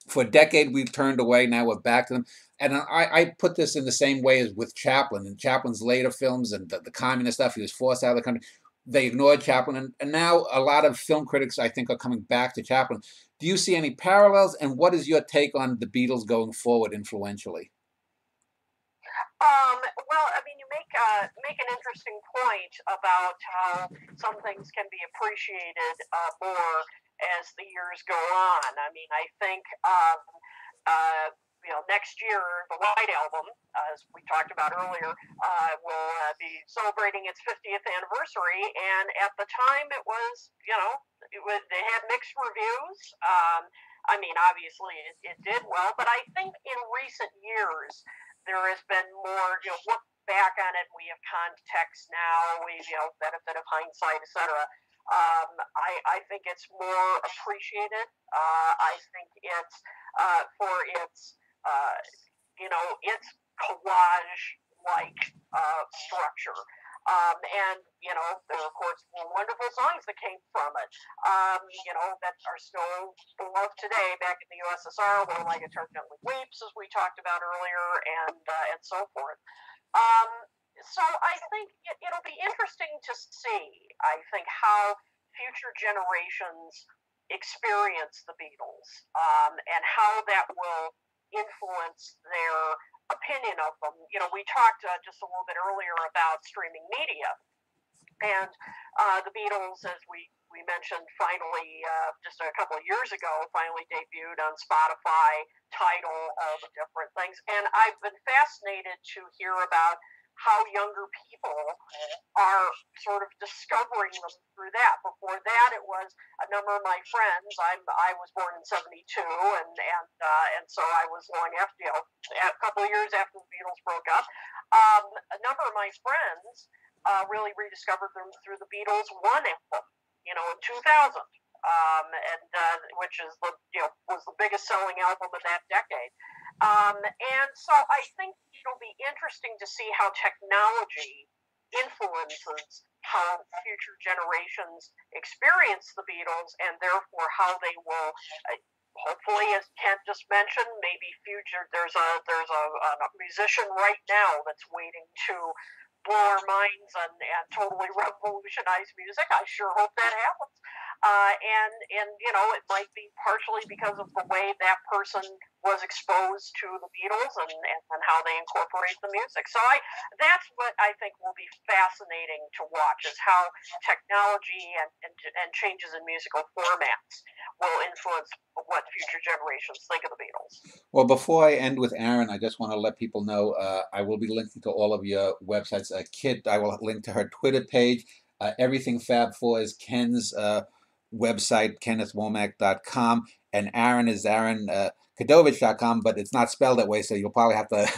For a decade, we've turned away. Now we're back to them. And I put this in the same way as with Chaplin. In Chaplin's later films and the communist stuff, he was forced out of the country. They ignored Chaplin. And now a lot of film critics, I think, are coming back to Chaplin. Do you see any parallels? And what is your take on the Beatles going forward influentially? Well, I mean, you make an interesting point about how some things can be appreciated more as the years go on. I mean, I think next year the White Album, as we talked about earlier, will be celebrating its 50th anniversary. And at the time, it was they had mixed reviews. I mean, obviously it did well, but I think in recent years there has been more, look back on it. We have context now. We, benefit of hindsight, etc. I think it's more appreciated. I think it's for its, its collage-like structure. And, you know, there were, of course, wonderful songs that came from it, you know, that are still beloved today back in the USSR, When My Guitar Gently Weeps, as we talked about earlier, and so forth. Um, so I think it'll be interesting to see, I think, how future generations experience the Beatles, and how that will influence their opinion of them. You know, we talked just a little bit earlier about streaming media, and the Beatles, as we mentioned, finally, just a couple of years ago, finally debuted on Spotify, Tidal, all the different things. And I've been fascinated to hear about how younger people are sort of discovering them through that. Before that, it was a number of my friends. I was born in '72, and so I was long after, you know, a couple of years after the Beatles broke up. A number of my friends really rediscovered them through the Beatles' One album, you know, in 2000, which is was the biggest selling album of that decade. And so I think it'll be interesting to see how technology influences how future generations experience the Beatles, and therefore how they will. Hopefully, as Kent just mentioned, maybe future there's a musician right now that's waiting to blow our minds and totally revolutionize music. I sure hope that happens. And you know, it might be partially because of the way that person was exposed to the Beatles and how they incorporate the music. So that's what I think will be fascinating to watch, is how technology and changes in musical formats will influence what future generations think of the Beatles. Well, before I end with Aaron, I just want to let people know I will be linking to all of your websites. Kit, I will link to her Twitter page. Everything Fab4 is Ken's website, kennethwomack.com, and Aaron is Kadovich.com, but it's not spelled that way, so you'll probably have to,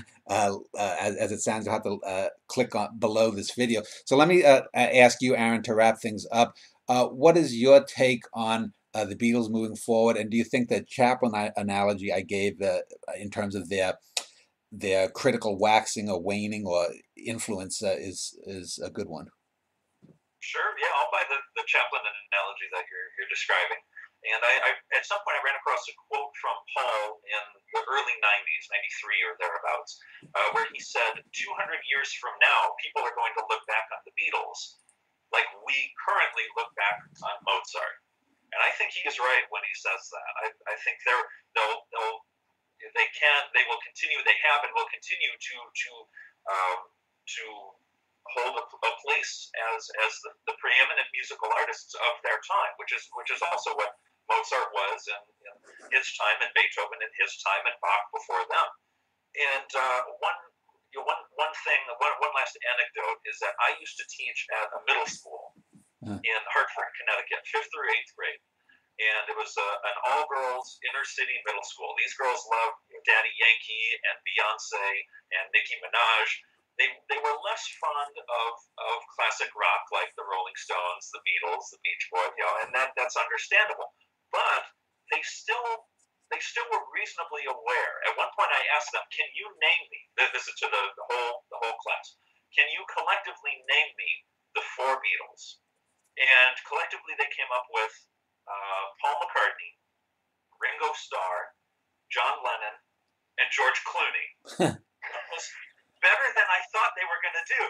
as it sounds, you'll have to click on below this video. So let me ask you, Aaron, to wrap things up. What is your take on the Beatles moving forward, and do you think that Chaplin analogy I gave in terms of their critical waxing or waning or influence is a good one? Sure, yeah, I'll buy the Chaplin analogy that you're describing. And I at some point I ran across a quote from Paul in the early 90s, 93 or thereabouts, where he said, 200 years from now, people are going to look back on the Beatles like we currently look back on Mozart. And I think he is right when he says that. I think they will continue, they have and will continue to hold a place as the preeminent musical artists of their time, which is also what Mozart was in his time, and Beethoven in his time, and Bach before them. And one last anecdote is that I used to teach at a middle school in Hartford, Connecticut, 5th through 8th grade. And it was an all-girls inner-city middle school. These girls loved Daddy Yankee and Beyonce and Nicki Minaj. They were less fond of classic rock like the Rolling Stones, the Beatles, the Beach Boys, you know, and that's understandable. But they still were reasonably aware. At one point, I asked them, "Can you name me?" This is to the whole class. "Can you collectively name me the 4 Beatles?" And collectively, they came up with Paul McCartney, Ringo Starr, John Lennon, and George Clooney. It was better than I thought they were going to do.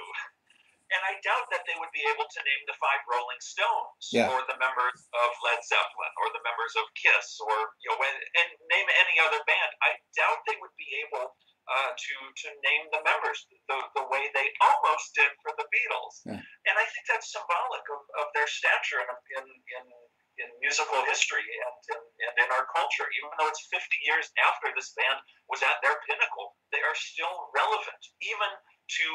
And I doubt that they would be able to name the 5 Rolling Stones, or the members of Led Zeppelin, or the members of Kiss, or and name any other band. I doubt they would be able to name the members the way they almost did for the Beatles. Yeah. And I think that's symbolic of their stature in musical history and in our culture. Even though it's 50 years after this band was at their pinnacle, they are still relevant, even to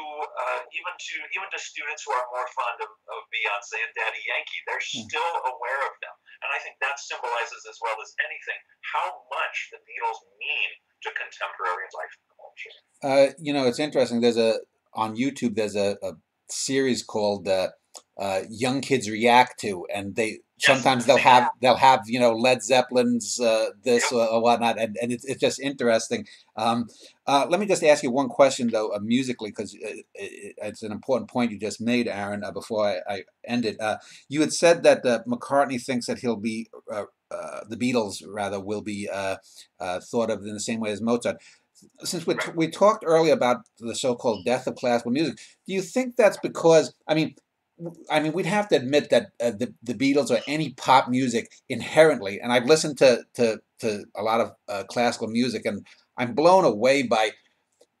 students who are more fond of Beyonce and Daddy Yankee. They're still aware of them. And I think that symbolizes, as well as anything, how much the Beatles mean to contemporary life and culture. It's interesting. On YouTube, there's a series called Young Kids React To, and sometimes they'll have Led Zeppelin's this or whatnot, and it's just interesting. Let me just ask you one question though, musically, because it's an important point you just made, Aaron. Before I end it, you had said that McCartney thinks that he'll be the Beatles rather will be thought of in the same way as Mozart. Since we talked earlier about the so-called death of classical music, do you think that's because we'd have to admit that the Beatles or any pop music inherently, and I've listened to a lot of classical music, and I'm blown away by.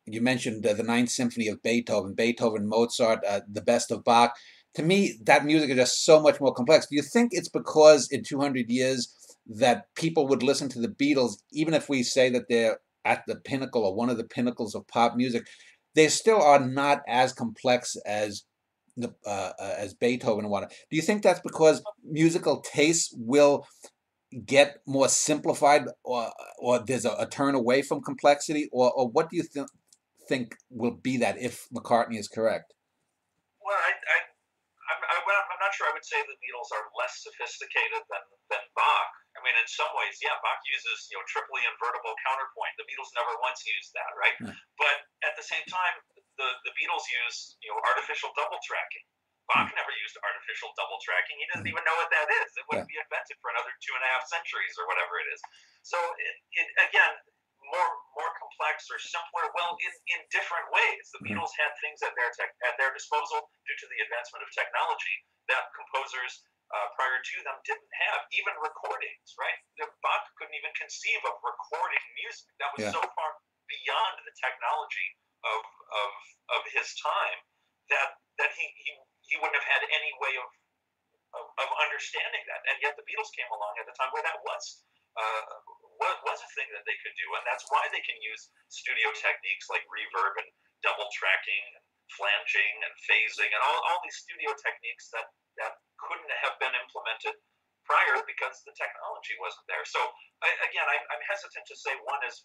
You mentioned the Ninth Symphony of Beethoven, Mozart, the best of Bach. To me, that music is just so much more complex. Do you think it's because in 200 years that people would listen to the Beatles, even if we say that they're at the pinnacle or one of the pinnacles of pop music, they still are not as complex as Beethoven and whatnot. Do you think that's because musical tastes will get more simplified, or there's a turn away from complexity, or what do you think will be that if McCartney is correct? Well, I'm not sure I would say the Beatles are less sophisticated than Bach. I mean, in some ways, yeah, Bach uses triply invertible counterpoint. The Beatles never once used that, right? Yeah. But at the same time, the Beatles use artificial double tracking. Bach never used artificial double tracking. He doesn't even know what that is. It wouldn't be invented for another 2.5 centuries or whatever it is. So again, more complex or simpler, well, in different ways. The Beatles had things at their disposal due to the advancement of technology that composers prior to them didn't have. Even recordings, right? Bach couldn't even conceive of recording music. That was so far beyond the technology of his time that he wouldn't have had any way of understanding that. And yet the Beatles came along at the time where that was a thing that they could do, and that's why they can use studio techniques like reverb and double tracking and flanging and phasing and all these studio techniques that couldn't have been implemented prior because the technology wasn't there. So I'm hesitant to say one is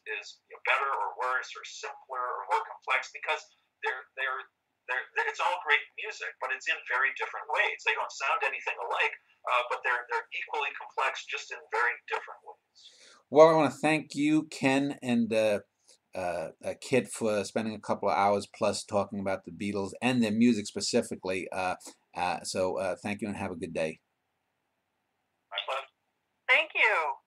better or worse or simpler or more complex, because it's all great music, but it's in very different ways. They don't sound anything alike, but they're equally complex, just in very different ways. Well, I want to thank you, Ken, and Kit, for spending a couple of hours plus talking about the Beatles and their music specifically. So thank you and have a good day. My pleasure. Thank you.